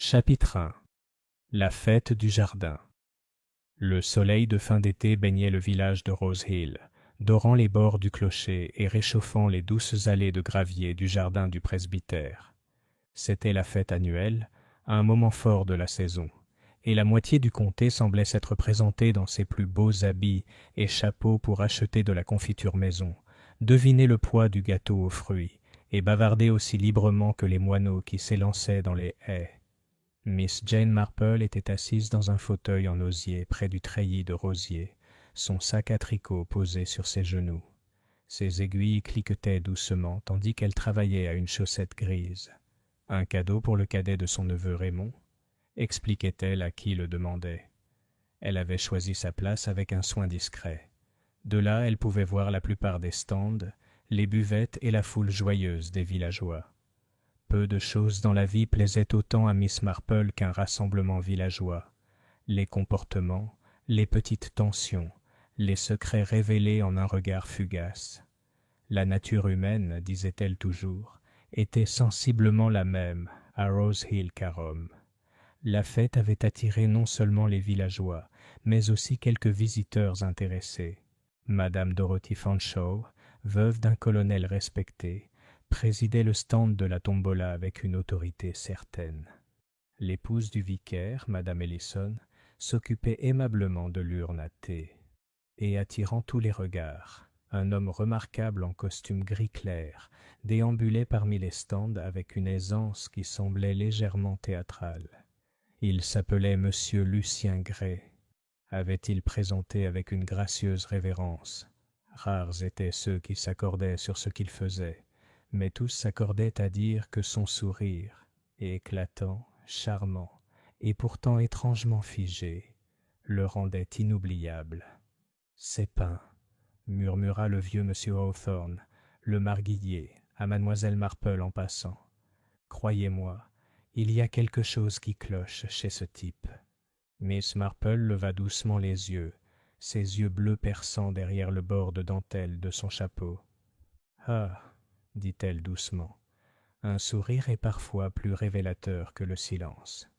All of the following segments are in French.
Chapitre 1. La fête du jardin. Le soleil de fin d'été baignait le village de Rose Hill, dorant les bords du clocher et réchauffant les douces allées de gravier du jardin du presbytère. C'était la fête annuelle, un moment fort de la saison, et la moitié du comté semblait s'être présentée dans ses plus beaux habits et chapeaux pour acheter de la confiture maison, deviner le poids du gâteau aux fruits, et bavarder aussi librement que les moineaux qui s'élançaient dans les haies. Miss Jane Marple était assise dans un fauteuil en osier près du treillis de rosiers, son sac à tricot posé sur ses genoux. Ses aiguilles cliquetaient doucement tandis qu'elle travaillait à une chaussette grise. Un cadeau pour le cadet de son neveu Raymond, expliquait-elle à qui le demandait. Elle avait choisi sa place avec un soin discret. De là, elle pouvait voir la plupart des stands, les buvettes et la foule joyeuse des villageois. Peu de choses dans la vie plaisaient autant à Miss Marple qu'un rassemblement villageois. Les comportements, les petites tensions, les secrets révélés en un regard fugace. La nature humaine, disait-elle toujours, était sensiblement la même à Rose Hill qu'à Rome. La fête avait attiré non seulement les villageois, mais aussi quelques visiteurs intéressés. Madame Dorothy Fanshawe, veuve d'un colonel respecté, présidait le stand de la tombola avec une autorité certaine. L'épouse du vicaire, Madame Ellison, s'occupait aimablement de l'urne à thé. Et attirant tous les regards, un homme remarquable en costume gris clair déambulait parmi les stands avec une aisance qui semblait légèrement théâtrale. Il s'appelait Monsieur Lucien Gray. Avait-il présenté avec une gracieuse révérence. Rares étaient ceux qui s'accordaient sur ce qu'il faisait, mais tous s'accordaient à dire que son sourire, éclatant, charmant, et pourtant étrangement figé, le rendait inoubliable. « C'est peint, » murmura le vieux monsieur Hawthorne, le marguillier, à mademoiselle Marple en passant. « Croyez-moi, il y a quelque chose qui cloche chez ce type. » Miss Marple leva doucement les yeux, ses yeux bleus perçant derrière le bord de dentelle de son chapeau. « Ah !» dit-elle doucement. Un sourire est parfois plus révélateur que le silence.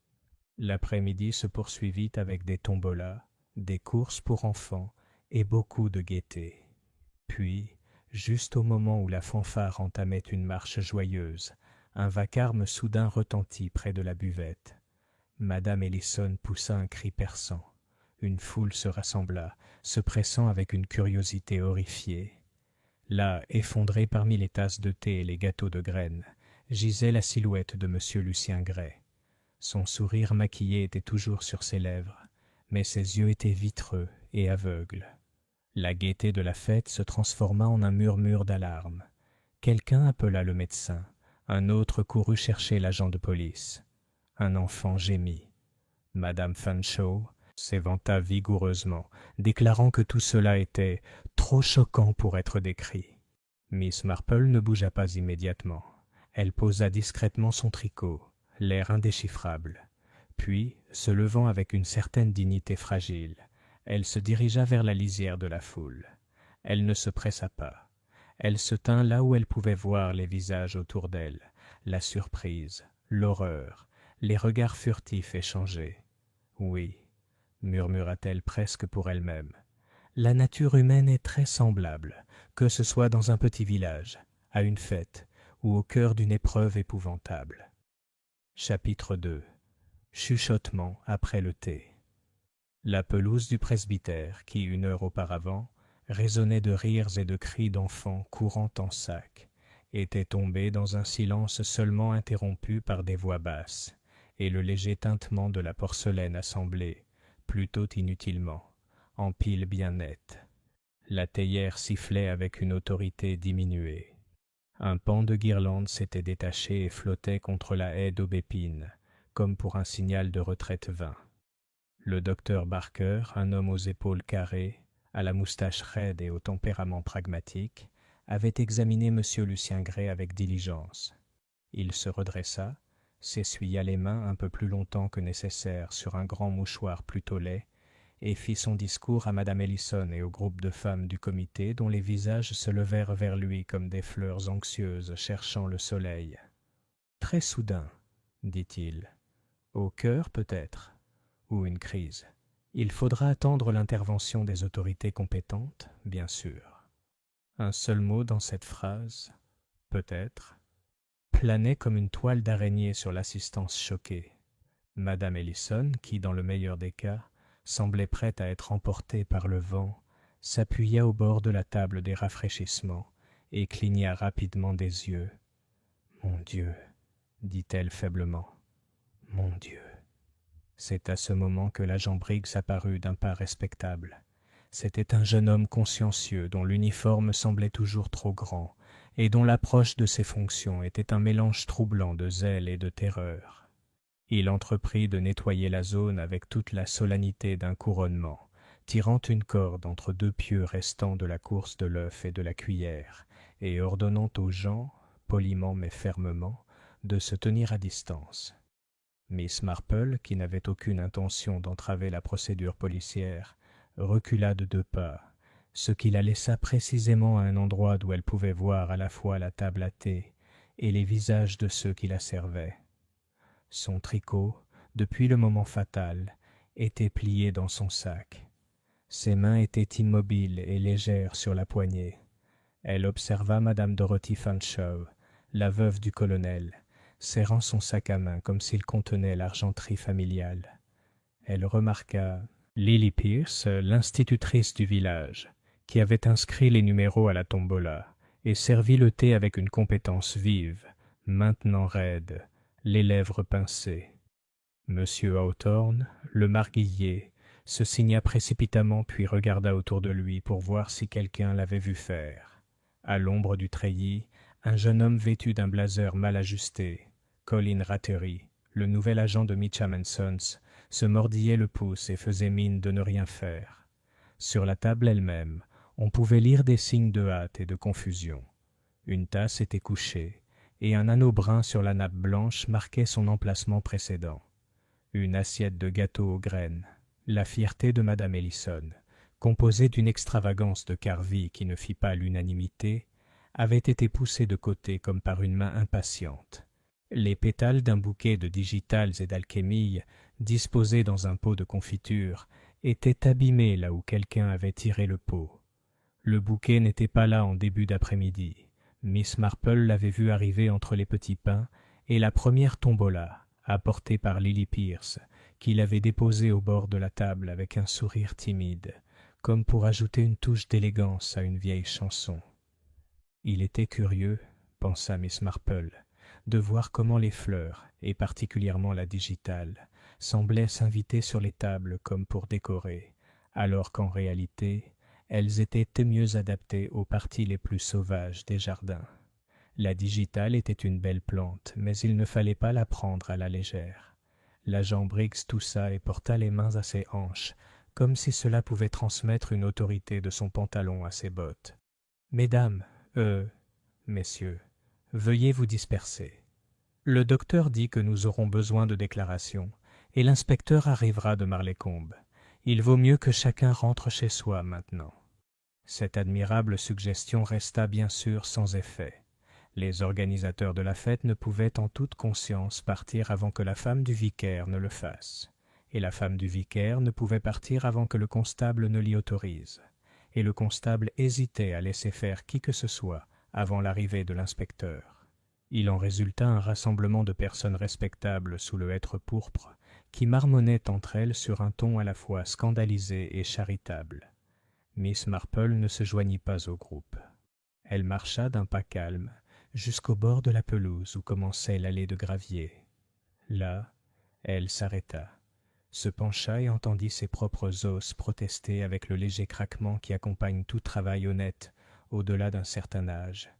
L'après-midi se poursuivit avec des tombolas, des courses pour enfants et beaucoup de gaieté. Puis, juste au moment où la fanfare entamait une marche joyeuse, un vacarme soudain retentit près de la buvette. Madame Ellison poussa un cri perçant. Une foule se rassembla, se pressant avec une curiosité horrifiée. Là, effondrée parmi les tasses de thé et les gâteaux de graines, gisait la silhouette de Monsieur Lucien Gray. Son sourire maquillé était toujours sur ses lèvres, mais ses yeux étaient vitreux et aveugles. La gaieté de la fête se transforma en un murmure d'alarme. Quelqu'un appela le médecin, un autre courut chercher l'agent de police. Un enfant gémit. Madame Fanshawe s'éventa vigoureusement, déclarant que tout cela était trop choquant pour être décrit. Miss Marple ne bougea pas immédiatement. Elle posa discrètement son tricot, l'air indéchiffrable. Puis, se levant avec une certaine dignité fragile, elle se dirigea vers la lisière de la foule. Elle ne se pressa pas. Elle se tint là où elle pouvait voir les visages autour d'elle, la surprise, l'horreur, les regards furtifs échangés. « Oui, » murmura-t-elle presque pour elle-même, « la nature humaine est très semblable, que ce soit dans un petit village, à une fête, ou au cœur d'une épreuve épouvantable. » Chapitre 2. Chuchotement après le thé. La pelouse du presbytère, qui, une heure auparavant, résonnait de rires et de cris d'enfants courant en sac, était tombée dans un silence seulement interrompu par des voix basses et le léger tintement de la porcelaine assemblée, plutôt inutilement, en piles bien nettes. La théière sifflait avec une autorité diminuée. Un pan de guirlande s'était détaché et flottait contre la haie d'aubépines, comme pour un signal de retraite vain. Le docteur Barker, un homme aux épaules carrées, à la moustache raide et au tempérament pragmatique, avait examiné M. Lucien Gray avec diligence. Il se redressa, s'essuya les mains un peu plus longtemps que nécessaire sur un grand mouchoir plutôt laid, et fit son discours à Madame Ellison et au groupe de femmes du comité dont les visages se levèrent vers lui comme des fleurs anxieuses cherchant le soleil. « Très soudain, dit-il. Au cœur peut-être, ou une crise. Il faudra attendre l'intervention des autorités compétentes, bien sûr. Un seul mot dans cette phrase, peut-être, planait comme une toile d'araignée sur l'assistance choquée. Madame Ellison, qui, dans le meilleur des cas, semblait prête à être emportée par le vent, s'appuya au bord de la table des rafraîchissements et cligna rapidement des yeux. « Mon Dieu !» dit-elle faiblement. « Mon Dieu !» C'est à ce moment que l'agent Briggs apparut d'un pas respectable. C'était un jeune homme consciencieux dont l'uniforme semblait toujours trop grand et dont l'approche de ses fonctions était un mélange troublant de zèle et de terreur. Il entreprit de nettoyer la zone avec toute la solennité d'un couronnement, tirant une corde entre deux pieux restants de la course de l'œuf et de la cuillère, et ordonnant aux gens, poliment mais fermement, de se tenir à distance. Miss Marple, qui n'avait aucune intention d'entraver la procédure policière, recula de 2 pas, ce qui la laissa précisément à un endroit d'où elle pouvait voir à la fois la table à thé et les visages de ceux qui la servaient. Son tricot, depuis le moment fatal, était plié dans son sac. Ses mains étaient immobiles et légères sur la poignée. Elle observa Madame Dorothy Fanshawe, la veuve du colonel, serrant son sac à main comme s'il contenait l'argenterie familiale. Elle remarqua Lily Pierce, l'institutrice du village, qui avait inscrit les numéros à la tombola et servi le thé avec une compétence vive, maintenant raide, les lèvres pincées. Monsieur Hawthorne, le marguillier, se signa précipitamment puis regarda autour de lui pour voir si quelqu'un l'avait vu faire. À l'ombre du treillis, un jeune homme vêtu d'un blazer mal ajusté, Colin Rattery, le nouvel agent de Meacham & Sons, se mordillait le pouce et faisait mine de ne rien faire. Sur la table elle-même, on pouvait lire des signes de hâte et de confusion. Une tasse était couchée, et un anneau brun sur la nappe blanche marquait son emplacement précédent. Une assiette de gâteau aux graines, la fierté de Madame Ellison, composée d'une extravagance de carvi qui ne fit pas l'unanimité, avait été poussée de côté comme par une main impatiente. Les pétales d'un bouquet de digitales et d'alchémilles, disposés dans un pot de confiture, étaient abîmés là où quelqu'un avait tiré le pot. Le bouquet n'était pas là en début d'après-midi. Miss Marple l'avait vu arriver entre les petits pains et la première tombola, apportée par Lily Pierce, qui l'avait déposée au bord de la table avec un sourire timide, comme pour ajouter une touche d'élégance à une vieille chanson. Il était curieux, pensa Miss Marple, de voir comment les fleurs, et particulièrement la digitale, semblaient s'inviter sur les tables comme pour décorer, alors qu'en réalité, elles étaient mieux adaptées aux parties les plus sauvages des jardins. La digitale était une belle plante, mais il ne fallait pas la prendre à la légère. L'agent Briggs toussa et porta les mains à ses hanches, comme si cela pouvait transmettre une autorité de son pantalon à ses bottes. « Mesdames, messieurs, veuillez vous disperser. Le docteur dit que nous aurons besoin de déclarations, et l'inspecteur arrivera de Marleycombe. Il vaut mieux que chacun rentre chez soi maintenant. » Cette admirable suggestion resta bien sûr sans effet. Les organisateurs de la fête ne pouvaient en toute conscience partir avant que la femme du vicaire ne le fasse, et la femme du vicaire ne pouvait partir avant que le constable ne l'y autorise, et le constable hésitait à laisser faire qui que ce soit avant l'arrivée de l'inspecteur. Il en résulta un rassemblement de personnes respectables sous le hêtre pourpre, qui marmonnaient entre elles sur un ton à la fois scandalisé et charitable. Miss Marple ne se joignit pas au groupe. Elle marcha d'un pas calme jusqu'au bord de la pelouse où commençait l'allée de gravier. Là, elle s'arrêta, se pencha et entendit ses propres os protester avec le léger craquement qui accompagne tout travail honnête au-delà d'un certain âge.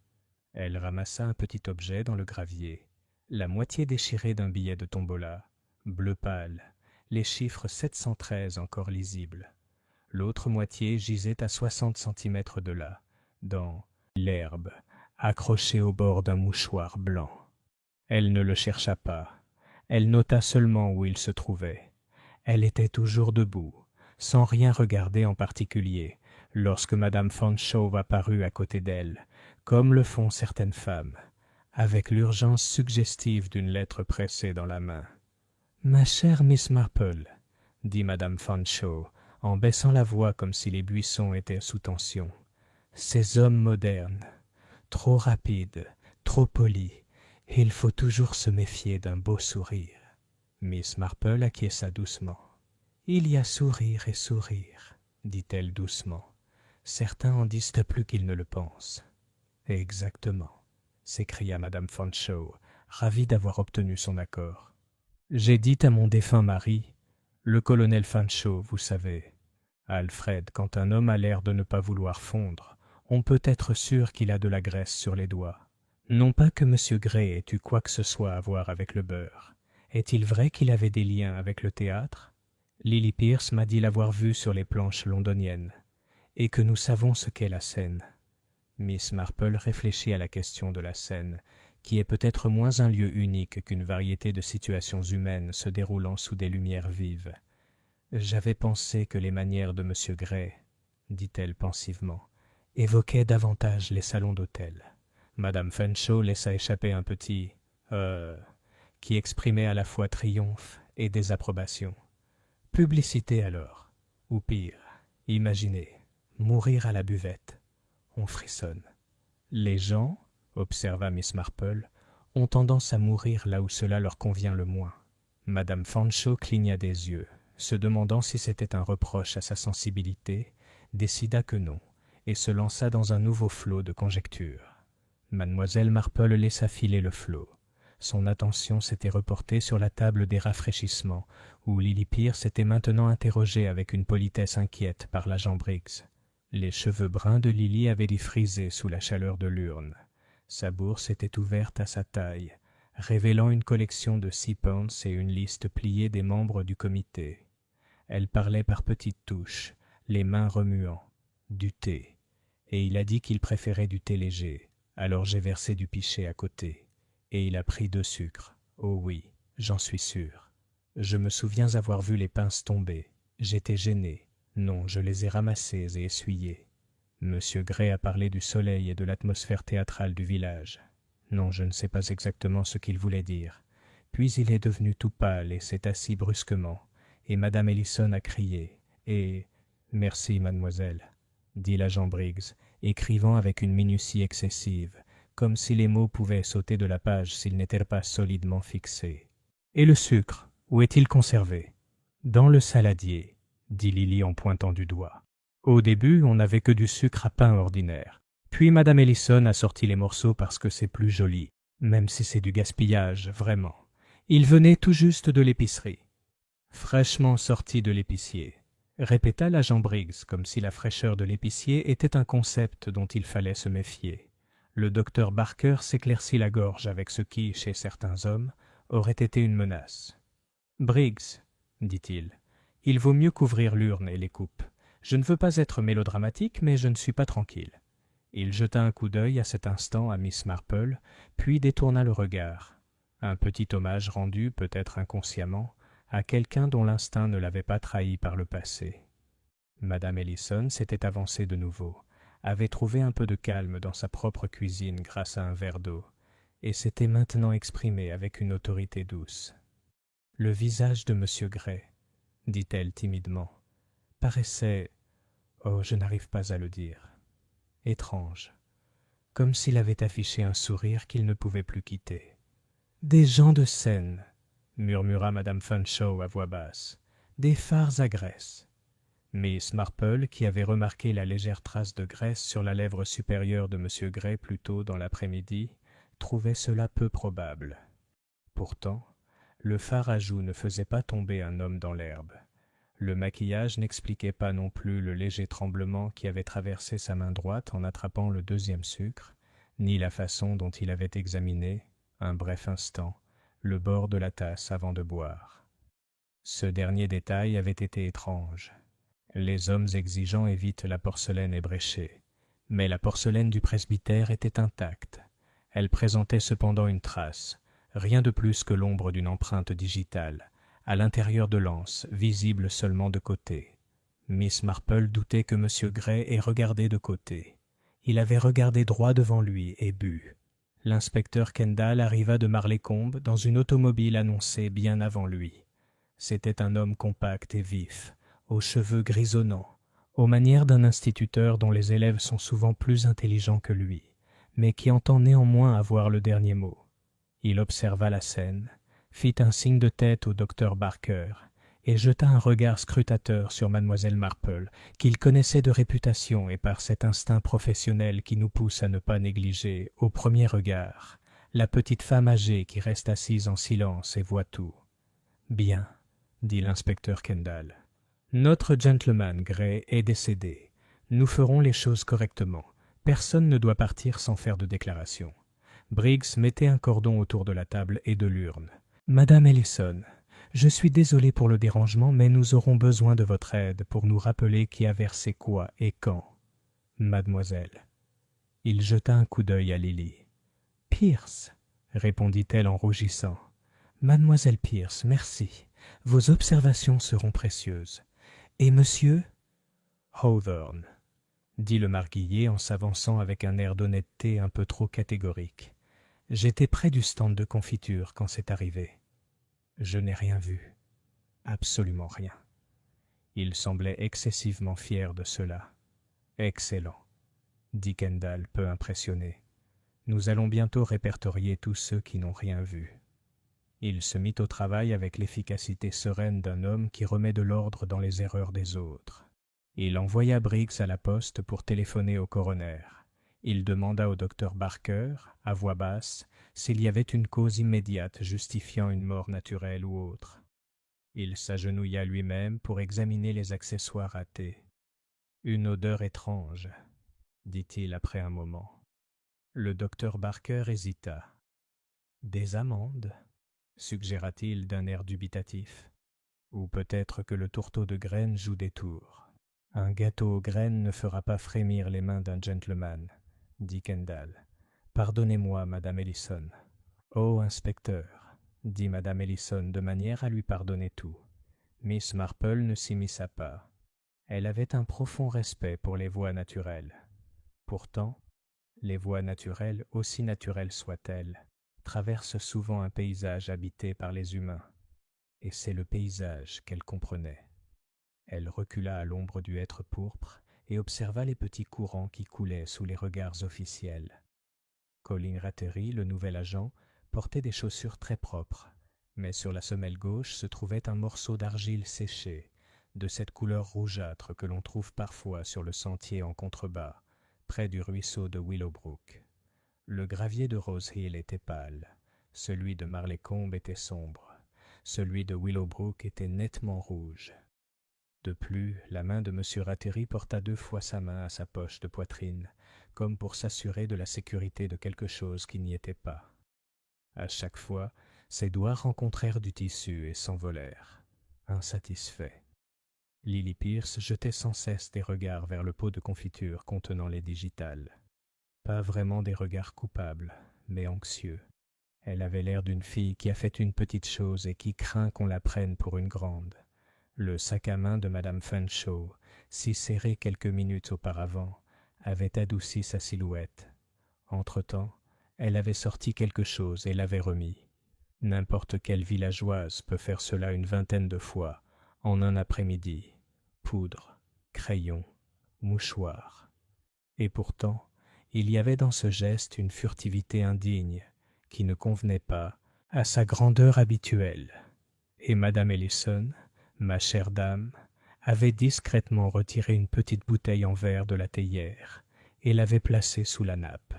Elle ramassa un petit objet dans le gravier, la moitié déchirée d'un billet de tombola, bleu pâle, les chiffres 713 encore lisibles. L'autre moitié gisait à 60 centimètres de là, dans l'herbe, accrochée au bord d'un mouchoir blanc. Elle ne le chercha pas. Elle nota seulement où il se trouvait. Elle était toujours debout, sans rien regarder en particulier, lorsque Madame Fanshawe apparut à côté d'elle, comme le font certaines femmes, avec l'urgence suggestive d'une lettre pressée dans la main. « Ma chère Miss Marple, » dit madame Fanshawe, en baissant la voix comme si les buissons étaient sous tension. « Ces hommes modernes, trop rapides, trop polis, et il faut toujours se méfier d'un beau sourire. » Miss Marple acquiesça doucement. « Il y a sourire et sourire, » dit-elle doucement. « Certains en disent plus qu'ils ne le pensent. »« Exactement, » s'écria madame Fanshawe, ravie d'avoir obtenu son accord. « J'ai dit à mon défunt mari, le colonel Fanshawe, vous savez. Alfred, quand un homme a l'air de ne pas vouloir fondre, on peut être sûr qu'il a de la graisse sur les doigts. Non pas que M. Gray ait eu quoi que ce soit à voir avec le beurre. Est-il vrai qu'il avait des liens avec le théâtre? Lily Pierce m'a dit l'avoir vu sur les planches londoniennes, et que nous savons ce qu'est la scène. » Miss Marple réfléchit à la question de la scène, qui est peut-être moins un lieu unique qu'une variété de situations humaines se déroulant sous des lumières vives. « J'avais pensé que les manières de M. Gray, dit-elle pensivement, évoquaient davantage les salons d'hôtel. » Madame Fanshawe laissa échapper un petit « qui exprimait à la fois triomphe et désapprobation. « Publicité alors, ou pire, imaginez, mourir à la buvette. On frissonne. Les gens, observa Miss Marple, ont tendance à mourir là où cela leur convient le moins. » Madame Fanshawe cligna des yeux, se demandant si c'était un reproche à sa sensibilité, décida que non, et se lança dans un nouveau flot de conjectures. Mademoiselle Marple laissa filer le flot. Son attention s'était reportée sur la table des rafraîchissements, où Lily Pierce était maintenant interrogée avec une politesse inquiète par l'agent Briggs. Les cheveux bruns de Lily avaient défrisé sous la chaleur de l'urne. Sa bourse était ouverte à sa taille, révélant une collection de 6 pounds et une liste pliée des membres du comité. Elle parlait par petites touches, les mains remuant. Du thé. Et il a dit qu'il préférait du thé léger. Alors j'ai versé du pichet à côté. Et il a pris 2 sucres. Oh oui, j'en suis sûr. Je me souviens avoir vu les pinces tomber. J'étais gêné. Non, je les ai ramassées et essuyées. Monsieur Gray a parlé du soleil et de l'atmosphère théâtrale du village. Non, je ne sais pas exactement ce qu'il voulait dire. Puis il est devenu tout pâle et s'est assis brusquement. Et Madame Ellison a crié. Et... « Merci, mademoiselle, » dit l'agent Briggs, écrivant avec une minutie excessive, comme si les mots pouvaient sauter de la page s'ils n'étaient pas solidement fixés. « Et le sucre, où est-il conservé ?»« Dans le saladier, » dit Lily en pointant du doigt. « Au début, on n'avait que du sucre à pain ordinaire. Puis Madame Ellison a sorti les morceaux parce que c'est plus joli, même si c'est du gaspillage, vraiment. Il venait tout juste de l'épicerie. »« Fraîchement sorti de l'épicier. » Répéta l'agent Briggs, comme si la fraîcheur de l'épicier était un concept dont il fallait se méfier. Le docteur Barker s'éclaircit la gorge avec ce qui, chez certains hommes, aurait été une menace. « Briggs, dit-il, il vaut mieux couvrir l'urne et les coupes. Je ne veux pas être mélodramatique, mais je ne suis pas tranquille. » Il jeta un coup d'œil à cet instant à Miss Marple, puis détourna le regard. Un petit hommage rendu, peut-être inconsciemment, à quelqu'un dont l'instinct ne l'avait pas trahi par le passé. Madame Ellison s'était avancée de nouveau, avait trouvé un peu de calme dans sa propre cuisine grâce à un verre d'eau, et s'était maintenant exprimée avec une autorité douce. « Le visage de M. Gray, » dit-elle timidement, « paraissait... oh, je n'arrive pas à le dire. Étrange, comme s'il avait affiché un sourire qu'il ne pouvait plus quitter. « Des gens de scène, » murmura madame Fanshawe à voix basse, « des fards à graisse. » Miss Marple, qui avait remarqué la légère trace de graisse sur la lèvre supérieure de M. Gray plus tôt dans l'après-midi, trouvait cela peu probable. Pourtant, le fard à joues ne faisait pas tomber un homme dans l'herbe. Le maquillage n'expliquait pas non plus le léger tremblement qui avait traversé sa main droite en attrapant le 2e sucre, ni la façon dont il avait examiné, un bref instant, le bord de la tasse avant de boire. Ce dernier détail avait été étrange. Les hommes exigeants évitent la porcelaine ébréchée, mais la porcelaine du presbytère était intacte. Elle présentait cependant une trace, rien de plus que l'ombre d'une empreinte digitale, à l'intérieur de l'anse, visible seulement de côté. Miss Marple doutait que M. Gray ait regardé de côté. Il avait regardé droit devant lui et bu. L'inspecteur Kendall arriva de Marleycombe dans une automobile annoncée bien avant lui. C'était un homme compact et vif, aux cheveux grisonnants, aux manières d'un instituteur dont les élèves sont souvent plus intelligents que lui, mais qui entend néanmoins avoir le dernier mot. Il observa la scène, fit un signe de tête au docteur Barker et jeta un regard scrutateur sur mademoiselle Marple, qu'il connaissait de réputation et par cet instinct professionnel qui nous pousse à ne pas négliger, au premier regard, la petite femme âgée qui reste assise en silence et voit tout. « Bien, » dit l'inspecteur Kendall. « Notre gentleman Gray est décédé. Nous ferons les choses correctement. Personne ne doit partir sans faire de déclaration. » Briggs mettait un cordon autour de la table et de l'urne. « Madame Ellison, je suis désolé pour le dérangement, mais nous aurons besoin de votre aide pour nous rappeler qui a versé quoi et quand. »« Mademoiselle. » Il jeta un coup d'œil à Lily. « Pierce, » répondit-elle en rougissant. « Mademoiselle Pierce, merci. Vos observations seront précieuses. Et monsieur ?»« Hawthorne, » dit le marguillier en s'avançant avec un air d'honnêteté un peu trop catégorique. « J'étais près du stand de confiture quand c'est arrivé. Je n'ai rien vu. Absolument rien. » Il semblait excessivement fier de cela. « Excellent, » dit Kendall, peu impressionné. « Nous allons bientôt répertorier tous ceux qui n'ont rien vu. » Il se mit au travail avec l'efficacité sereine d'un homme qui remet de l'ordre dans les erreurs des autres. Il envoya Briggs à la poste pour téléphoner au coroner. Il demanda au docteur Barker, à voix basse, s'il y avait une cause immédiate justifiant une mort naturelle ou autre. Il s'agenouilla lui-même pour examiner les accessoires à thé. « Une odeur étrange, » dit-il après un moment. Le docteur Barker hésita. « Des amandes ?» suggéra-t-il d'un air dubitatif. « Ou peut-être que le tourteau de graines joue des tours. Un gâteau aux graines ne fera pas frémir les mains d'un gentleman, » dit Kendall. « Pardonnez-moi, Madame Ellison. »« Oh, inspecteur, » dit Madame Ellison de manière à lui pardonner tout. Miss Marple ne s'immisça pas. Elle avait un profond respect pour les voies naturelles. Pourtant, les voies naturelles, aussi naturelles soient-elles, traversent souvent un paysage habité par les humains. Et c'est le paysage qu'elle comprenait. Elle recula à l'ombre du hêtre pourpre et observa les petits courants qui coulaient sous les regards officiels. Colin Rattery, le nouvel agent, portait des chaussures très propres, mais sur la semelle gauche se trouvait un morceau d'argile séchée, de cette couleur rougeâtre que l'on trouve parfois sur le sentier en contrebas, près du ruisseau de Willowbrook. Le gravier de Rose Hill était pâle, celui de Marleycombe était sombre, celui de Willowbrook était nettement rouge. De plus, la main de M. Rattery porta 2 fois sa main à sa poche de poitrine, comme pour s'assurer de la sécurité de quelque chose qui n'y était pas. À chaque fois, ses doigts rencontrèrent du tissu et s'envolèrent, insatisfaits. Lily Pierce jetait sans cesse des regards vers le pot de confiture contenant les digitales. Pas vraiment des regards coupables, mais anxieux. Elle avait l'air d'une fille qui a fait une petite chose et qui craint qu'on la prenne pour une grande. Le sac à main de Madame Fanshawe, si serré quelques minutes auparavant, avait adouci sa silhouette. Entre-temps, elle avait sorti quelque chose et l'avait remis. N'importe quelle villageoise peut faire cela une vingtaine de fois, en un après-midi. Poudre, crayon, mouchoir. Et pourtant, il y avait dans ce geste une furtivité indigne, qui ne convenait pas à sa grandeur habituelle. Et Madame Ellison, ma chère dame, avait discrètement retiré une petite bouteille en verre de la théière et l'avait placée sous la nappe.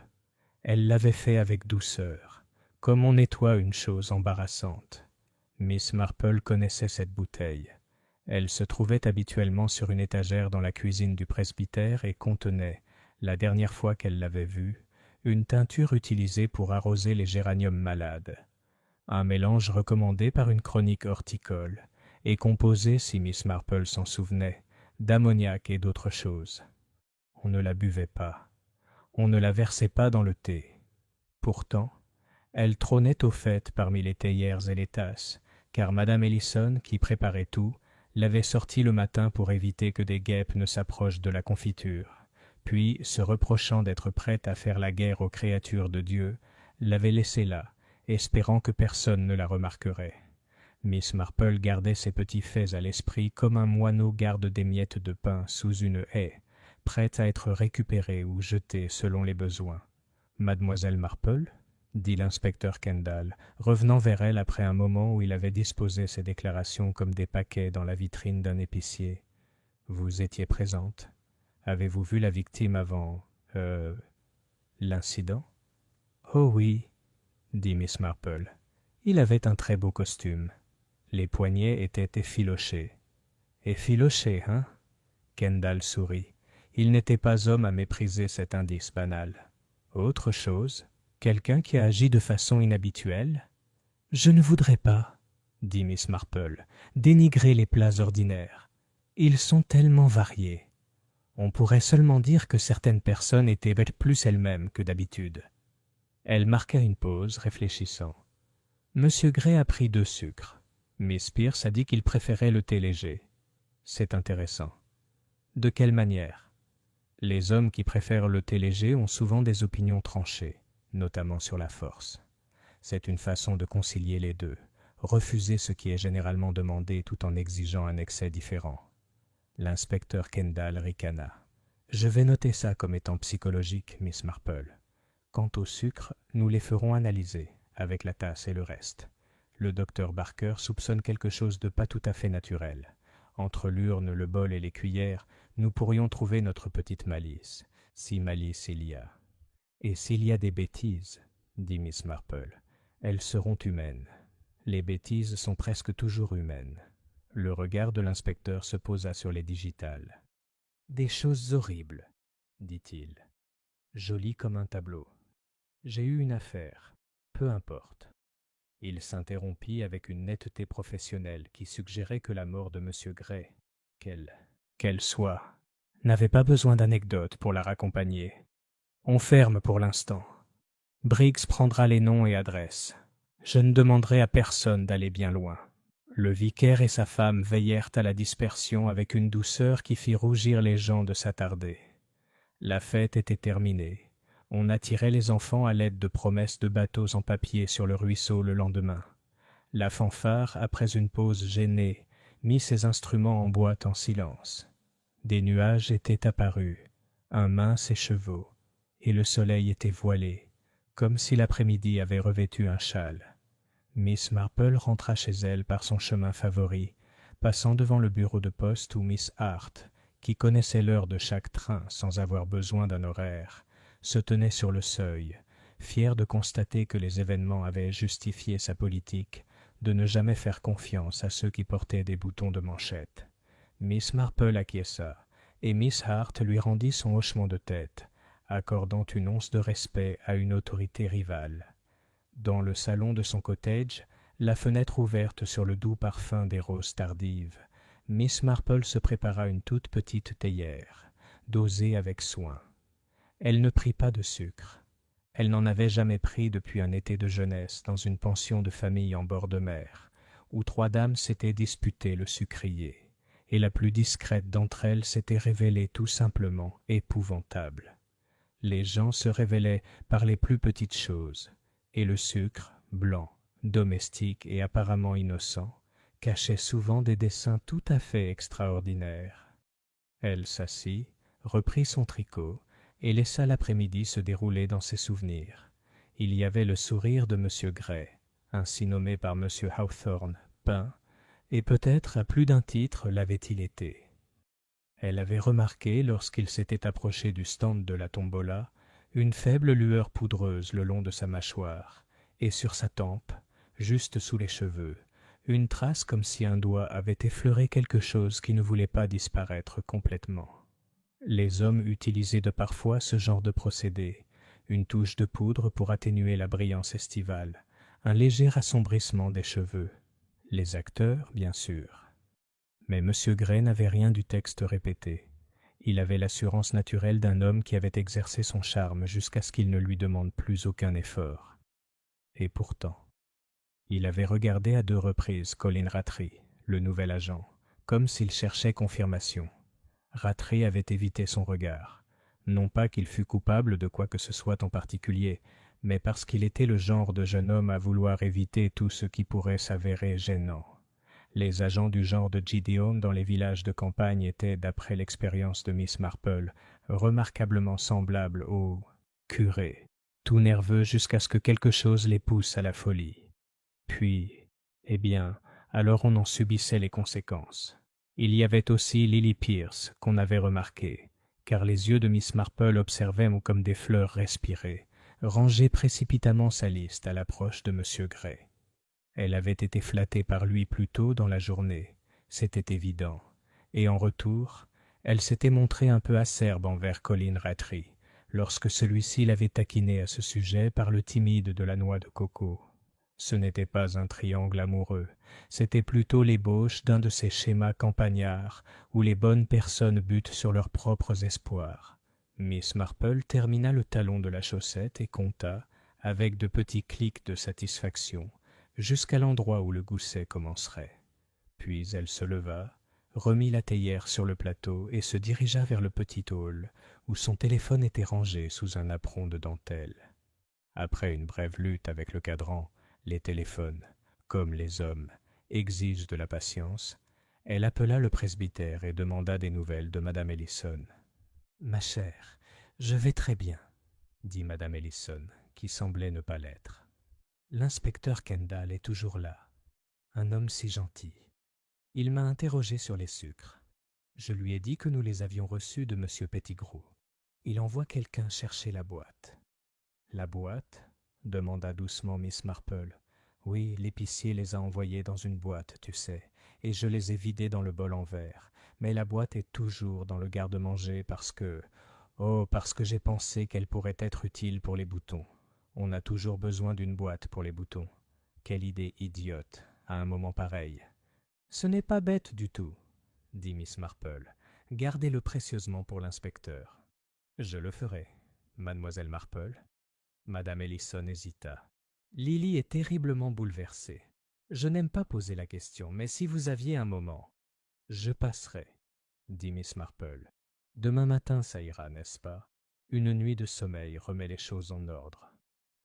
Elle l'avait fait avec douceur, comme on nettoie une chose embarrassante. Miss Marple connaissait cette bouteille. Elle se trouvait habituellement sur une étagère dans la cuisine du presbytère et contenait, la dernière fois qu'elle l'avait vue, une teinture utilisée pour arroser les géraniums malades. Un mélange recommandé par une chronique horticole, et composé, si Miss Marple s'en souvenait, d'ammoniac et d'autres choses. On ne la buvait pas. On ne la versait pas dans le thé. Pourtant, elle trônait au fait parmi les théières et les tasses, car Madame Ellison, qui préparait tout, l'avait sortie le matin pour éviter que des guêpes ne s'approchent de la confiture, puis, se reprochant d'être prête à faire la guerre aux créatures de Dieu, l'avait laissée là, espérant que personne ne la remarquerait. Miss Marple gardait ces petits faits à l'esprit comme un moineau garde des miettes de pain sous une haie, prêtes à être récupérées ou jetées selon les besoins. « Mademoiselle Marple ?» dit l'inspecteur Kendall, revenant vers elle après un moment où il avait disposé ses déclarations comme des paquets dans la vitrine d'un épicier. « Vous étiez présente? Avez-vous vu la victime avant... l'incident ?»« Oh oui, » dit Miss Marple. « Il avait un très beau costume. Les poignets étaient effilochés. »« Effilochés, hein ?» Kendall sourit. Il n'était pas homme à mépriser cet indice banal. « Autre chose ? Quelqu'un qui a agi de façon inhabituelle ? » « Je ne voudrais pas, » dit Miss Marple, « dénigrer les plats ordinaires. Ils sont tellement variés. On pourrait seulement dire que certaines personnes étaient plus elles-mêmes que d'habitude. » Elle marqua une pause, réfléchissant. « Monsieur Gray a pris 2 sucres. Miss Pierce a dit qu'il préférait le thé léger. C'est intéressant. De quelle manière ? Les hommes qui préfèrent le thé léger ont souvent des opinions tranchées, notamment sur la force. C'est une façon de concilier les deux, refuser ce qui est généralement demandé tout en exigeant un excès différent. L'inspecteur Kendall ricana. « Je vais noter ça comme étant psychologique, Miss Marple. Quant au sucre, nous les ferons analyser, avec la tasse et le reste. Le docteur Barker soupçonne quelque chose de pas tout à fait naturel. Entre l'urne, le bol et les cuillères, nous pourrions trouver notre petite malice, si malice il y a. Et s'il y a des bêtises, dit Miss Marple, elles seront humaines. Les bêtises sont presque toujours humaines. » Le regard de l'inspecteur se posa sur les digitales. « Des choses horribles, dit-il. Jolies comme un tableau. J'ai eu une affaire, peu importe. » Il s'interrompit avec une netteté professionnelle qui suggérait que la mort de M. Gray, qu'elle soit, n'avait pas besoin d'anecdotes pour la raccompagner. On ferme pour l'instant. Briggs prendra les noms et adresses. Je ne demanderai à personne d'aller bien loin. Le vicaire et sa femme veillèrent à la dispersion avec une douceur qui fit rougir les gens de s'attarder. La fête était terminée. On attirait les enfants à l'aide de promesses de bateaux en papier sur le ruisseau le lendemain. La fanfare, après une pause gênée, mit ses instruments en boîte en silence. Des nuages étaient apparus, un mince écheveau, et le soleil était voilé, comme si l'après-midi avait revêtu un châle. Miss Marple rentra chez elle par son chemin favori, passant devant le bureau de poste où Miss Hart, qui connaissait l'heure de chaque train sans avoir besoin d'un horaire, se tenait sur le seuil, fière de constater que les événements avaient justifié sa politique de ne jamais faire confiance à ceux qui portaient des boutons de manchette. Miss Marple acquiesça, et Miss Hart lui rendit son hochement de tête, accordant une once de respect à une autorité rivale. Dans le salon de son cottage, la fenêtre ouverte sur le doux parfum des roses tardives, Miss Marple se prépara une toute petite théière, dosée avec soin. Elle ne prit pas de sucre. Elle n'en avait jamais pris depuis un été de jeunesse dans une pension de famille en bord de mer, où 3 dames s'étaient disputées le sucrier, et la plus discrète d'entre elles s'était révélée tout simplement épouvantable. Les gens se révélaient par les plus petites choses, et le sucre, blanc, domestique et apparemment innocent, cachait souvent des dessins tout à fait extraordinaires. Elle s'assit, reprit son tricot, et laissa l'après-midi se dérouler dans ses souvenirs. Il y avait le sourire de M. Gray, ainsi nommé par M. Hawthorne, peint, et peut-être à plus d'un titre l'avait-il été. Elle avait remarqué, lorsqu'il s'était approché du stand de la tombola, une faible lueur poudreuse le long de sa mâchoire, et sur sa tempe, juste sous les cheveux, une trace comme si un doigt avait effleuré quelque chose qui ne voulait pas disparaître complètement. Les hommes utilisaient de parfois ce genre de procédé, une touche de poudre pour atténuer la brillance estivale, un léger assombrissement des cheveux. Les acteurs, bien sûr. Mais M. Gray n'avait rien du texte répété. Il avait l'assurance naturelle d'un homme qui avait exercé son charme jusqu'à ce qu'il ne lui demande plus aucun effort. Et pourtant, il avait regardé à 2 reprises Colin Rattray, le nouvel agent, comme s'il cherchait confirmation. Rattray avait évité son regard, non pas qu'il fût coupable de quoi que ce soit en particulier, mais parce qu'il était le genre de jeune homme à vouloir éviter tout ce qui pourrait s'avérer gênant. Les agents du genre de Gideon dans les villages de campagne étaient, d'après l'expérience de Miss Marple, remarquablement semblables aux curés, tout nerveux jusqu'à ce que quelque chose les pousse à la folie. Puis, eh bien, alors on en subissait les conséquences. Il y avait aussi Lily Pierce, qu'on avait remarqué, car les yeux de Miss Marple observaient comme des fleurs respirées, ranger précipitamment sa liste à l'approche de M. Gray. Elle avait été flattée par lui plus tôt dans la journée, c'était évident, et en retour, elle s'était montrée un peu acerbe envers Colin Rattray, lorsque celui-ci l'avait taquinée à ce sujet par le timide de la noix de coco. Ce n'était pas un triangle amoureux, c'était plutôt l'ébauche d'un de ces schémas campagnards où les bonnes personnes butent sur leurs propres espoirs. Miss Marple termina le talon de la chaussette et compta, avec de petits clics de satisfaction, jusqu'à l'endroit où le gousset commencerait. Puis elle se leva, remit la théière sur le plateau et se dirigea vers le petit hall, où son téléphone était rangé sous un apron de dentelle. Après une brève lutte avec le cadran, les téléphones, comme les hommes, exigent de la patience, elle appela le presbytère et demanda des nouvelles de Madame Ellison. « Ma chère, je vais très bien, » dit Madame Ellison, qui semblait ne pas l'être. « L'inspecteur Kendall est toujours là, un homme si gentil. Il m'a interrogé sur les sucres. Je lui ai dit que nous les avions reçus de M. Pettigrew. Il envoie quelqu'un chercher la boîte. » « La boîte ?» demanda doucement Miss Marple. « Oui, l'épicier les a envoyés dans une boîte, tu sais, et je les ai vidés dans le bol en verre. Mais la boîte est toujours dans le garde-manger parce que j'ai pensé qu'elle pourrait être utile pour les boutons. On a toujours besoin d'une boîte pour les boutons. Quelle idée idiote, à un moment pareil. »« Ce n'est pas bête du tout, » dit Miss Marple. « Gardez-le précieusement pour l'inspecteur. »« Je le ferai, mademoiselle Marple. » Madame Ellison hésita. Lily est terriblement bouleversée. Je n'aime pas poser la question, mais si vous aviez un moment. Je passerai, dit Miss Marple. Demain matin, ça ira, n'est-ce pas? Une nuit de sommeil remet les choses en ordre.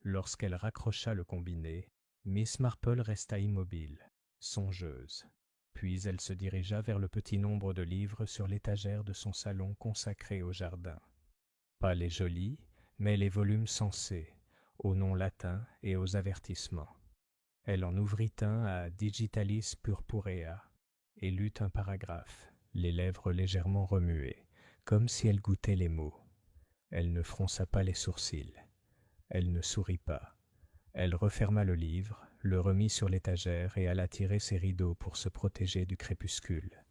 Lorsqu'elle raccrocha le combiné, Miss Marple resta immobile, songeuse. Puis elle se dirigea vers le petit nombre de livres sur l'étagère de son salon consacré au jardin. Pas les jolis, mais les volumes censés, aux noms latins et aux avertissements. Elle en ouvrit un à Digitalis Purpurea et lut un paragraphe, les lèvres légèrement remuées, comme si elle goûtait les mots. Elle ne fronça pas les sourcils. Elle ne sourit pas. Elle referma le livre, le remit sur l'étagère et alla tirer ses rideaux pour se protéger du crépuscule.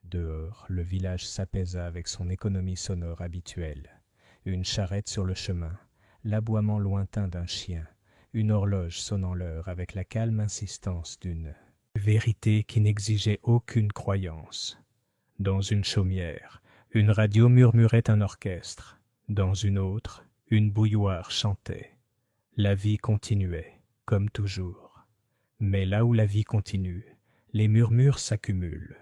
Dehors, le village s'apaisa avec son économie sonore habituelle. Une charrette sur le chemin, l'aboiement lointain d'un chien, une horloge sonnant l'heure avec la calme insistance d'une vérité qui n'exigeait aucune croyance. Dans une chaumière, une radio murmurait un orchestre. Dans une autre, une bouilloire chantait. La vie continuait, comme toujours. Mais là où la vie continue, les murmures s'accumulent.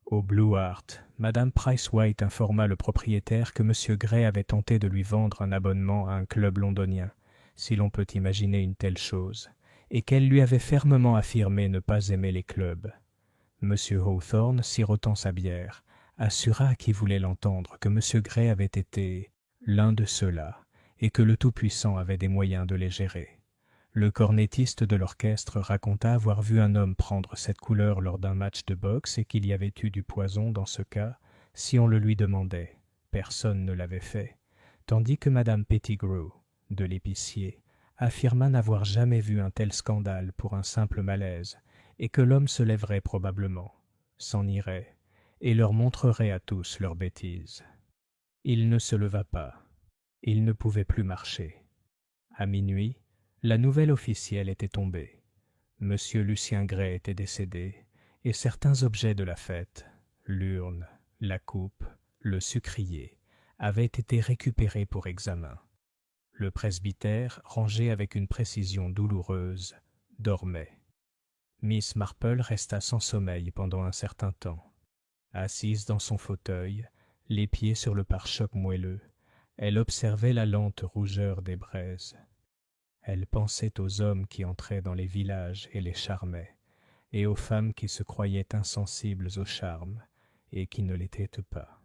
Au Blue Hart, Madame Price-White informa le propriétaire que M. Gray avait tenté de lui vendre un abonnement à un club londonien, si l'on peut imaginer une telle chose, et qu'elle lui avait fermement affirmé ne pas aimer les clubs. M. Hawthorne, sirotant sa bière, assura à qui voulait l'entendre que M. Gray avait été l'un de ceux-là, et que le Tout-Puissant avait des moyens de les gérer. Le cornettiste de l'orchestre raconta avoir vu un homme prendre cette couleur lors d'un match de boxe et qu'il y avait eu du poison dans ce cas, si on le lui demandait. Personne ne l'avait fait, tandis que Madame Pettigrew, de l'épicier, affirma n'avoir jamais vu un tel scandale pour un simple malaise, et que l'homme se lèverait probablement, s'en irait, et leur montrerait à tous leurs bêtises. Il ne se leva pas. Il ne pouvait plus marcher. À minuit, la nouvelle officielle était tombée. Monsieur Lucien Gray était décédé, et certains objets de la fête, l'urne, la coupe, le sucrier, avaient été récupérés pour examen. Le presbytère, rangé avec une précision douloureuse, dormait. Miss Marple resta sans sommeil pendant un certain temps. Assise dans son fauteuil, les pieds sur le pare-choc moelleux, elle observait la lente rougeur des braises. Elle pensait aux hommes qui entraient dans les villages et les charmaient. et aux femmes qui se croyaient insensibles au charme et qui ne l'étaient pas.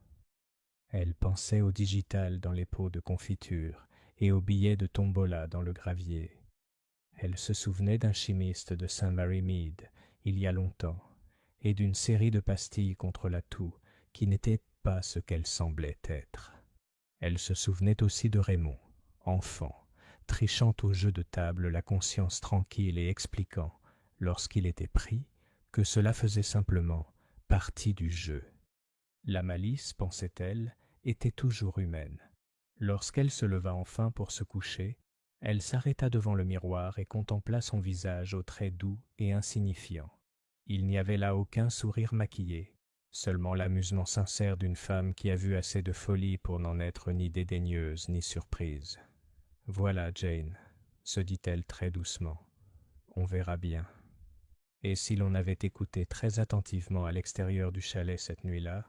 Elle pensait au digital dans les pots de confiture et aux billets de tombola dans le gravier. Elle se souvenait d'un chimiste de St. Mary Mead, il y a longtemps, et d'une série de pastilles contre la toux qui n'étaient pas ce qu'elles semblaient être. Elle se souvenait aussi de Raymond, enfant, trichant au jeu de table la conscience tranquille et expliquant, lorsqu'il était pris, que cela faisait simplement partie du jeu. La malice, pensait-elle, était toujours humaine. Lorsqu'elle se leva enfin pour se coucher, elle s'arrêta devant le miroir et contempla son visage aux traits doux et insignifiants. Il n'y avait là aucun sourire maquillé, seulement l'amusement sincère d'une femme qui a vu assez de folie pour n'en être ni dédaigneuse ni surprise. « Voilà, Jane, » se dit-elle très doucement, « on verra bien. » Et si l'on avait écouté très attentivement à l'extérieur du chalet cette nuit-là,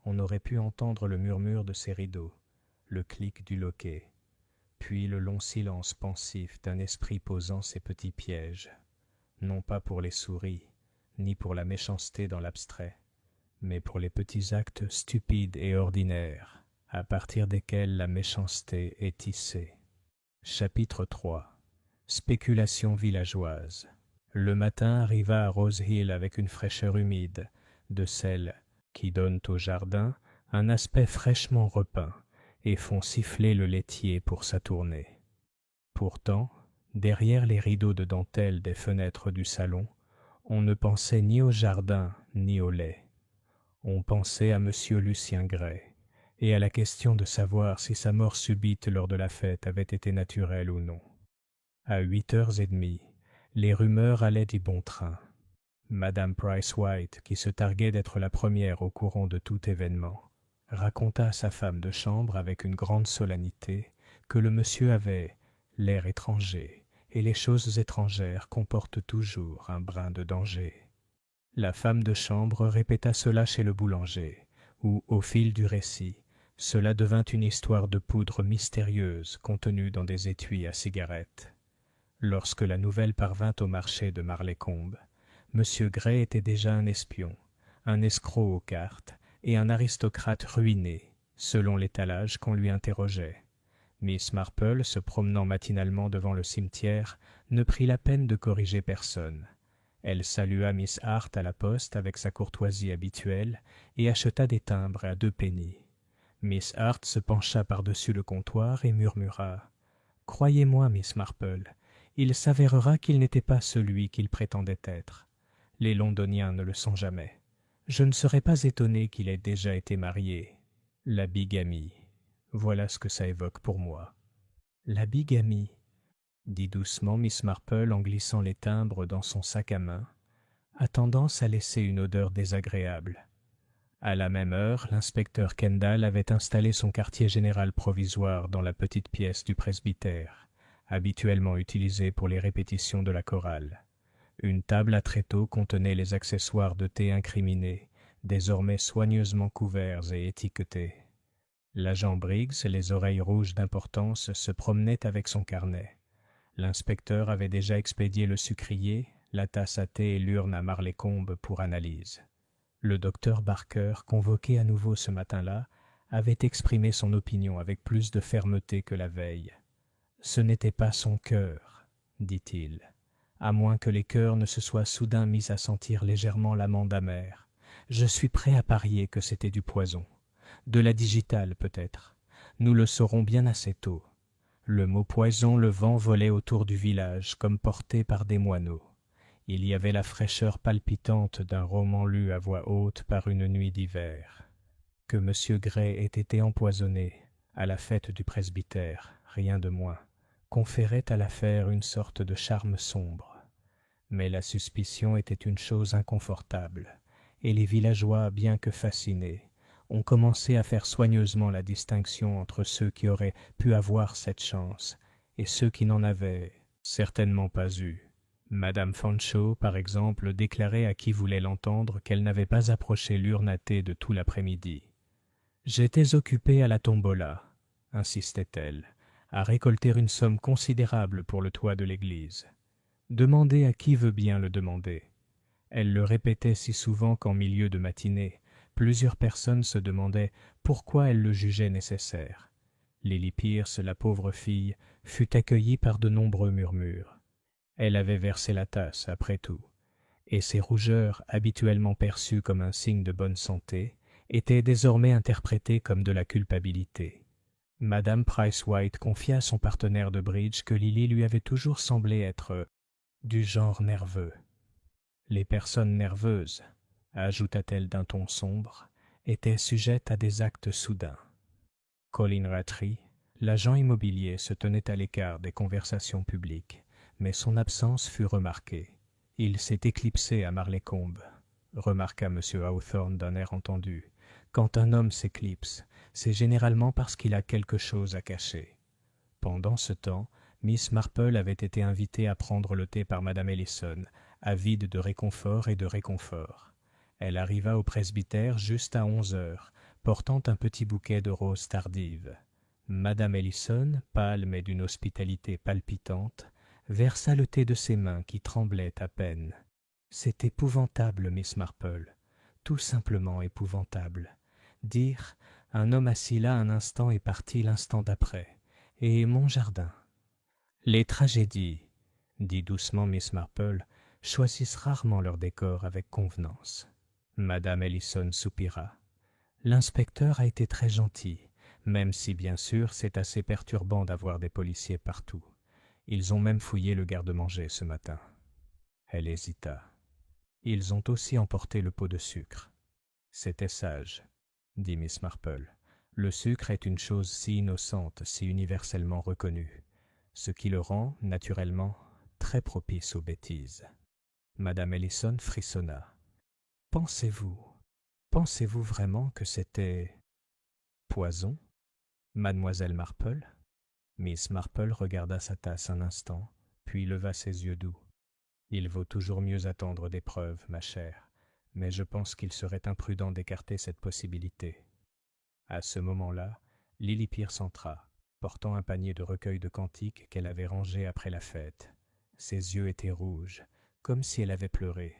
on aurait pu entendre le murmure de ses rideaux, le clic du loquet, puis le long silence pensif d'un esprit posant ses petits pièges, non pas pour les souris, ni pour la méchanceté dans l'abstrait, mais pour les petits actes stupides et ordinaires, à partir desquels la méchanceté est tissée. Chapitre 3. Spéculation villageoise. Le matin arriva à Rose Hill avec une fraîcheur humide, de celles qui donnent au jardin un aspect fraîchement repeint et font siffler le laitier pour sa tournée. Pourtant, derrière les rideaux de dentelle des fenêtres du salon, on ne pensait ni au jardin ni au lait. On pensait à M. Lucien Gray et à la question de savoir si sa mort subite lors de la fête avait été naturelle ou non. À 8h30, les rumeurs allaient du bon train. Madame Price White, qui se targuait d'être la première au courant de tout événement, raconta à sa femme de chambre avec une grande solennité que le monsieur avait l'air étranger, et les choses étrangères comportent toujours un brin de danger. La femme de chambre répéta cela chez le boulanger, où, au fil du récit, cela devint une histoire de poudre mystérieuse contenue dans des étuis à cigarettes. Lorsque la nouvelle parvint au marché de Marleycombe, M. Gray était déjà un espion, un escroc aux cartes et un aristocrate ruiné, selon l'étalage qu'on lui interrogeait. Miss Marple, se promenant matinalement devant le cimetière, ne prit la peine de corriger personne. Elle salua Miss Hart à la poste avec sa courtoisie habituelle et acheta des timbres à 2 pennies. Miss Hart se pencha par-dessus le comptoir et murmura « Croyez-moi, Miss Marple, il s'avérera qu'il n'était pas celui qu'il prétendait être. Les Londoniens ne le sont jamais. Je ne serais pas étonné qu'il ait déjà été marié. La bigamie, voilà ce que ça évoque pour moi. » « La bigamie » dit doucement Miss Marple en glissant les timbres dans son sac à main, a tendance à laisser une odeur désagréable. À la même heure, l'inspecteur Kendall avait installé son quartier général provisoire dans la petite pièce du presbytère, habituellement utilisée pour les répétitions de la chorale. Une table à tréteaux contenait les accessoires de thé incriminés, désormais soigneusement couverts et étiquetés. L'agent Briggs, les oreilles rouges d'importance, se promenait avec son carnet. L'inspecteur avait déjà expédié le sucrier, la tasse à thé et l'urne à Marleycombe pour analyse. Le docteur Barker, convoqué à nouveau ce matin-là, avait exprimé son opinion avec plus de fermeté que la veille. « Ce n'était pas son cœur, dit-il, à moins que les cœurs ne se soient soudain mis à sentir légèrement l'amande amère. Je suis prêt à parier que c'était du poison. De la digitale, peut-être. Nous le saurons bien assez tôt. » Le mot poison, le vent volait autour du village, comme porté par des moineaux. Il y avait la fraîcheur palpitante d'un roman lu à voix haute par une nuit d'hiver. Que M. Gray ait été empoisonné, à la fête du presbytère, rien de moins, conférait à l'affaire une sorte de charme sombre. Mais la suspicion était une chose inconfortable, et les villageois, bien que fascinés, ont commencé à faire soigneusement la distinction entre ceux qui auraient pu avoir cette chance et ceux qui n'en avaient certainement pas eu. Madame Fanshawe, par exemple, déclarait à qui voulait l'entendre qu'elle n'avait pas approché l'urne à thé de tout l'après-midi. « J'étais occupée à la tombola, » insistait-elle, « à récolter une somme considérable pour le toit de l'église. Demandez à qui veut bien le demander. Elle le répétait si souvent qu'en milieu de matinée, plusieurs personnes se demandaient pourquoi elle le jugeait nécessaire. Lily Pierce, la pauvre fille, fut accueillie par de nombreux murmures. Elle avait versé la tasse, après tout, et ses rougeurs, habituellement perçues comme un signe de bonne santé, étaient désormais interprétées comme de la culpabilité. Madame Price-White confia à son partenaire de bridge que Lily lui avait toujours semblé être du genre nerveux. Les personnes nerveuses, ajouta-t-elle d'un ton sombre, étaient sujettes à des actes soudains. Colin Rattray, l'agent immobilier, se tenait à l'écart des conversations publiques, mais son absence fut remarquée. Il s'est éclipsé à Marleycombe, remarqua M. Hawthorne d'un air entendu. Quand un homme s'éclipse, c'est généralement parce qu'il a quelque chose à cacher. Pendant ce temps, Miss Marple avait été invitée à prendre le thé par Madame Ellison, avide de réconfort et de réconfort. Elle arriva au presbytère juste à 11 heures, portant un petit bouquet de roses tardives. Madame Ellison, pâle mais d'une hospitalité palpitante, versa le thé de ses mains qui tremblaient à peine. « C'est épouvantable, Miss Marple, tout simplement épouvantable. Dire « un homme assis là un instant et parti l'instant d'après, et mon jardin ». Les tragédies, dit doucement Miss Marple, choisissent rarement leur décor avec convenance. Madame Ellison soupira. L'inspecteur a été très gentil, même si bien sûr c'est assez perturbant d'avoir des policiers partout. Ils ont même fouillé le garde-manger ce matin. Elle hésita. Ils ont aussi emporté le pot de sucre. C'était sage, dit Miss Marple. Le sucre est une chose si innocente, si universellement reconnue, ce qui le rend, naturellement, très propice aux bêtises. Madame Ellison frissonna. Pensez-vous vraiment que c'était poison, mademoiselle Marple? Miss Marple regarda sa tasse un instant, puis leva ses yeux doux. Il vaut toujours mieux attendre des preuves, ma chère, mais je pense qu'il serait imprudent d'écarter cette possibilité. À ce moment-là, Lily Pierce entra, portant un panier de recueils de cantiques qu'elle avait rangé après la fête. Ses yeux étaient rouges, comme si elle avait pleuré.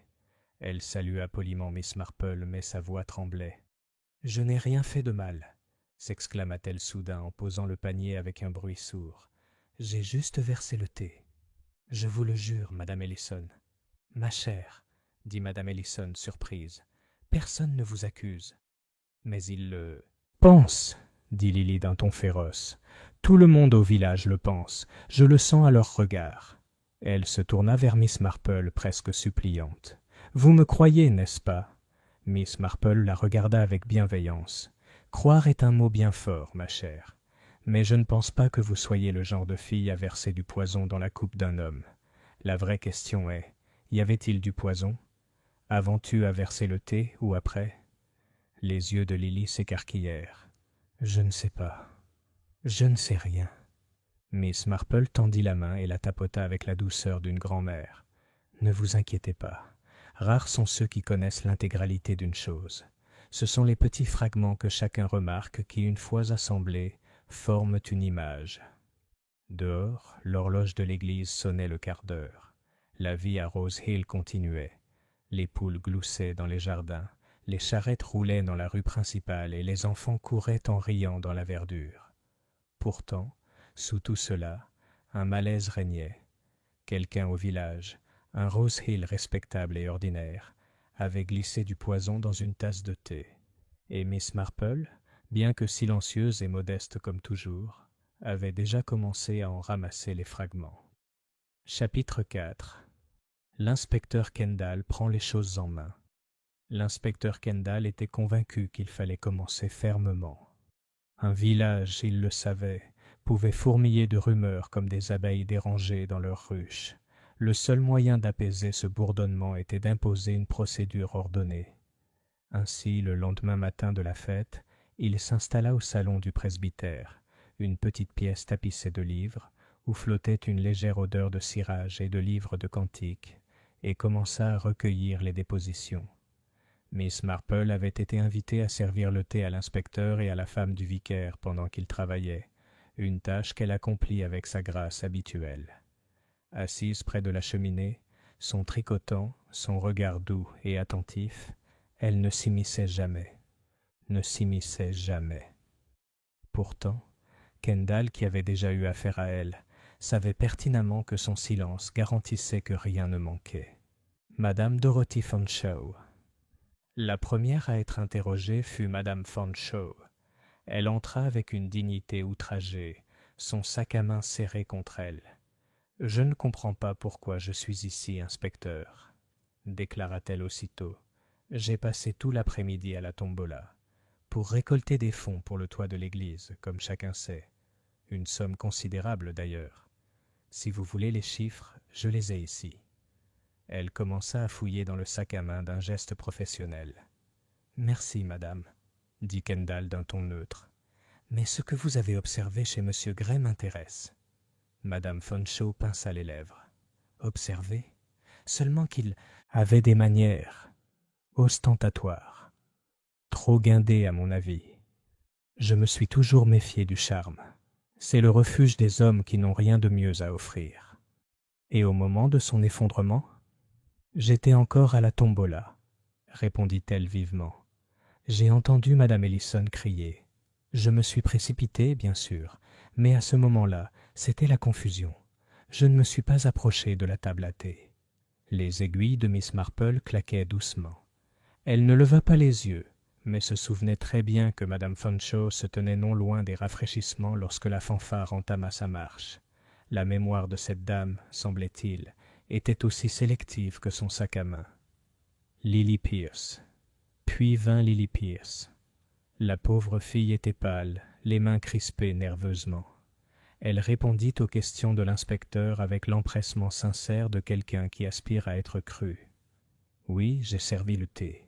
Elle salua poliment Miss Marple, mais sa voix tremblait. « Je n'ai rien fait de mal », s'exclama-t-elle soudain en posant le panier avec un bruit sourd. « J'ai juste versé le thé. Je vous le jure, Madame Ellison. »« Ma chère, » dit Madame Ellison, surprise, « personne ne vous accuse. »« Mais il le pense, » dit Lily d'un ton féroce. « Tout le monde au village le pense. Je le sens à leur regard. » Elle se tourna vers Miss Marple, presque suppliante. « Vous me croyez, n'est-ce pas ?» Miss Marple la regarda avec bienveillance. « Croire est un mot bien fort, ma chère. Mais je ne pense pas que vous soyez le genre de fille à verser du poison dans la coupe d'un homme. La vraie question est, y avait-il du poison? Avant-tu à verser le thé ou après ?» Les yeux de Lily s'écarquillèrent. « Je ne sais pas. Je ne sais rien. » Miss Marple tendit la main et la tapota avec la douceur d'une grand-mère. « Ne vous inquiétez pas. Rares sont ceux qui connaissent l'intégralité d'une chose. Ce sont les petits fragments que chacun remarque qui, une fois assemblés, forment une image. » Dehors, l'horloge de l'église sonnait le quart d'heure. La vie à Rose Hill continuait. Les poules gloussaient dans les jardins, les charrettes roulaient dans la rue principale et les enfants couraient en riant dans la verdure. Pourtant, sous tout cela, un malaise régnait. Quelqu'un au village, un Rose Hill respectable et ordinaire, avait glissé du poison dans une tasse de thé. Et Miss Marple, bien que silencieuse et modeste comme toujours, avait déjà commencé à en ramasser les fragments. Chapitre 4. L'inspecteur Kendall prend les choses en main. L'inspecteur Kendall était convaincu qu'il fallait commencer fermement. Un village, il le savait, pouvait fourmiller de rumeurs comme des abeilles dérangées dans leurs ruches. Le seul moyen d'apaiser ce bourdonnement était d'imposer une procédure ordonnée. Ainsi, le lendemain matin de la fête, il s'installa au salon du presbytère, une petite pièce tapissée de livres, où flottait une légère odeur de cirage et de livres de cantiques, et commença à recueillir les dépositions. Miss Marple avait été invitée à servir le thé à l'inspecteur et à la femme du vicaire pendant qu'ils travaillaient, une tâche qu'elle accomplit avec sa grâce habituelle. Assise près de la cheminée, Son tricotant, son regard doux et attentif, elle ne s'immisçait jamais, ne s'immisçait jamais. Pourtant, Kendall, qui avait déjà eu affaire à elle, savait pertinemment que son silence garantissait que rien ne manquait. Madame Dorothy Fanshawe. La première à être interrogée fut Madame Fanshawe. Elle entra avec une dignité outragée, son sac à main serré contre elle. « Je ne comprends pas pourquoi je suis ici, inspecteur, » déclara-t-elle aussitôt. « J'ai passé tout l'après-midi à la tombola, pour récolter des fonds pour le toit de l'église, comme chacun sait. Une somme considérable d'ailleurs. Si vous voulez les chiffres, je les ai ici. » Elle commença à fouiller dans le sac à main d'un geste professionnel. « Merci, madame, » dit Kendall d'un ton neutre. « Mais ce que vous avez observé chez M. Gray m'intéresse. » Madame Fanshawe pinça les lèvres. « Observé ? Seulement qu'il avait des manières ostentatoires. Trop guindées à mon avis. Je me suis toujours méfié du charme. C'est le refuge des hommes qui n'ont rien de mieux à offrir. » Et au moment de son effondrement, « J'étais encore à la tombola, » répondit-elle vivement. « J'ai entendu Madame Ellison crier. Je me suis précipité, bien sûr, mais à ce moment-là, c'était la confusion. Je ne me suis pas approché de la table à thé. » Les aiguilles de Miss Marple claquaient doucement. Elle ne leva pas les yeux, mais se souvenait très bien que Madame Fanshawe se tenait non loin des rafraîchissements lorsque la fanfare entama sa marche. La mémoire de cette dame, semblait-il, était aussi sélective que son sac à main. Lily Pierce. Puis vint Lily Pierce. La pauvre fille était pâle, les mains crispées nerveusement. Elle répondit aux questions de l'inspecteur avec l'empressement sincère de quelqu'un qui aspire à être cru. « Oui, j'ai servi le thé. »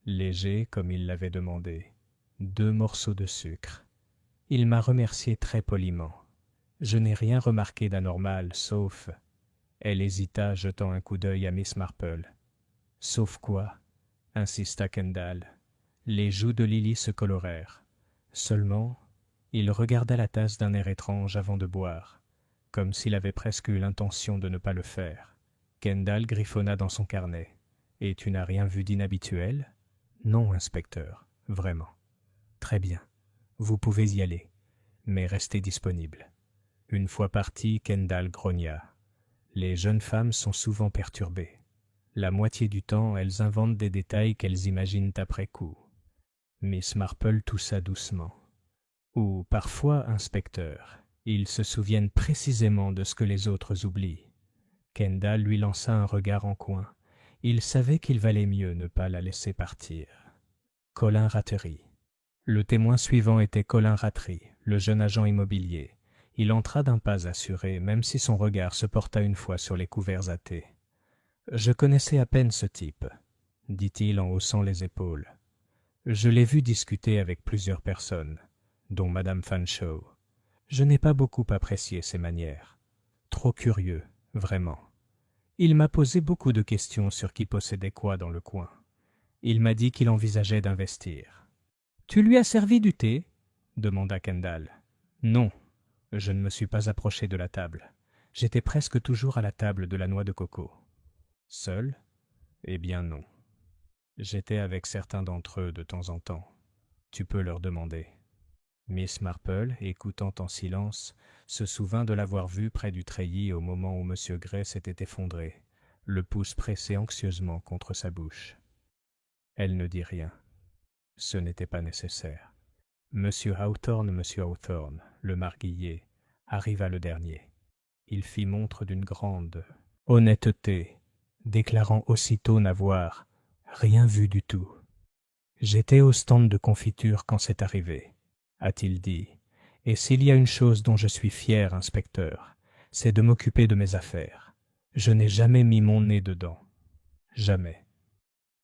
Léger comme il l'avait demandé. 2 morceaux de sucre. Il m'a remercié très poliment. Je n'ai rien remarqué d'anormal, sauf... Elle hésita, jetant un coup d'œil à Miss Marple. « Sauf quoi ?» insista Kendall. Les joues de Lily se colorèrent. Seulement, il regarda la tasse d'un air étrange avant de boire, comme s'il avait presque eu l'intention de ne pas le faire. Kendall griffonna dans son carnet. « Et tu n'as rien vu d'inhabituel ?»« Non, inspecteur, vraiment. »« Très bien. Vous pouvez y aller, mais restez disponible. » Une fois parti, Kendall grogna. Les jeunes femmes sont souvent perturbées. La moitié du temps, elles inventent des détails qu'elles imaginent après coup. Miss Marple toussa doucement. Ou parfois, inspecteur, ils se souviennent précisément de ce que les autres oublient. Kendall lui lança un regard en coin. Il savait qu'il valait mieux ne pas la laisser partir. Colin Ratery. Le témoin suivant était Colin Ratery, le jeune agent immobilier. Il entra d'un pas assuré, même si son regard se porta une fois sur les couverts à thé. « Je connaissais à peine ce type, » dit-il en haussant les épaules. « Je l'ai vu discuter avec plusieurs personnes, dont Madame Fanshawe. Je n'ai pas beaucoup apprécié ses manières. Trop curieux, vraiment. Il m'a posé beaucoup de questions sur qui possédait quoi dans le coin. Il m'a dit qu'il envisageait d'investir. »« Tu lui as servi du thé ?» demanda Kendall. « Non. Je ne me suis pas approché de la table. J'étais presque toujours à la table de la noix de coco. »« Seul ? Eh bien non. J'étais avec certains d'entre eux de temps en temps. Tu peux leur demander. » Miss Marple, écoutant en silence, se souvint de l'avoir vu près du treillis au moment où M. Gray s'était effondré, le pouce pressé anxieusement contre sa bouche. Elle ne dit rien. Ce n'était pas nécessaire. Monsieur Hawthorne, le marguillier, arriva le dernier. Il fit montre d'une grande honnêteté, déclarant aussitôt n'avoir rien vu du tout. « J'étais au stand de confiture quand c'est arrivé, » a-t-il dit, « et s'il y a une chose dont je suis fier, inspecteur, c'est de m'occuper de mes affaires. Je n'ai jamais mis mon nez dedans. Jamais. »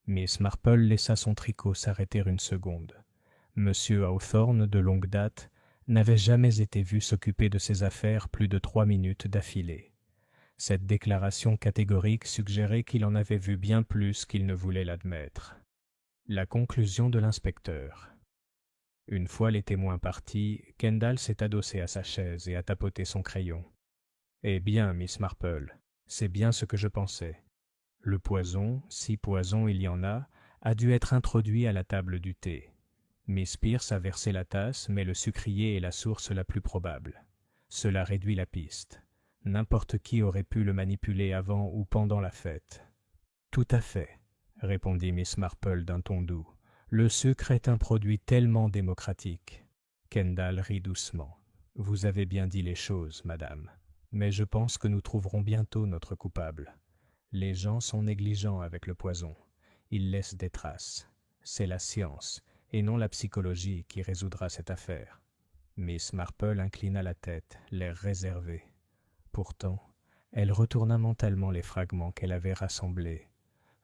Miss Marple laissa son tricot s'arrêter une seconde. Monsieur Hawthorne, de longue date, n'avait jamais été vu s'occuper de ses affaires plus de 3 minutes d'affilée. Cette déclaration catégorique suggérait qu'il en avait vu bien plus qu'il ne voulait l'admettre. La conclusion de l'inspecteur. Une fois les témoins partis, Kendall s'est adossé à sa chaise et a tapoté son crayon. « Eh bien, Miss Marple, c'est bien ce que je pensais. Le poison, si poison il y en a dû être introduit à la table du thé. Miss Pierce a versé la tasse, mais le sucrier est la source la plus probable. Cela réduit la piste. N'importe qui aurait pu le manipuler avant ou pendant la fête. Tout à fait, répondit Miss Marple d'un ton doux. Le sucre est un produit tellement démocratique. Kendall rit doucement. Vous avez bien dit les choses, madame. Mais je pense que nous trouverons bientôt notre coupable. Les gens sont négligents avec le poison. Ils laissent des traces. C'est la science, et non la psychologie, qui résoudra cette affaire. Miss Marple inclina la tête, l'air réservé. Pourtant, elle retourna mentalement les fragments qu'elle avait rassemblés.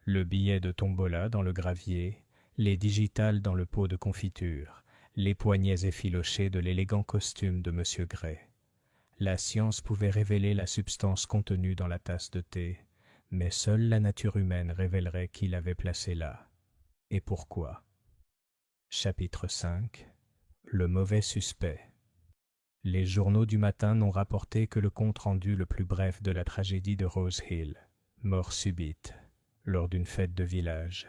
Le billet de tombola dans le gravier, les digitales dans le pot de confiture, les poignets effilochés de l'élégant costume de M. Gray. La science pouvait révéler la substance contenue dans la tasse de thé, mais seule la nature humaine révélerait qui l'avait placée là. Et pourquoi? Chapitre 5. Le mauvais suspect. Les journaux du matin n'ont rapporté que le compte-rendu le plus bref de la tragédie de Rose Hill. Mort subite, lors d'une fête de village.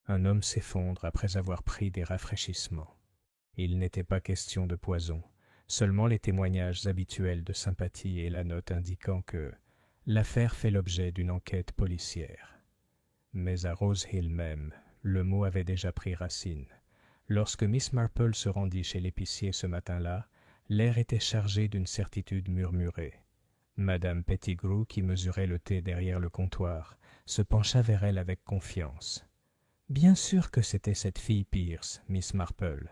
Un homme s'effondre après avoir pris des rafraîchissements. Il n'était pas question de poison, seulement les témoignages habituels de sympathie et la note indiquant que l'affaire fait l'objet d'une enquête policière. Mais à Rose Hill même, le mot avait déjà pris racine. Lorsque Miss Marple se rendit chez l'épicier ce matin-là, l'air était chargé d'une certitude murmurée. Madame Pettigrew, qui mesurait le thé derrière le comptoir, se pencha vers elle avec confiance. « Bien sûr que c'était cette fille Pierce, Miss Marple.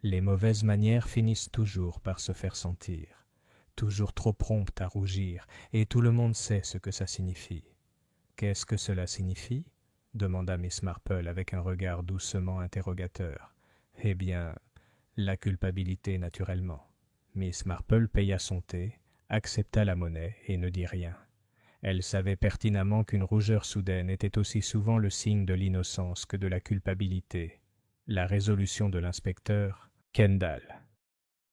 Les mauvaises manières finissent toujours par se faire sentir, toujours trop promptes à rougir, et tout le monde sait ce que ça signifie. » « Qu'est-ce que cela signifie ?» demanda Miss Marple avec un regard doucement interrogateur. « Eh bien, la culpabilité naturellement. » Miss Marple paya son thé, accepta la monnaie et ne dit rien. Elle savait pertinemment qu'une rougeur soudaine était aussi souvent le signe de l'innocence que de la culpabilité. La résolution de l'inspecteur, Kendall.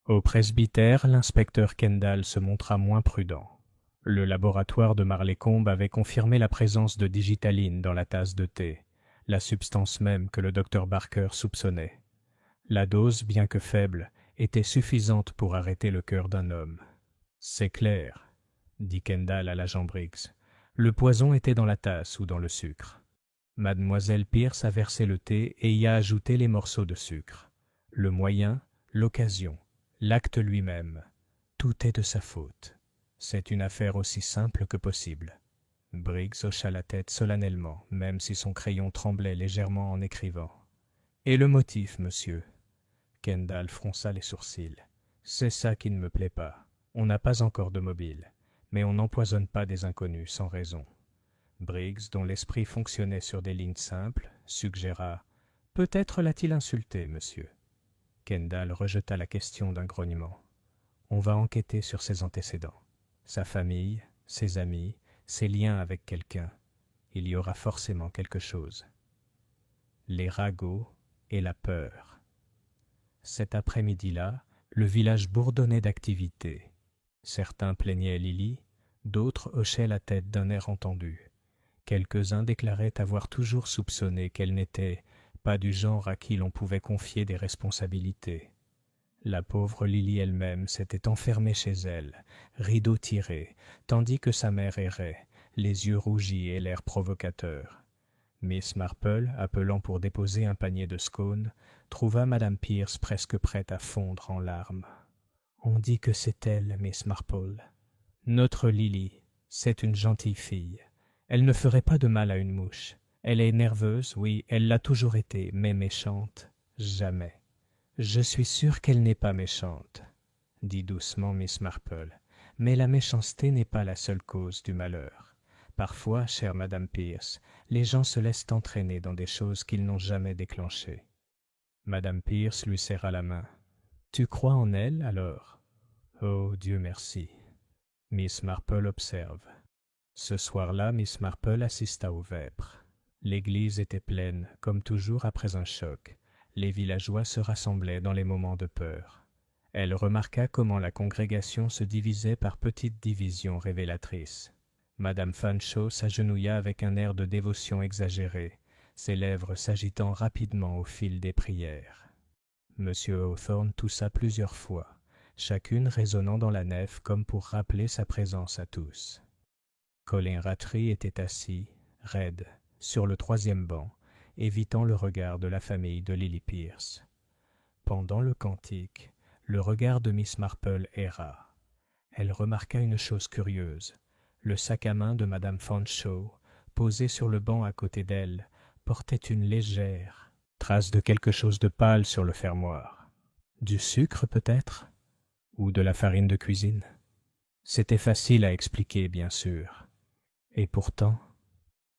Au presbytère, l'inspecteur Kendall se montra moins prudent. Le laboratoire de Marleycombe avait confirmé la présence de digitaline dans la tasse de thé, la substance même que le docteur Barker soupçonnait. La dose, bien que faible, était suffisante pour arrêter le cœur d'un homme. « C'est clair, » dit Kendall à l'agent Briggs. « Le poison était dans la tasse ou dans le sucre. Mademoiselle Pierce a versé le thé et y a ajouté les morceaux de sucre. Le moyen, l'occasion, l'acte lui-même, tout est de sa faute. C'est une affaire aussi simple que possible. » Briggs hocha la tête solennellement, même si son crayon tremblait légèrement en écrivant. « Et le motif, monsieur ?» Kendall fronça les sourcils. « C'est ça qui ne me plaît pas. On n'a pas encore de mobile, mais on n'empoisonne pas des inconnus sans raison. » Briggs, dont l'esprit fonctionnait sur des lignes simples, suggéra « Peut-être l'a-t-il insulté, monsieur ?» Kendall rejeta la question d'un grognement. « On va enquêter sur ses antécédents. Sa famille, ses amis, ses liens avec quelqu'un. Il y aura forcément quelque chose. » Les ragots et la peur. Cet après-midi-là, le village bourdonnait d'activité. Certains plaignaient Lily, d'autres hochaient la tête d'un air entendu. Quelques-uns déclaraient avoir toujours soupçonné qu'elle n'était pas du genre à qui l'on pouvait confier des responsabilités. La pauvre Lily elle-même s'était enfermée chez elle, rideau tiré, tandis que sa mère errait, les yeux rougis et l'air provocateur. Miss Marple, appelant pour déposer un panier de scones, trouva Madame Pierce presque prête à fondre en larmes. « On dit que c'est elle, Miss Marple. Notre Lily, c'est une gentille fille. Elle ne ferait pas de mal à une mouche. Elle est nerveuse, oui, elle l'a toujours été, mais méchante, jamais. » « Je suis sûre qu'elle n'est pas méchante, » dit doucement Miss Marple, « mais la méchanceté n'est pas la seule cause du malheur. Parfois, chère Madame Pierce, les gens se laissent entraîner dans des choses qu'ils n'ont jamais déclenchées. » Madame Pierce lui serra la main. « Tu crois en elle, alors ?»« Oh, Dieu merci. » Miss Marple observe. Ce soir-là, Miss Marple assista aux vêpres. L'église était pleine, comme toujours après un choc. Les villageois se rassemblaient dans les moments de peur. Elle remarqua comment la congrégation se divisait par petites divisions révélatrices. Madame Fanshawe s'agenouilla avec un air de dévotion exagérée, ses lèvres s'agitant rapidement au fil des prières. M. Hawthorne toussa plusieurs fois, chacune résonnant dans la nef comme pour rappeler sa présence à tous. Colin Rattray était assis, raide, sur le troisième banc, évitant le regard de la famille de Lily Pierce. Pendant le cantique, le regard de Miss Marple erra. Elle remarqua une chose curieuse. Le sac à main de Madame Fanshawe, posé sur le banc à côté d'elle, portait une légère trace de quelque chose de pâle sur le fermoir. Du sucre peut-être? Ou de la farine de cuisine? C'était facile à expliquer, bien sûr. Et pourtant,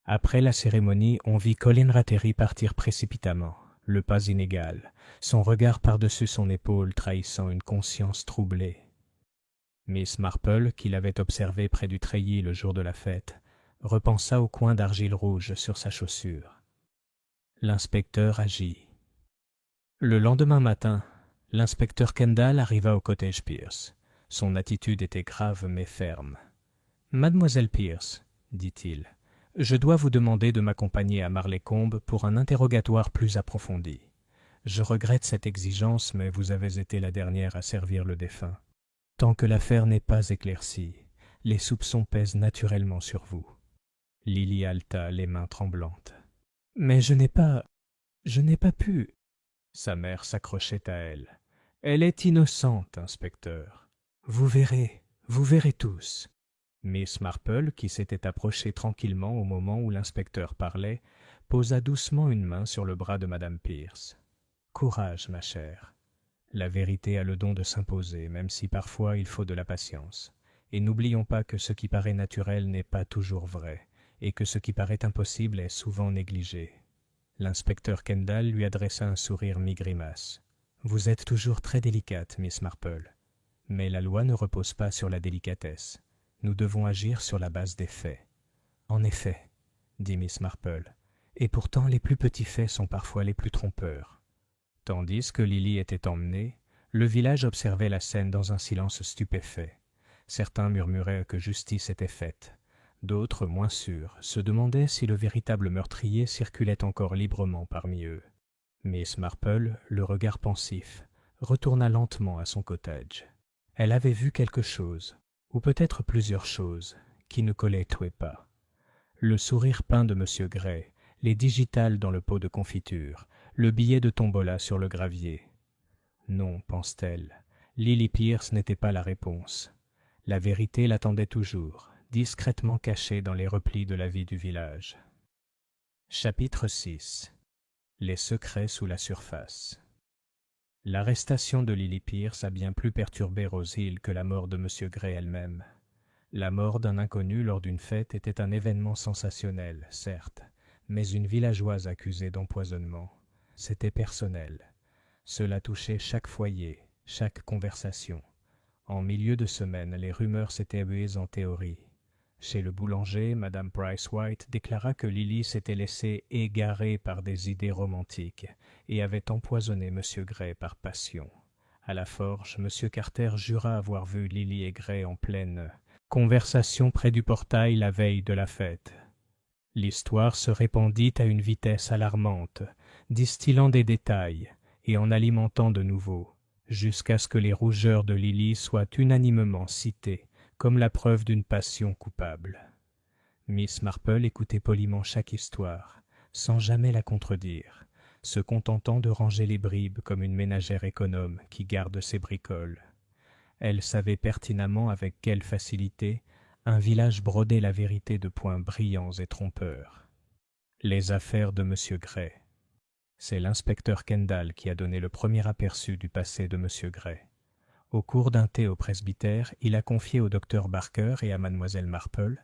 après la cérémonie, on vit Colin Rattray partir précipitamment, le pas inégal, son regard par-dessus son épaule trahissant une conscience troublée. Miss Marple, qui l'avait observé près du treillis le jour de la fête, repensa au coin d'argile rouge sur sa chaussure. L'inspecteur agit. Le lendemain matin, l'inspecteur Kendall arriva au cottage Pierce. Son attitude était grave mais ferme. « Mademoiselle Pierce, dit-il, je dois vous demander de m'accompagner à Marleycombe pour un interrogatoire plus approfondi. Je regrette cette exigence, mais vous avez été la dernière à servir le défunt. Tant que l'affaire n'est pas éclaircie, les soupçons pèsent naturellement sur vous. » Lily haleta, les mains tremblantes. « Mais je n'ai pas pu. » Sa mère s'accrochait à elle. « Elle est innocente, inspecteur. Vous verrez tous. » Miss Marple, qui s'était approchée tranquillement au moment où l'inspecteur parlait, posa doucement une main sur le bras de Madame Pierce. « Courage, ma chère. La vérité a le don de s'imposer, même si parfois il faut de la patience. Et n'oublions pas que ce qui paraît naturel n'est pas toujours vrai, et que ce qui paraît impossible est souvent négligé. » L'inspecteur Kendall lui adressa un sourire mi-grimace. « Vous êtes toujours très délicate, Miss Marple. Mais la loi ne repose pas sur la délicatesse. Nous devons agir sur la base des faits. »« En effet, » dit Miss Marple, « et pourtant les plus petits faits sont parfois les plus trompeurs. » Tandis que Lily était emmenée, le village observait la scène dans un silence stupéfait. Certains murmuraient que justice était faite. D'autres, moins sûrs, se demandaient si le véritable meurtrier circulait encore librement parmi eux. Miss Marple, le regard pensif, retourna lentement à son cottage. Elle avait vu quelque chose, ou peut-être plusieurs choses, qui ne collectaient pas. Le sourire peint de M. Gray, les digitales dans le pot de confiture, le billet de tombola sur le gravier. Non, pense-t-elle, Lily Pierce n'était pas la réponse. La vérité l'attendait toujours, discrètement cachée dans les replis de la vie du village. Chapitre 6. Les secrets sous la surface. L'arrestation de Lily Pierce a bien plus perturbé Rose Hill que la mort de M. Gray elle-même. La mort d'un inconnu lors d'une fête était un événement sensationnel, certes, mais une villageoise accusée d'empoisonnement. C'était personnel. Cela touchait chaque foyer, chaque conversation. En milieu de semaine, les rumeurs s'étaient huées en théorie. Chez le boulanger, Madame Price White déclara que Lily s'était laissée égarer par des idées romantiques et avait empoisonné M. Gray par passion. À la forge, M. Carter jura avoir vu Lily et Gray en pleine conversation près du portail la veille de la fête. L'histoire se répandit à une vitesse alarmante, distillant des détails et en alimentant de nouveaux, jusqu'à ce que les rougeurs de Lily soient unanimement citées comme la preuve d'une passion coupable. Miss Marple écoutait poliment chaque histoire, sans jamais la contredire, se contentant de ranger les bribes comme une ménagère économe qui garde ses bricoles. Elle savait pertinemment avec quelle facilité un village brodait la vérité de points brillants et trompeurs. Les affaires de M. Gray. C'est l'inspecteur Kendall qui a donné le premier aperçu du passé de M. Gray. Au cours d'un thé au presbytère, il a confié au docteur Barker et à mademoiselle Marple.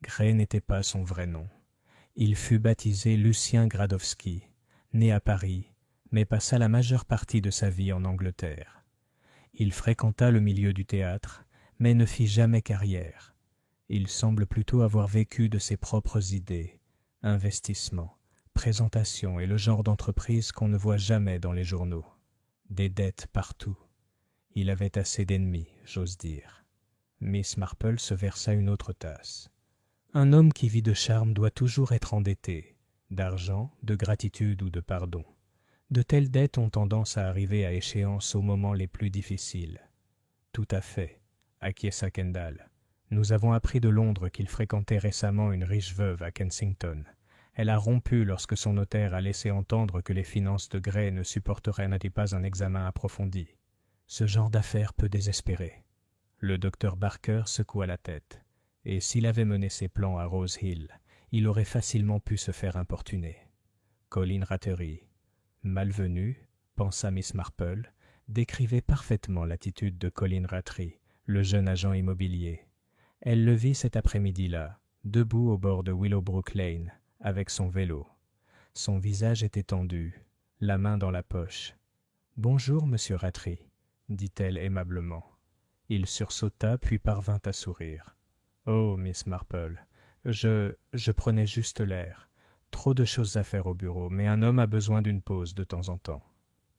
Gray n'était pas son vrai nom. Il fut baptisé Lucien Gradowski, né à Paris, mais passa la majeure partie de sa vie en Angleterre. Il fréquenta le milieu du théâtre, mais ne fit jamais carrière. Il semble plutôt avoir vécu de ses propres idées, investissements, présentations et le genre d'entreprise qu'on ne voit jamais dans les journaux. Des dettes partout. Il avait assez d'ennemis, j'ose dire. Miss Marple se versa une autre tasse. Un homme qui vit de charme doit toujours être endetté, d'argent, de gratitude ou de pardon. De telles dettes ont tendance à arriver à échéance aux moments les plus difficiles. Tout à fait, acquiesça Kendall. Nous avons appris de Londres qu'il fréquentait récemment une riche veuve à Kensington. Elle a rompu lorsque son notaire a laissé entendre que les finances de Gray ne supporteraient pas un examen approfondi. Ce genre d'affaire peut désespérer. Le docteur Barker secoua la tête. Et s'il avait mené ses plans à Rose Hill, il aurait facilement pu se faire importuner. Colin Rattery, malvenu, pensa Miss Marple, décrivait parfaitement l'attitude de Colin Rattray, le jeune agent immobilier. Elle le vit cet après-midi-là, debout au bord de Willowbrook Lane, avec son vélo. Son visage était tendu, la main dans la poche. « Bonjour, monsieur Rattray, » dit-elle aimablement. Il sursauta puis parvint à sourire. « Oh, Miss Marple, je prenais juste l'air. Trop de choses à faire au bureau, mais un homme a besoin d'une pause de temps en temps. »«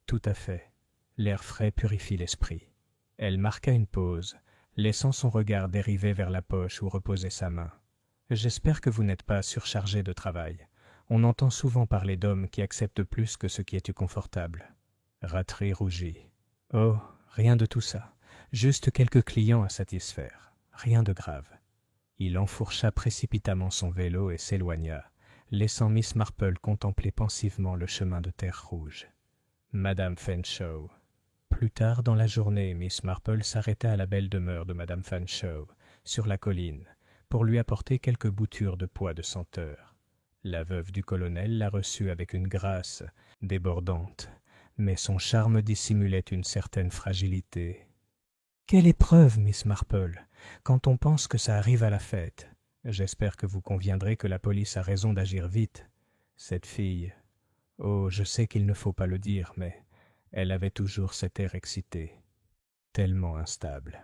Tout à fait. L'air frais purifie l'esprit. » Elle marqua une pause, laissant son regard dériver vers la poche où reposait sa main. « J'espère que vous n'êtes pas surchargé de travail. On entend souvent parler d'hommes qui acceptent plus que ce qui est confortable. » Rattray rougit. « Oh, rien de tout ça. Juste quelques clients à satisfaire. Rien de grave. » Il enfourcha précipitamment son vélo et s'éloigna, laissant Miss Marple contempler pensivement le chemin de terre rouge. Madame Fanshawe. Plus tard dans la journée, Miss Marple s'arrêta à la belle demeure de Madame Fanshawe, sur la colline, pour lui apporter quelques boutures de pois de senteur. La veuve du colonel la reçut avec une grâce débordante, mais son charme dissimulait une certaine fragilité. « Quelle épreuve, Miss Marple, quand on pense que ça arrive à la fête. J'espère que vous conviendrez que la police a raison d'agir vite. Cette fille... Oh, je sais qu'il ne faut pas le dire, mais elle avait toujours cet air excité, tellement instable. »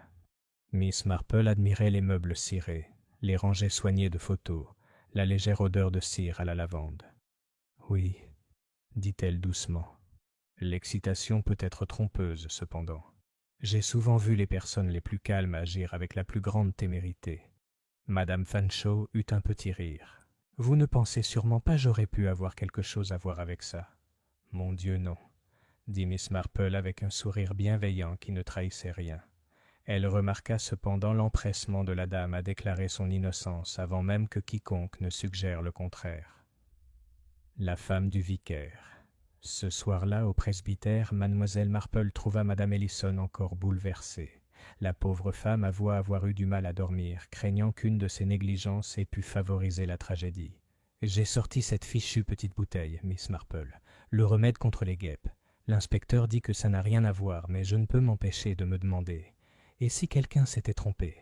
Miss Marple admirait les meubles cirés, les rangées soignées de photos, la légère odeur de cire à la lavande. « Oui, » dit-elle doucement. L'excitation peut être trompeuse, cependant. J'ai souvent vu les personnes les plus calmes agir avec la plus grande témérité. Madame Fanshawe eut un petit rire. « Vous ne pensez sûrement pas j'aurais pu avoir quelque chose à voir avec ça. »« Mon Dieu, non, » dit Miss Marple avec un sourire bienveillant qui ne trahissait rien. Elle remarqua cependant l'empressement de la dame à déclarer son innocence avant même que quiconque ne suggère le contraire. La femme du vicaire. Ce soir-là, au presbytère, mademoiselle Marple trouva madame Ellison encore bouleversée. La pauvre femme avoua avoir eu du mal à dormir, craignant qu'une de ses négligences ait pu favoriser la tragédie. « J'ai sorti cette fichue petite bouteille, Miss Marple, le remède contre les guêpes. L'inspecteur dit que ça n'a rien à voir, mais je ne peux m'empêcher de me demander. Et si quelqu'un s'était trompé ?»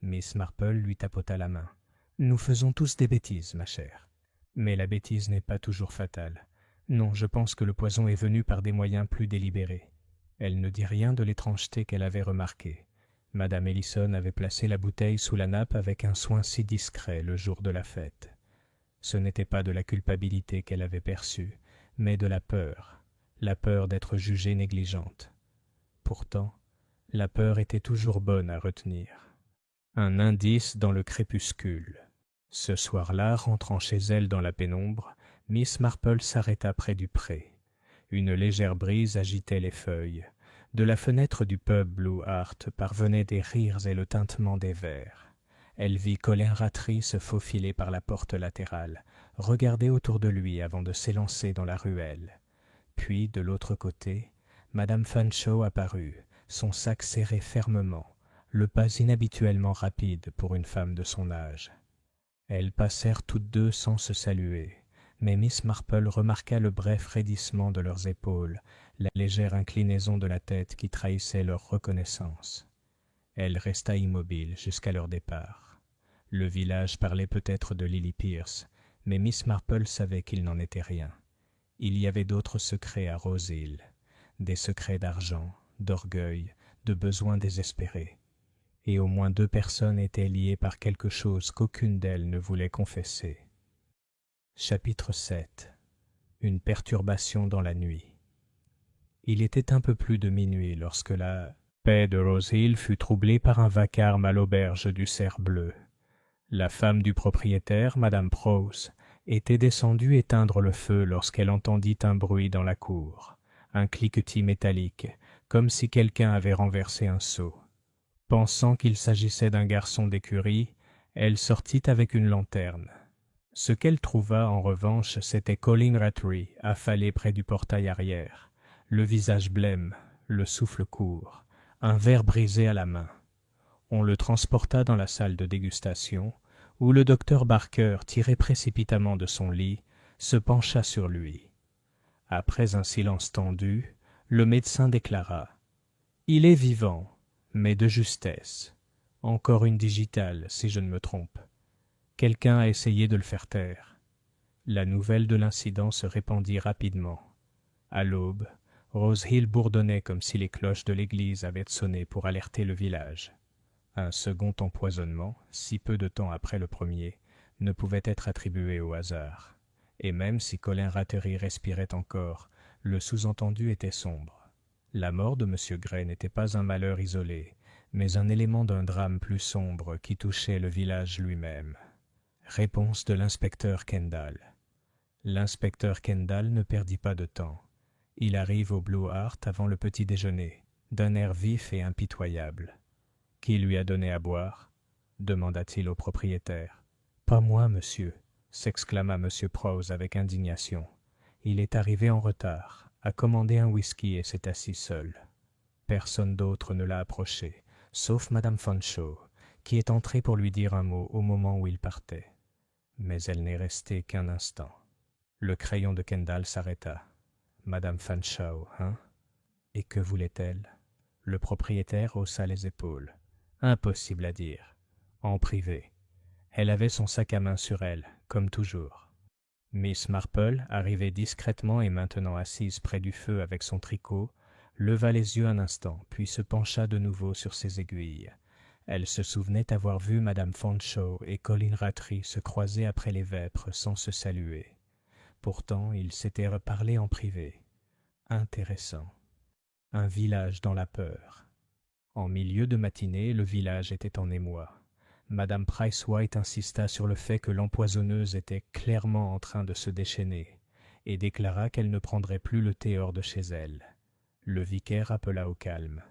Miss Marple lui tapota la main. « Nous faisons tous des bêtises, ma chère. Mais la bêtise n'est pas toujours fatale. Non, je pense que le poison est venu par des moyens plus délibérés. » Elle ne dit rien de l'étrangeté qu'elle avait remarquée. Madame Ellison avait placé la bouteille sous la nappe avec un soin si discret le jour de la fête. Ce n'était pas de la culpabilité qu'elle avait perçue, mais de la peur d'être jugée négligente. Pourtant, la peur était toujours bonne à retenir. Un indice dans le crépuscule. Ce soir-là, rentrant chez elle dans la pénombre, Miss Marple s'arrêta près du pré. Une légère brise agitait les feuilles. De la fenêtre du pub Blue Heart parvenaient des rires et le tintement des verres. Elle vit Colin Rattray se faufiler par la porte latérale, regarder autour de lui avant de s'élancer dans la ruelle. Puis, de l'autre côté, Madame Fanshawe apparut, son sac serré fermement, le pas inhabituellement rapide pour une femme de son âge. Elles passèrent toutes deux sans se saluer. Mais Miss Marple remarqua le bref raidissement de leurs épaules, la légère inclinaison de la tête qui trahissait leur reconnaissance. Elle resta immobile jusqu'à leur départ. Le village parlait peut-être de Lily Pierce, mais Miss Marple savait qu'il n'en était rien. Il y avait d'autres secrets à Rose Hill, des secrets d'argent, d'orgueil, de besoins désespérés. Et au moins 2 personnes étaient liées par quelque chose qu'aucune d'elles ne voulait confesser. Chapitre 7. Une perturbation dans la nuit. Il était un peu plus de minuit lorsque la paix de Rose Hill fut troublée par un vacarme à l'auberge du Cerf Bleu. La femme du propriétaire, madame Prowse, était descendue éteindre le feu lorsqu'elle entendit un bruit dans la cour, un cliquetis métallique, comme si quelqu'un avait renversé un seau. Pensant qu'il s'agissait d'un garçon d'écurie, elle sortit avec une lanterne. Ce qu'elle trouva, en revanche, c'était Colin Rattray, affalé près du portail arrière, le visage blême, le souffle court, un verre brisé à la main. On le transporta dans la salle de dégustation, où le docteur Barker, tiré précipitamment de son lit, se pencha sur lui. Après un silence tendu, le médecin déclara « Il est vivant, mais de justesse. Encore une digitale, si je ne me trompe. Quelqu'un a essayé de le faire taire. » La nouvelle de l'incident se répandit rapidement. À l'aube, Rose Hill bourdonnait comme si les cloches de l'église avaient sonné pour alerter le village. Un second empoisonnement, si peu de temps après le premier, ne pouvait être attribué au hasard. Et même si Colin Rattray respirait encore, le sous-entendu était sombre. La mort de M. Gray n'était pas un malheur isolé, mais un élément d'un drame plus sombre qui touchait le village lui-même. Réponse de l'inspecteur Kendall. L'inspecteur Kendall ne perdit pas de temps. Il arrive au Blue Hart avant le petit déjeuner, d'un air vif et impitoyable. « Qui lui a donné à boire ?» demanda-t-il au propriétaire. « Pas moi, monsieur », s'exclama M. Prowse avec indignation. Il est arrivé en retard, a commandé un whisky et s'est assis seul. Personne d'autre ne l'a approché, sauf Madame Fanshawe, qui est entrée pour lui dire un mot au moment où il partait. Mais elle n'est restée qu'un instant. Le crayon de Kendall s'arrêta. « Madame Fanshawe, hein ?» Et que voulait-elle ? Le propriétaire haussa les épaules. Impossible à dire. En privé. Elle avait son sac à main sur elle, comme toujours. Miss Marple, arrivée discrètement et maintenant assise près du feu avec son tricot, leva les yeux un instant, puis se pencha de nouveau sur ses aiguilles. Elle se souvenait avoir vu Madame Fanshawe et Colin Rattray se croiser après les vêpres sans se saluer. Pourtant, ils s'étaient reparlé en privé. Intéressant. Un village dans la peur. En milieu de matinée, le village était en émoi. Madame Price-White insista sur le fait que l'empoisonneuse était clairement en train de se déchaîner et déclara qu'elle ne prendrait plus le thé hors de chez elle. Le vicaire appela au calme,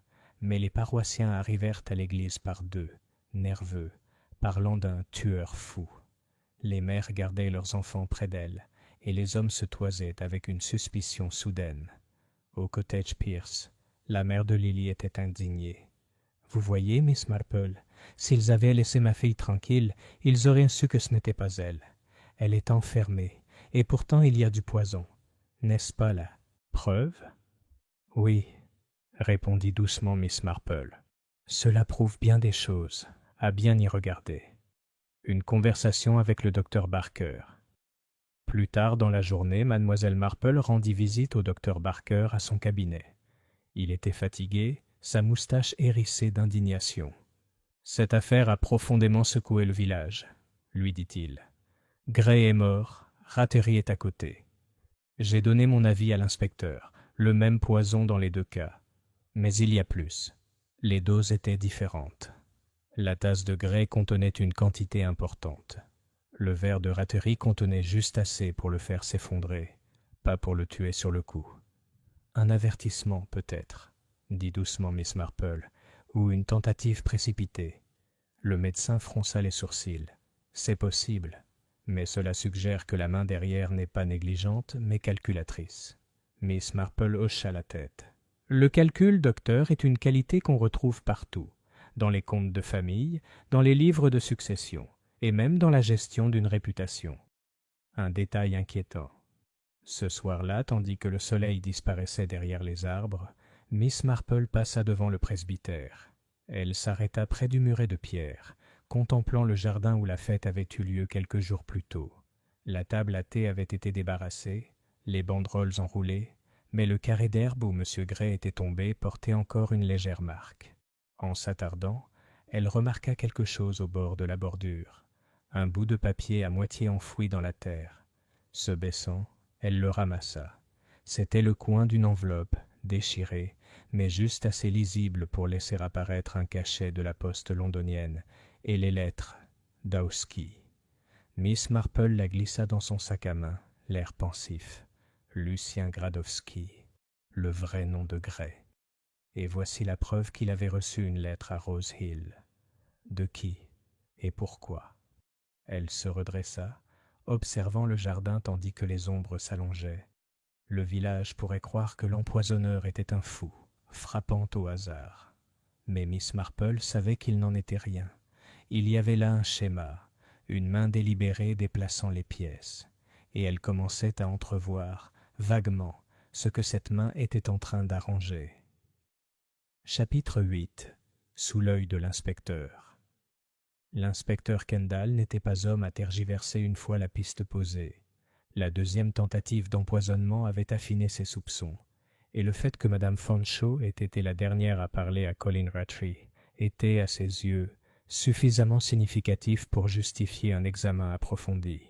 mais les paroissiens arrivèrent à l'église par deux, nerveux, parlant d'un tueur fou. Les mères gardaient leurs enfants près d'elles et les hommes se toisaient avec une suspicion soudaine. Au cottage Pierce, la mère de Lily était indignée. « Vous voyez, Miss Marple, s'ils avaient laissé ma fille tranquille, ils auraient su que ce n'était pas elle. Elle est enfermée, et pourtant il y a du poison. N'est-ce pas la preuve ?»« Oui, » répondit doucement Miss Marple. « Cela prouve bien des choses, à bien y regarder. » Une conversation avec le docteur Barker. Plus tard dans la journée, mademoiselle Marple rendit visite au docteur Barker à son cabinet. Il était fatigué, sa moustache hérissée d'indignation. « Cette affaire a profondément secoué le village, » lui dit-il. « Gray est mort, Rattray est à côté. J'ai donné mon avis à l'inspecteur, le même poison dans les deux cas. Mais il y a plus. Les doses étaient différentes. La tasse de Gray contenait une quantité importante. Le verre de Rattray contenait juste assez pour le faire s'effondrer, pas pour le tuer sur le coup. Un avertissement, peut-être, dit doucement Miss Marple, ou une tentative précipitée. Le médecin fronça les sourcils. C'est possible, mais cela suggère que la main derrière n'est pas négligente, mais calculatrice. Miss Marple hocha la tête. Le calcul, docteur, est une qualité qu'on retrouve partout, dans les comptes de famille, dans les livres de succession, et même dans la gestion d'une réputation. Un détail inquiétant. Ce soir-là, tandis que le soleil disparaissait derrière les arbres, Miss Marple passa devant le presbytère. Elle s'arrêta près du muret de pierre, contemplant le jardin où la fête avait eu lieu quelques jours plus tôt. La table à thé avait été débarrassée, les banderoles enroulées, mais le carré d'herbe où M. Gray était tombé portait encore une légère marque. En s'attardant, elle remarqua quelque chose au bord de la bordure, un bout de papier à moitié enfoui dans la terre. Se baissant, elle le ramassa. C'était le coin d'une enveloppe, déchirée, mais juste assez lisible pour laisser apparaître un cachet de la poste londonienne et les lettres Dowski. Miss Marple la glissa dans son sac à main, l'air pensif. Lucien Gradowski, le vrai nom de Gray. Et voici la preuve qu'il avait reçu une lettre à Rose Hill. De qui et pourquoi? Elle se redressa, observant le jardin tandis que les ombres s'allongeaient. Le village pourrait croire que l'empoisonneur était un fou, frappant au hasard. Mais Miss Marple savait qu'il n'en était rien. Il y avait là un schéma, une main délibérée déplaçant les pièces, et elle commençait à entrevoir, vaguement, ce que cette main était en train d'arranger. Chapitre 8. Sous l'œil de l'inspecteur. L'inspecteur Kendall n'était pas homme à tergiverser une fois la piste posée. La deuxième tentative d'empoisonnement avait affiné ses soupçons, et le fait que Madame Fanshawe ait été la dernière à parler à Colin Rattray était, à ses yeux, suffisamment significatif pour justifier un examen approfondi.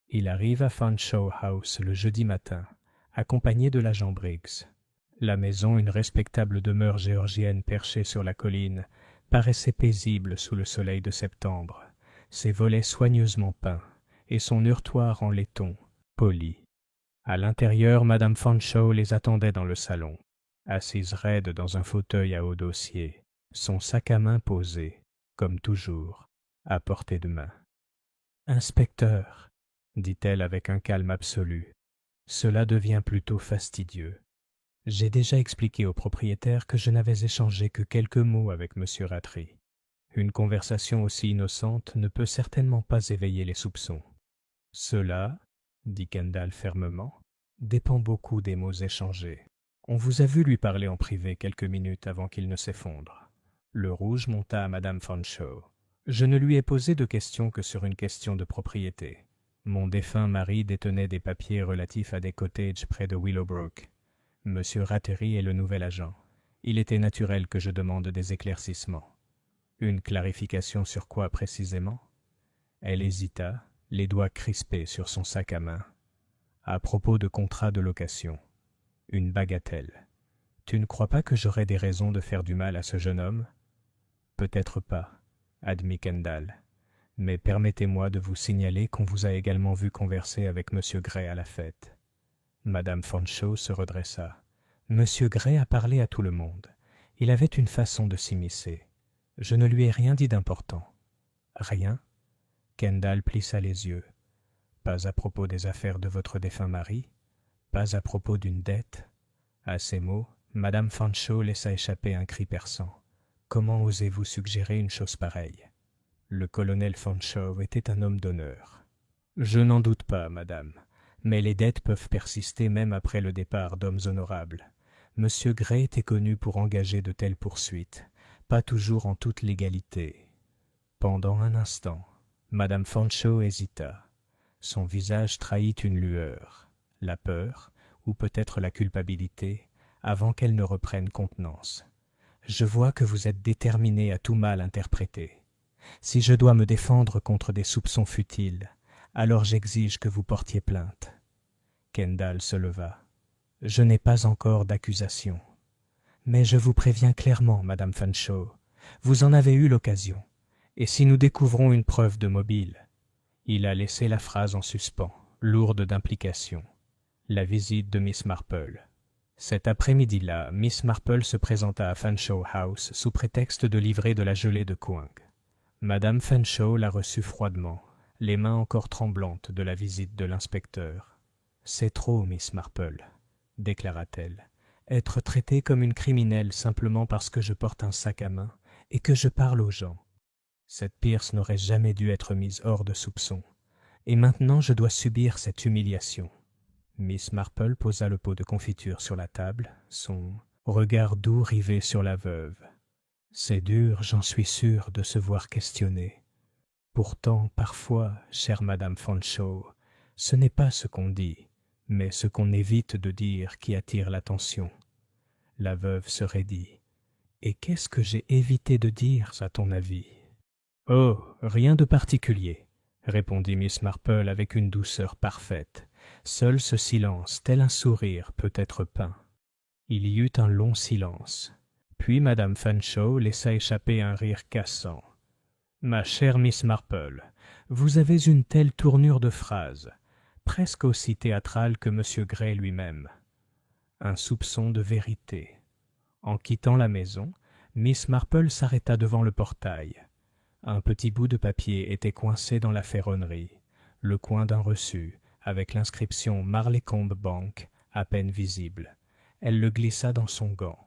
Il arrive à Fanshawe House le jeudi matin, accompagné de l'agent Briggs. La maison, une respectable demeure géorgienne perchée sur la colline, paraissait paisible sous le soleil de septembre, ses volets soigneusement peints et son heurtoir en laiton, poli. À l'intérieur, Madame Fanshawe les attendait dans le salon, assise raide dans un fauteuil à haut dossier, son sac à main posé, comme toujours, à portée de main. « Inspecteur, » dit-elle avec un calme absolu, « cela devient plutôt fastidieux. J'ai déjà expliqué au propriétaire que je n'avais échangé que quelques mots avec M. Rattray. Une conversation aussi innocente ne peut certainement pas éveiller les soupçons. Cela, dit Kendall fermement, dépend beaucoup des mots échangés. On vous a vu lui parler en privé quelques minutes avant qu'il ne s'effondre. Le rouge monta à Madame Fanshawe. Je ne lui ai posé de questions que sur une question de propriété. Mon défunt mari détenait des papiers relatifs à des cottages près de Willowbrook. Monsieur Rattray est le nouvel agent. Il était naturel que je demande des éclaircissements. Une clarification sur quoi précisément? Elle hésita, les doigts crispés sur son sac à main. À propos de contrat de location. Une bagatelle. Tu ne crois pas que j'aurais des raisons de faire du mal à ce jeune homme? Peut-être pas, admit Kendall. Mais permettez-moi de vous signaler qu'on vous a également vu converser avec M. Gray à la fête. Madame Fanshawe se redressa. Monsieur Gray a parlé à tout le monde. Il avait une façon de s'immiscer. Je ne lui ai rien dit d'important. Rien? Kendall plissa les yeux. Pas à propos des affaires de votre défunt mari? Pas à propos d'une dette? À ces mots, Madame Fanshawe laissa échapper un cri perçant. Comment osez-vous suggérer une chose pareille? Le colonel Fanshawe était un homme d'honneur. Je n'en doute pas, madame. Mais les dettes peuvent persister même après le départ d'hommes honorables. Monsieur Gray était connu pour engager de telles poursuites, pas toujours en toute légalité. Pendant un instant, Madame Fanshawe hésita. Son visage trahit une lueur, la peur, ou peut-être la culpabilité, avant qu'elle ne reprenne contenance. Je vois que vous êtes déterminé à tout mal interpréter. Si je dois me défendre contre des soupçons futiles, alors j'exige que vous portiez plainte. Kendall se leva. Je n'ai pas encore d'accusation. Mais je vous préviens clairement, Madame Fanshawe, vous en avez eu l'occasion. Et si nous découvrons une preuve de mobile... Il a laissé la phrase en suspens, lourde d'implications. La visite de Miss Marple. Cet après-midi-là, Miss Marple se présenta à Fanshawe House sous prétexte de livrer de la gelée de Coing. Madame Fanshawe la reçut froidement, les mains encore tremblantes de la visite de l'inspecteur. « C'est trop, Miss Marple, » déclara-t-elle. « Être traitée comme une criminelle simplement parce que je porte un sac à main et que je parle aux gens. Cette Pierce n'aurait jamais dû être mise hors de soupçon. Et maintenant je dois subir cette humiliation. » Miss Marple posa le pot de confiture sur la table, son regard doux rivé sur la veuve. « C'est dur, j'en suis sûr, de se voir questionnée. Pourtant, parfois, chère Madame Fanshawe, ce n'est pas ce qu'on dit, mais ce qu'on évite de dire qui attire l'attention. » La veuve se raidit. « Et qu'est-ce que j'ai évité de dire, à ton avis ?»« Oh, rien de particulier, » répondit Miss Marple avec une douceur parfaite. Seul ce silence, tel un sourire, peut être peint. Il y eut un long silence. Puis Madame Fanshawe laissa échapper un rire cassant. Ma chère Miss Marple, vous avez une telle tournure de phrase, presque aussi théâtrale que M. Gray lui-même. Un soupçon de vérité. En quittant la maison, Miss Marple s'arrêta devant le portail. Un petit bout de papier était coincé dans la ferronnerie, le coin d'un reçu, avec l'inscription Marleycombe Bank à peine visible. Elle le glissa dans son gant.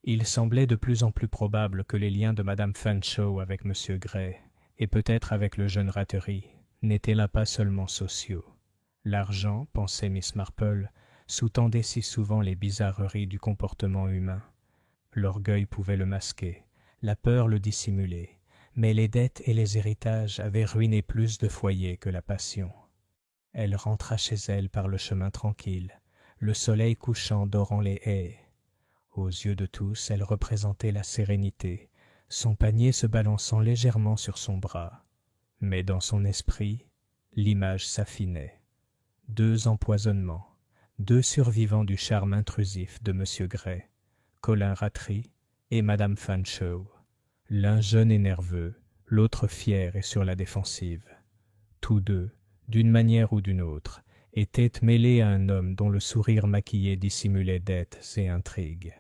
Il semblait de plus en plus probable que les liens de Madame Fanshawe avec M. Gray, et peut-être avec le jeune Rattery, n'étaient là pas seulement sociaux. L'argent, pensait Miss Marple, sous-tendait si souvent les bizarreries du comportement humain. L'orgueil pouvait le masquer, la peur le dissimuler, mais les dettes et les héritages avaient ruiné plus de foyers que la passion. Elle rentra chez elle par le chemin tranquille, le soleil couchant dorant les haies. Aux yeux de tous, elle représentait la sérénité, son panier se balançant légèrement sur son bras. Mais dans son esprit, l'image s'affinait. 2 empoisonnements, 2 survivants du charme intrusif de M. Gray, Colin Rattray et Madame Fanshawe. L'un jeune et nerveux, l'autre fier et sur la défensive. Tous deux, d'une manière ou d'une autre, étaient mêlés à un homme dont le sourire maquillé dissimulait dettes et intrigues.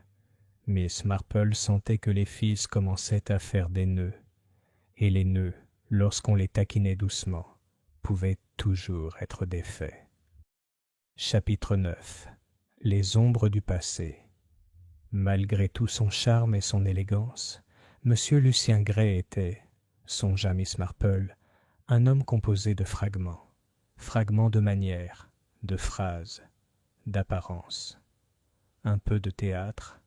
Miss Marple sentait que les fils commençaient à faire des nœuds, et les nœuds, lorsqu'on les taquinait doucement, pouvaient toujours être défaits. Chapitre 9. Les ombres du passé. Malgré tout son charme et son élégance, M. Lucien Gray était, songea Miss Marple, un homme composé de fragments de manières, de phrases, d'apparences. Un peu de théâtre,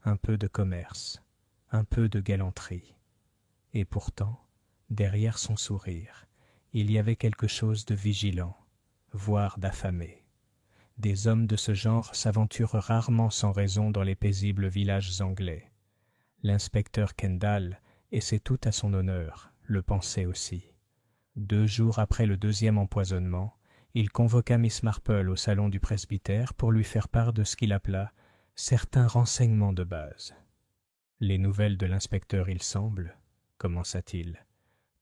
un peu de commerce, un peu de galanterie. Et pourtant, derrière son sourire, il y avait quelque chose de vigilant, voire d'affamé. Des hommes de ce genre s'aventurent rarement sans raison dans les paisibles villages anglais. L'inspecteur Kendall, et c'est tout à son honneur, le pensait aussi. 2 jours après le 2e empoisonnement, il convoqua Miss Marple au salon du presbytère pour lui faire part de ce qu'il appela « certains renseignements de base ». Les nouvelles de l'inspecteur, il semble, commença-t-il,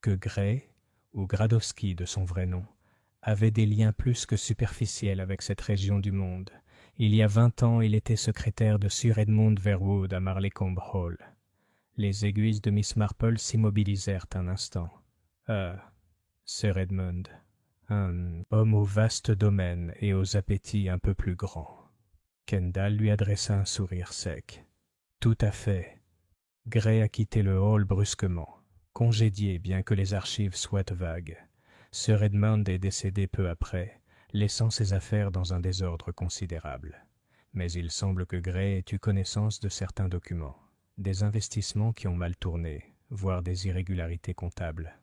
que Gray, ou Gradowski de son vrai nom, avait des liens plus que superficiels avec cette région du monde. Il y a 20 ans, il était secrétaire de Sir Edmund Verwood à Marleycombe Hall. Les aiguilles de Miss Marple s'immobilisèrent un instant. « Ah, Sir Edmund, un homme aux vastes domaines et aux appétits un peu plus grands. » Kendall lui adressa un sourire sec. « Tout à fait. » Gray a quitté le hall brusquement, congédié bien que les archives soient vagues. Sir Edmund est décédé peu après, laissant ses affaires dans un désordre considérable. Mais il semble que Gray ait eu connaissance de certains documents, des investissements qui ont mal tourné, voire des irrégularités comptables.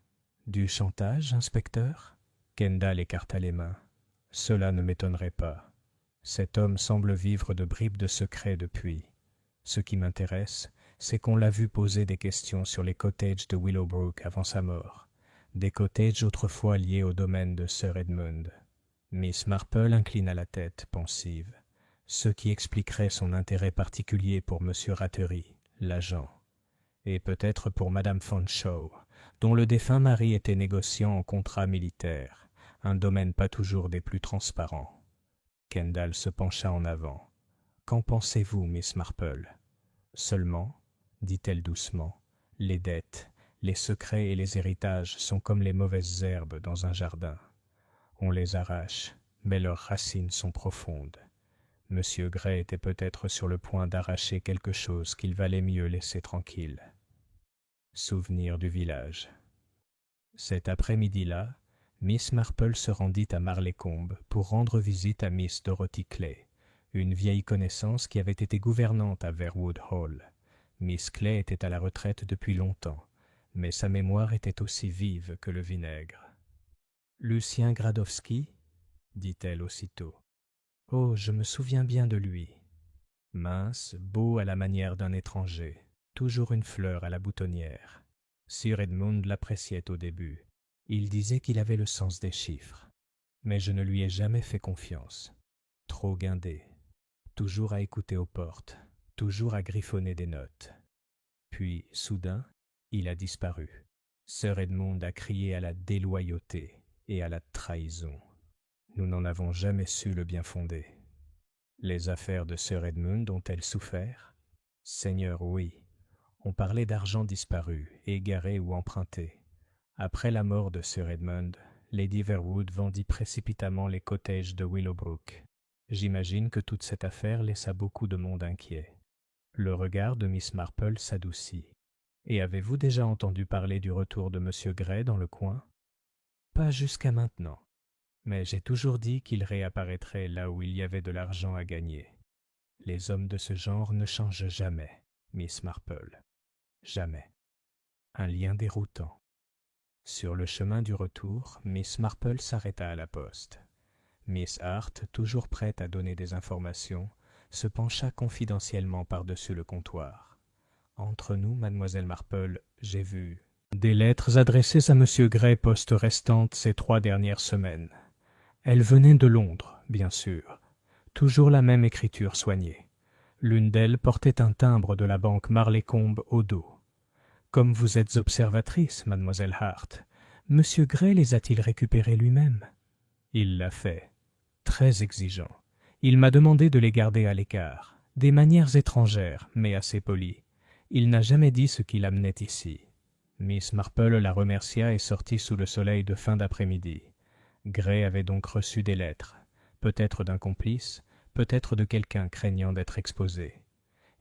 Du chantage, inspecteur ? Kendall écarta les mains. Cela ne m'étonnerait pas. Cet homme semble vivre de bribes de secrets depuis. Ce qui m'intéresse, c'est qu'on l'a vu poser des questions sur les cottages de Willowbrook avant sa mort. Des cottages autrefois liés au domaine de Sir Edmund. Miss Marple inclina la tête, pensive, ce qui expliquerait son intérêt particulier pour M. Rattery, l'agent, et peut-être pour Madame Fanshawe, dont le défunt mari était négociant en contrat militaire, un domaine pas toujours des plus transparents. Kendall se pencha en avant. « Qu'en pensez-vous, Miss Marple ?»« Seulement, dit-elle doucement, les dettes, les secrets et les héritages sont comme les mauvaises herbes dans un jardin. On les arrache, mais leurs racines sont profondes. Monsieur Gray était peut-être sur le point d'arracher quelque chose qu'il valait mieux laisser tranquille. » Souvenir du village. Cet après-midi-là, Miss Marple se rendit à Marleycombe pour rendre visite à Miss Dorothy Clay, une vieille connaissance qui avait été gouvernante à Verwood Hall. Miss Clay était à la retraite depuis longtemps, mais sa mémoire était aussi vive que le vinaigre. « Lucien Gradowski ?» dit-elle aussitôt. « Oh, je me souviens bien de lui. Mince, beau à la manière d'un étranger, toujours une fleur à la boutonnière. Sir Edmund l'appréciait au début. Il disait qu'il avait le sens des chiffres. Mais je ne lui ai jamais fait confiance. Trop guindé. Toujours à écouter aux portes, toujours à griffonner des notes. Puis, soudain, il a disparu. Sir Edmund a crié à la déloyauté et à la trahison. Nous n'en avons jamais su le bien fondé. Les affaires de Sir Edmund ont-elles souffert? Seigneur, oui. On parlait d'argent disparu, égaré ou emprunté. Après la mort de Sir Edmund, Lady Verwood vendit précipitamment les cottages de Willowbrook. J'imagine que toute cette affaire laissa beaucoup de monde inquiet. Le regard de Miss Marple s'adoucit. Et avez-vous déjà entendu parler du retour de M. Gray dans le coin? Pas jusqu'à maintenant. Mais j'ai toujours dit qu'il réapparaîtrait là où il y avait de l'argent à gagner. Les hommes de ce genre ne changent jamais, Miss Marple. Jamais. Un lien déroutant. Sur le chemin du retour, Miss Marple s'arrêta à la poste. Miss Hart, toujours prête à donner des informations, se pencha confidentiellement par-dessus le comptoir. Entre nous, mademoiselle Marple, j'ai vu des lettres adressées à M. Gray poste restantes ces 3 dernières semaines. Elles venaient de Londres, bien sûr. Toujours la même écriture soignée. L'une d'elles portait un timbre de la banque Marleycombe au dos. Comme vous êtes observatrice, mademoiselle Hart, M. Gray les a-t-il récupérées lui-même? Il l'a fait. Très exigeant. Il m'a demandé de les garder à l'écart. Des manières étrangères, mais assez polies. Il n'a jamais dit ce qui l'amenait ici. Miss Marple la remercia et sortit sous le soleil de fin d'après-midi. Gray avait donc reçu des lettres, peut-être d'un complice, peut-être de quelqu'un craignant d'être exposé.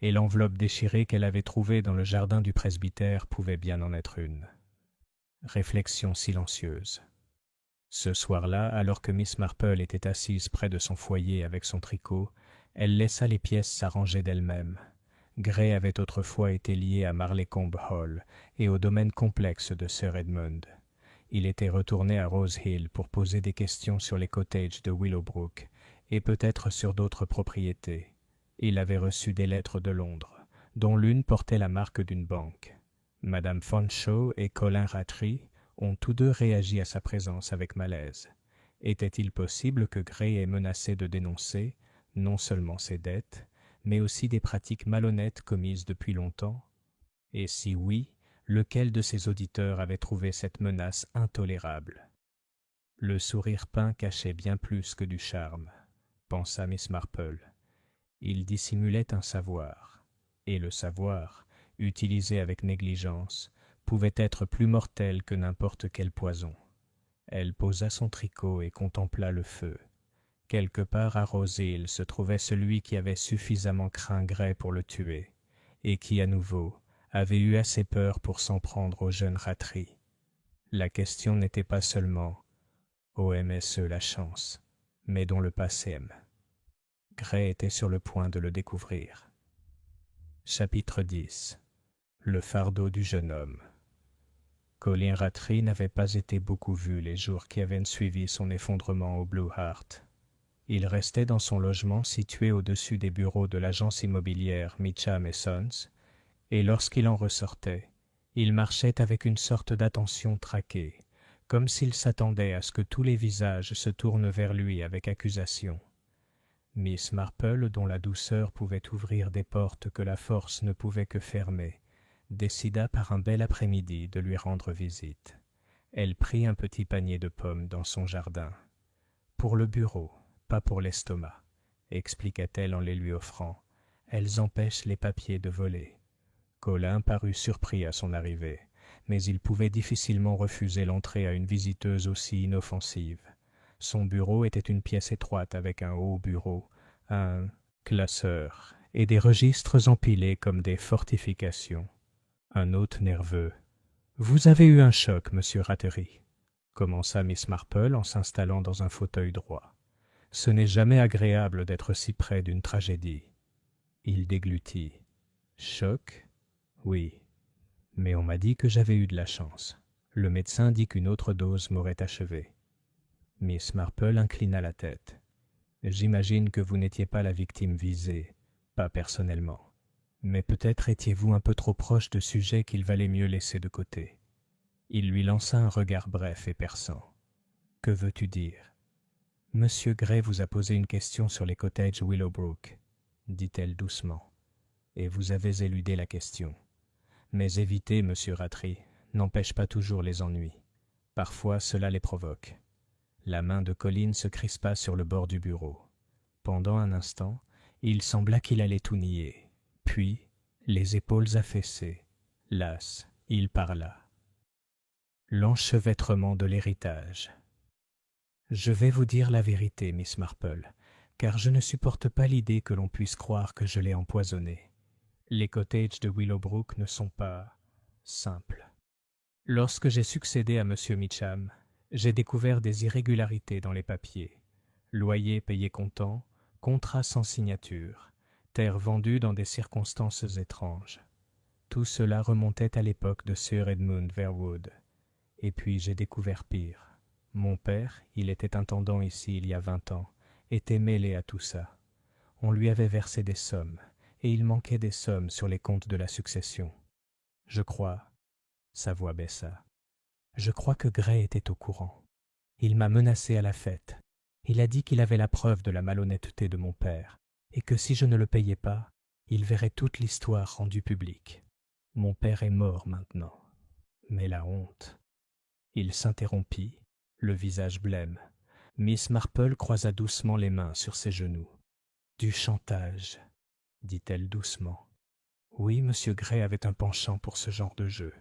Et l'enveloppe déchirée qu'elle avait trouvée dans le jardin du presbytère pouvait bien en être une. Réflexion silencieuse. Ce soir-là, alors que Miss Marple était assise près de son foyer avec son tricot, elle laissa les pièces s'arranger d'elles-mêmes. Gray avait autrefois été lié à Marleycombe Hall et au domaine complexe de Sir Edmund. Il était retourné à Rose Hill pour poser des questions sur les cottages de Willowbrook et peut-être sur d'autres propriétés. Il avait reçu des lettres de Londres, dont l'une portait la marque d'une banque. Madame Fanshawe et Colin Rattray ont tous deux réagi à sa présence avec malaise. Était-il possible que Gray ait menacé de dénoncer, non seulement ses dettes, mais aussi des pratiques malhonnêtes commises depuis longtemps? Et si oui, lequel de ses auditeurs avait trouvé cette menace intolérable? Le sourire peint cachait bien plus que du charme, pensa Miss Marple. Il dissimulait un savoir, et le savoir, utilisé avec négligence, pouvait être plus mortel que n'importe quel poison. Elle posa son tricot et contempla le feu. Quelque part à Rose Hill se trouvait celui qui avait suffisamment craint Gray pour le tuer, et qui, à nouveau, avait eu assez peur pour s'en prendre au jeune Rattray. La question n'était pas seulement « OMSE la chance », mais dont le passé aime. Gray était sur le point de le découvrir. Chapitre 10. Le fardeau du jeune homme. Colin Rattray n'avait pas été beaucoup vu les jours qui avaient suivi son effondrement au Blue Hart. Il restait dans son logement situé au-dessus des bureaux de l'agence immobilière Meacham & Sons, et lorsqu'il en ressortait, il marchait avec une sorte d'attention traquée, comme s'il s'attendait à ce que tous les visages se tournent vers lui avec accusation. Miss Marple, dont la douceur pouvait ouvrir des portes que la force ne pouvait que fermer, décida par un bel après-midi de lui rendre visite. Elle prit un petit panier de pommes dans son jardin. « Pour le bureau, pas pour l'estomac, » expliqua-t-elle en les lui offrant. « Elles empêchent les papiers de voler. » Colin parut surpris à son arrivée, mais il pouvait difficilement refuser l'entrée à une visiteuse aussi inoffensive. Son bureau était une pièce étroite avec un haut bureau, un classeur et des registres empilés comme des fortifications. Un hôte nerveux. « Vous avez eu un choc, monsieur Rattray, » commença Miss Marple en s'installant dans un fauteuil droit. « Ce n'est jamais agréable d'être si près d'une tragédie. » Il déglutit. « Choc? Oui. Mais on m'a dit que j'avais eu de la chance. Le médecin dit qu'une autre dose m'aurait achevé. » Miss Marple inclina la tête. « J'imagine que vous n'étiez pas la victime visée, pas personnellement. Mais peut-être étiez-vous un peu trop proche de sujets qu'il valait mieux laisser de côté. » Il lui lança un regard bref et perçant. « Que veux-tu dire? »« Monsieur Gray vous a posé une question sur les cottages Willowbrook, » dit-elle doucement. « Et vous avez éludé la question. Mais évitez, monsieur Rattray, n'empêchent pas toujours les ennuis. Parfois, cela les provoque. La main de Colin se crispa sur le bord du bureau. Pendant un instant, il sembla qu'il allait tout nier. Puis, les épaules affaissées, las, il parla. L'enchevêtrement de l'héritage. Je vais vous dire la vérité, Miss Marple, car je ne supporte pas l'idée que l'on puisse croire que je l'ai empoisonné. Les cottages de Willowbrook ne sont pas simples. Lorsque j'ai succédé à M. Meacham, j'ai découvert des irrégularités dans les papiers. Loyer payé comptant, contrat sans signature, terre vendue dans des circonstances étranges. Tout cela remontait à l'époque de Sir Edmund Verwood. Et puis j'ai découvert pire. Mon père, il était intendant ici il y a 20 ans, était mêlé à tout ça. On lui avait versé des sommes, et il manquait des sommes sur les comptes de la succession. Je crois, sa voix baissa, je crois que Gray était au courant. Il m'a menacé à la fête. Il a dit qu'il avait la preuve de la malhonnêteté de mon père, et que si je ne le payais pas, il verrait toute l'histoire rendue publique. Mon père est mort maintenant. Mais la honte... Il s'interrompit, le visage blême. Miss Marple croisa doucement les mains sur ses genoux. « Du chantage, » dit-elle doucement. « Oui, Monsieur Gray avait un penchant pour ce genre de jeu.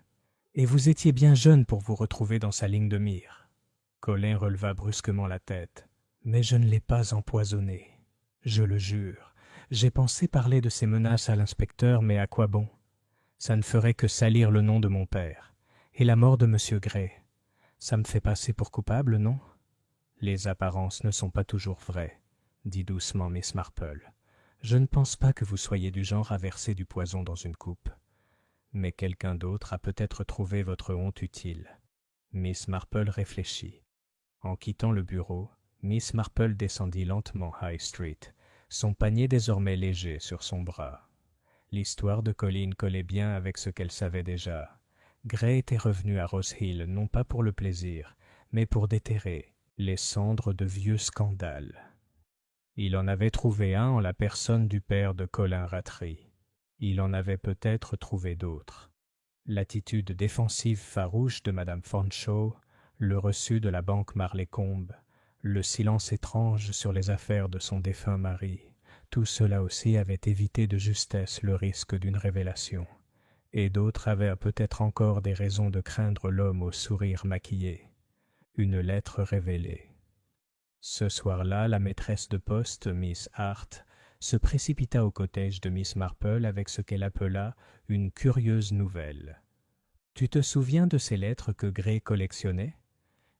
Et vous étiez bien jeune pour vous retrouver dans sa ligne de mire. » Colin releva brusquement la tête. « Mais je ne l'ai pas empoisonné. Je le jure. J'ai pensé parler de ces menaces à l'inspecteur, mais à quoi bon? Ça ne ferait que salir le nom de mon père. Et la mort de Monsieur Gray. Ça me fait passer pour coupable, non? Les apparences ne sont pas toujours vraies, dit doucement Miss Marple. Je ne pense pas que vous soyez du genre à verser du poison dans une coupe. Mais quelqu'un d'autre a peut-être trouvé votre honte utile. Miss Marple réfléchit. En quittant le bureau, Miss Marple descendit lentement High Street, son panier désormais léger sur son bras. L'histoire de Colin collait bien avec ce qu'elle savait déjà. Gray était revenu à Rose Hill non pas pour le plaisir, mais pour déterrer les cendres de vieux scandales. Il en avait trouvé un en la personne du père de Colin Rattray. Il en avait peut-être trouvé d'autres. L'attitude défensive farouche de Madame Fanshawe, le reçu de la banque Marleycombe, le silence étrange sur les affaires de son défunt mari, tout cela aussi avait évité de justesse le risque d'une révélation. Et d'autres avaient peut-être encore des raisons de craindre l'homme au sourire maquillé. Une lettre révélée. Ce soir-là, la maîtresse de poste, Miss Hart, se précipita au cottage de Miss Marple avec ce qu'elle appela une curieuse nouvelle. « Tu te souviens de ces lettres que Gray collectionnait?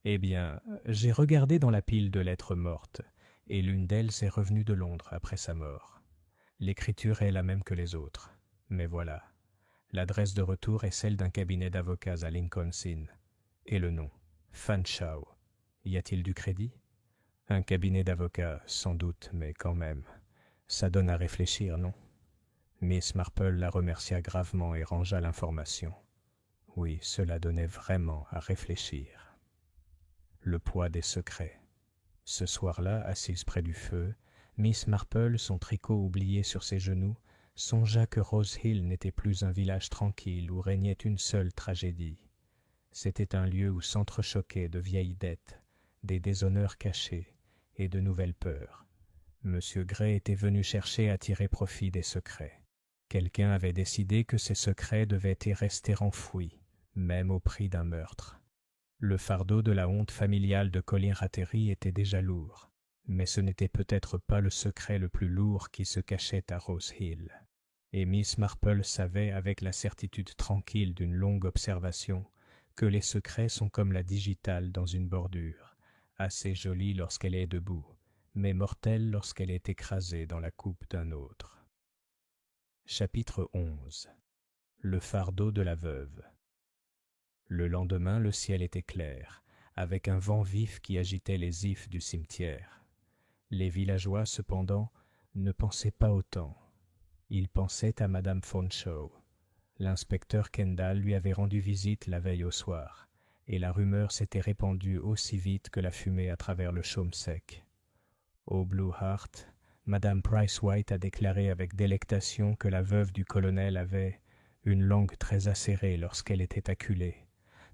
Eh bien, j'ai regardé dans la pile de lettres mortes, et l'une d'elles est revenue de Londres après sa mort. L'écriture est la même que les autres, mais voilà. L'adresse de retour est celle d'un cabinet d'avocats à Lincoln's Inn. Et le nom, Fanshawe. Y a-t-il du crédit? Un cabinet d'avocats, sans doute, mais quand même. Ça donne à réfléchir, non? Miss Marple la remercia gravement et rangea l'information. Oui, cela donnait vraiment à réfléchir. Le poids des secrets. Ce soir-là, assise près du feu, Miss Marple, son tricot oublié sur ses genoux, songea que Rose Hill n'était plus un village tranquille où régnait une seule tragédie. C'était un lieu où s'entrechoquaient de vieilles dettes, des déshonneurs cachés et de nouvelles peurs. Monsieur Gray était venu chercher à tirer profit des secrets. Quelqu'un avait décidé que ces secrets devaient y rester enfouis, même au prix d'un meurtre. Le fardeau de la honte familiale de Colin Rattray était déjà lourd, mais ce n'était peut-être pas le secret le plus lourd qui se cachait à Rose Hill. Et Miss Marple savait, avec la certitude tranquille d'une longue observation, que les secrets sont comme la digitale dans une bordure, assez jolie lorsqu'elle est debout, mais mortelle lorsqu'elle est écrasée dans la coupe d'un autre. Chapitre 11. Le fardeau de la veuve. Le lendemain, le ciel était clair, avec un vent vif qui agitait les ifs du cimetière. Les villageois, cependant, ne pensaient pas autant. Ils pensaient à Madame Fanshawe. L'inspecteur Kendall lui avait rendu visite la veille au soir, et la rumeur s'était répandue aussi vite que la fumée à travers le chaume sec. Au Blue Heart, Madame Price White a déclaré avec délectation que la veuve du colonel avait une langue très acérée lorsqu'elle était acculée,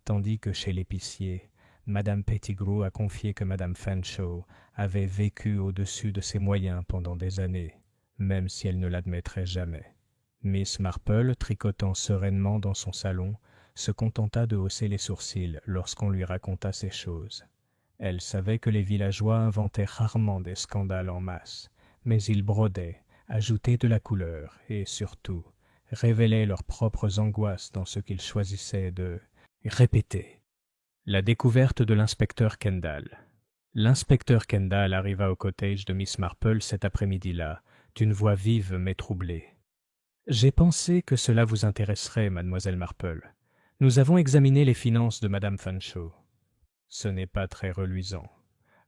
tandis que chez l'épicier, Madame Pettigrew a confié que Madame Fanshawe avait vécu au-dessus de ses moyens pendant des années, même si elle ne l'admettrait jamais. Miss Marple, tricotant sereinement dans son salon, se contenta de hausser les sourcils lorsqu'on lui raconta ces choses. Elle savait que les villageois inventaient rarement des scandales en masse, mais ils brodaient, ajoutaient de la couleur et, surtout, révélaient leurs propres angoisses dans ce qu'ils choisissaient de répéter. La découverte de l'inspecteur Kendall. L'inspecteur Kendall arriva au cottage de Miss Marple cet après-midi-là, d'une voix vive mais troublée. « J'ai pensé que cela vous intéresserait, mademoiselle Marple. Nous avons examiné les finances de madame Fanshawe. Ce n'est pas très reluisant.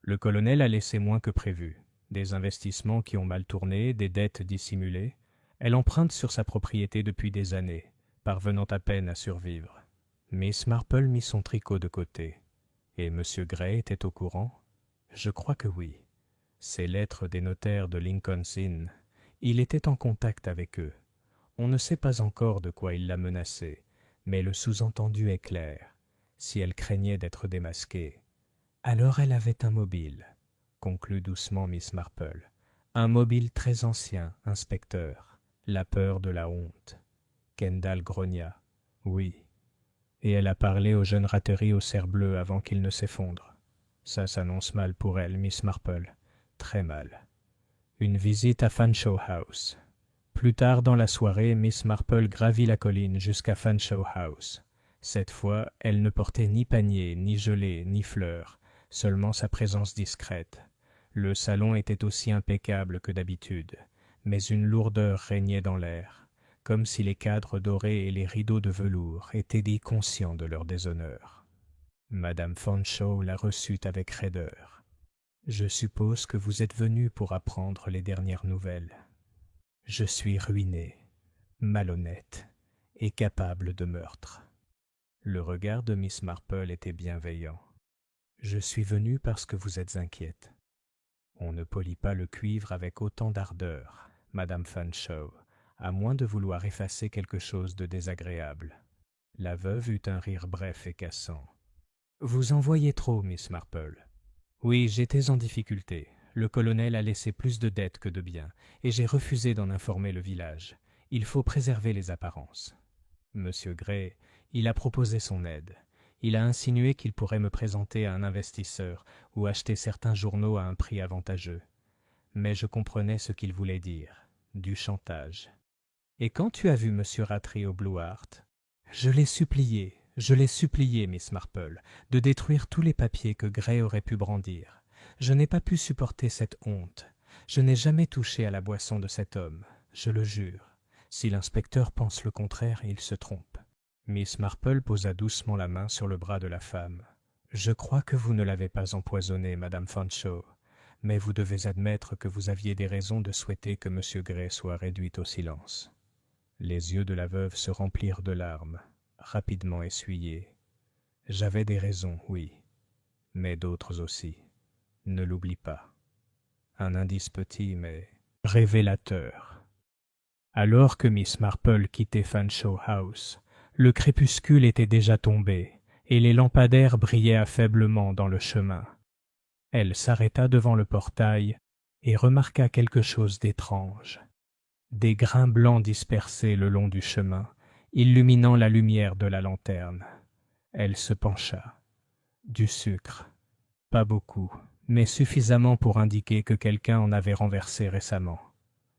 Le colonel a laissé moins que prévu. Des investissements qui ont mal tourné, des dettes dissimulées. Elle emprunte sur sa propriété depuis des années, parvenant à peine à survivre. » Miss Marple mit son tricot de côté. Et M. Gray était au courant? Je crois que oui. Ces lettres des notaires de Lincoln's Inn, il était en contact avec eux. On ne sait pas encore de quoi il la menaçait, mais le sous-entendu est clair. Si elle craignait d'être démasquée, alors elle avait un mobile, conclut doucement Miss Marple. Un mobile très ancien, inspecteur. La peur de la honte. Kendall grogna. Oui. Et elle a parlé au jeune Rattery au cerf bleu avant qu'il ne s'effondre. Ça s'annonce mal pour elle, Miss Marple. Très mal. Une visite à Fanshawe House. Plus tard dans la soirée, Miss Marple gravit la colline jusqu'à Fanshawe House. Cette fois, elle ne portait ni panier, ni gelée, ni fleurs, seulement sa présence discrète. Le salon était aussi impeccable que d'habitude, mais une lourdeur régnait dans l'air, comme si les cadres dorés et les rideaux de velours étaient dits conscients de leur déshonneur. Madame Fanshawe la reçut avec raideur. « Je suppose que vous êtes venu pour apprendre les dernières nouvelles. Je suis ruiné, malhonnête et capable de meurtre. » Le regard de Miss Marple était bienveillant. « Je suis venu parce que vous êtes inquiète. On ne polit pas le cuivre avec autant d'ardeur, Madame Fanshawe, à moins de vouloir effacer quelque chose de désagréable. » La veuve eut un rire bref et cassant. « Vous en voyez trop, Miss Marple. Oui, j'étais en difficulté. Le colonel a laissé plus de dettes que de biens, et j'ai refusé d'en informer le village. Il faut préserver les apparences. Monsieur Gray, il a proposé son aide. Il a insinué qu'il pourrait me présenter à un investisseur ou acheter certains journaux à un prix avantageux. Mais je comprenais ce qu'il voulait dire. Du chantage. Et quand tu as vu Monsieur Rattray au Blue Hart, je l'ai supplié, Miss Marple, de détruire tous les papiers que Gray aurait pu brandir. Je n'ai pas pu supporter cette honte. Je n'ai jamais touché à la boisson de cet homme, je le jure. Si l'inspecteur pense le contraire, il se trompe. » Miss Marple posa doucement la main sur le bras de la femme. « Je crois que vous ne l'avez pas empoisonné, Madame Fanshawe, mais vous devez admettre que vous aviez des raisons de souhaiter que M. Gray soit réduit au silence. » Les yeux de la veuve se remplirent de larmes, rapidement essuyées. « J'avais des raisons, oui, mais d'autres aussi. Ne l'oublie pas. » Un indice petit, mais révélateur. Alors que Miss Marple quittait Fanshawe House, le crépuscule était déjà tombé, et les lampadaires brillaient faiblement dans le chemin. Elle s'arrêta devant le portail et remarqua quelque chose d'étrange. Des grains blancs dispersés le long du chemin, illuminant la lumière de la lanterne. Elle se pencha. Du sucre. Pas beaucoup, mais suffisamment pour indiquer que quelqu'un en avait renversé récemment.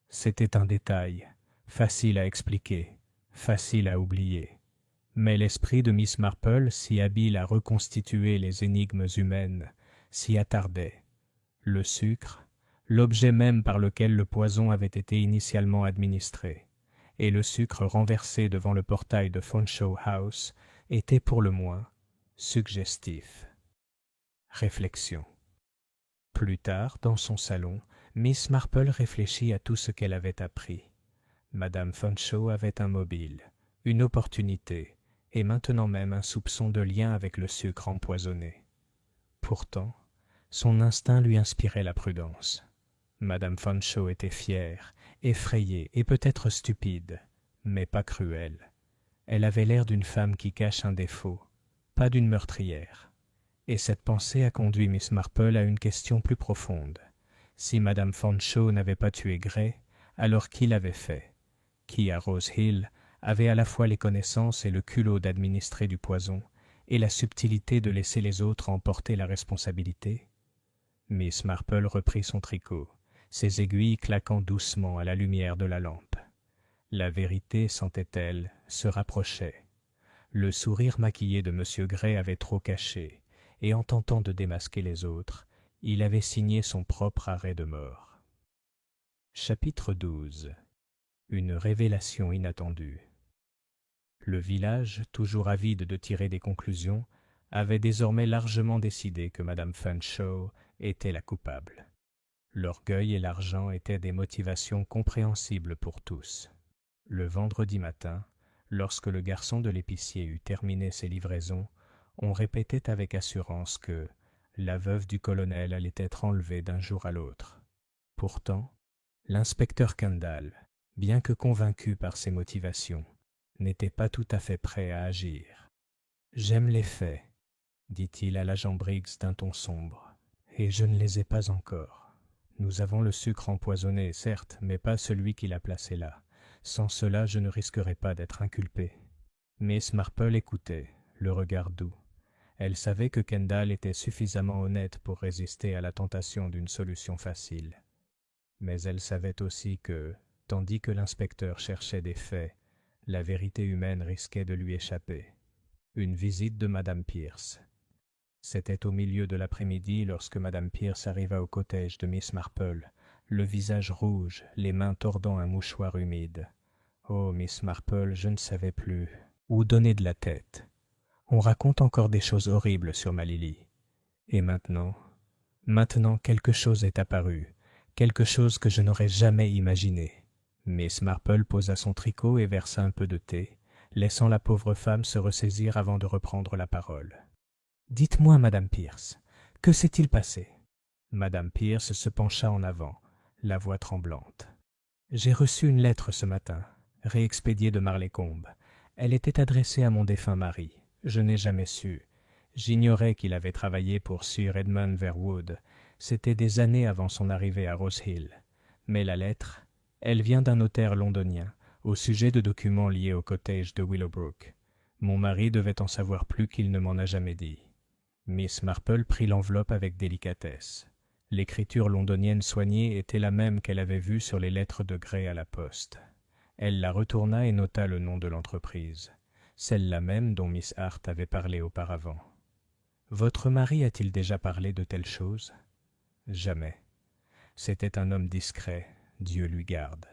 C'était un détail, facile à expliquer, facile à oublier. Mais l'esprit de Miss Marple, si habile à reconstituer les énigmes humaines, s'y attardait. Le sucre, l'objet même par lequel le poison avait été initialement administré, et le sucre renversé devant le portail de Fanshawe House était pour le moins suggestif. Réflexion. Plus tard, dans son salon, Miss Marple réfléchit à tout ce qu'elle avait appris. Madame Fanshawe avait un mobile, une opportunité, et maintenant même un soupçon de lien avec le sucre empoisonné. Pourtant, son instinct lui inspirait la prudence. Madame Fanshawe était fière, effrayée et peut-être stupide, mais pas cruelle. Elle avait l'air d'une femme qui cache un défaut. pas d'une meurtrière. Et cette pensée a conduit Miss Marple à une question plus profonde. Si Madame Fanshawe n'avait pas tué Gray, alors qui l'avait fait? Qui, à Rose Hill, avait à la fois les connaissances et le culot d'administrer du poison, et la subtilité de laisser les autres en porter la responsabilité? Miss Marple reprit son tricot, ses aiguilles claquant doucement à la lumière de la lampe. La vérité, sentait-elle, se rapprochait. Le sourire maquillé de M. Gray avait trop caché, et en tentant de démasquer les autres, il avait signé son propre arrêt de mort. Chapitre 12. Une révélation inattendue. Le village, toujours avide de tirer des conclusions, avait désormais largement décidé que Madame Fanshawe était la coupable. L'orgueil et l'argent étaient des motivations compréhensibles pour tous. Le vendredi matin, lorsque le garçon de l'épicier eut terminé ses livraisons, on répétait avec assurance que la veuve du colonel allait être enlevée d'un jour à l'autre. Pourtant, l'inspecteur Kendall, bien que convaincu par ses motivations, n'était pas tout à fait prêt à agir. « J'aime les faits, dit-il à l'agent Briggs d'un ton sombre, et je ne les ai pas encore. Nous avons le sucre empoisonné, certes, mais pas celui qui l'a placé là. Sans cela, je ne risquerais pas d'être inculpé. » Miss Marple écoutait, le regard doux. Elle savait que Kendall était suffisamment honnête pour résister à la tentation d'une solution facile. Mais elle savait aussi que, tandis que l'inspecteur cherchait des faits, la vérité humaine risquait de lui échapper. Une visite de Madame Pierce. C'était au milieu de l'après-midi lorsque Madame Pierce arriva au cottage de Miss Marple, le visage rouge, les mains tordant un mouchoir humide. Oh, Miss Marple, je ne savais plus où donner de la tête. On raconte encore des choses horribles sur ma Lily. Et maintenant quelque chose est apparu, quelque chose que je n'aurais jamais imaginé. Miss Marple posa son tricot et versa un peu de thé, laissant la pauvre femme se ressaisir avant de reprendre la parole. « Dites-moi, Madame Pierce, que s'est-il passé ?» Madame Pierce se pencha en avant, la voix tremblante. « J'ai reçu une lettre ce matin, réexpédiée de Marleycombe. Elle était adressée à mon défunt mari. Je n'ai jamais su. J'ignorais qu'il avait travaillé pour Sir Edmund Verwood. C'était des années avant son arrivée à Rose Hill. Mais la lettre, elle vient d'un notaire londonien, au sujet de documents liés au cottage de Willowbrook. Mon mari devait en savoir plus qu'il ne m'en a jamais dit. » Miss Marple prit l'enveloppe avec délicatesse. L'écriture londonienne soignée était la même qu'elle avait vue sur les lettres de Gray à la poste. Elle la retourna et nota le nom de l'entreprise, celle-là même dont Miss Hart avait parlé auparavant. « Votre mari a-t-il déjà parlé de telles choses ?»« Jamais. C'était un homme discret, Dieu lui garde.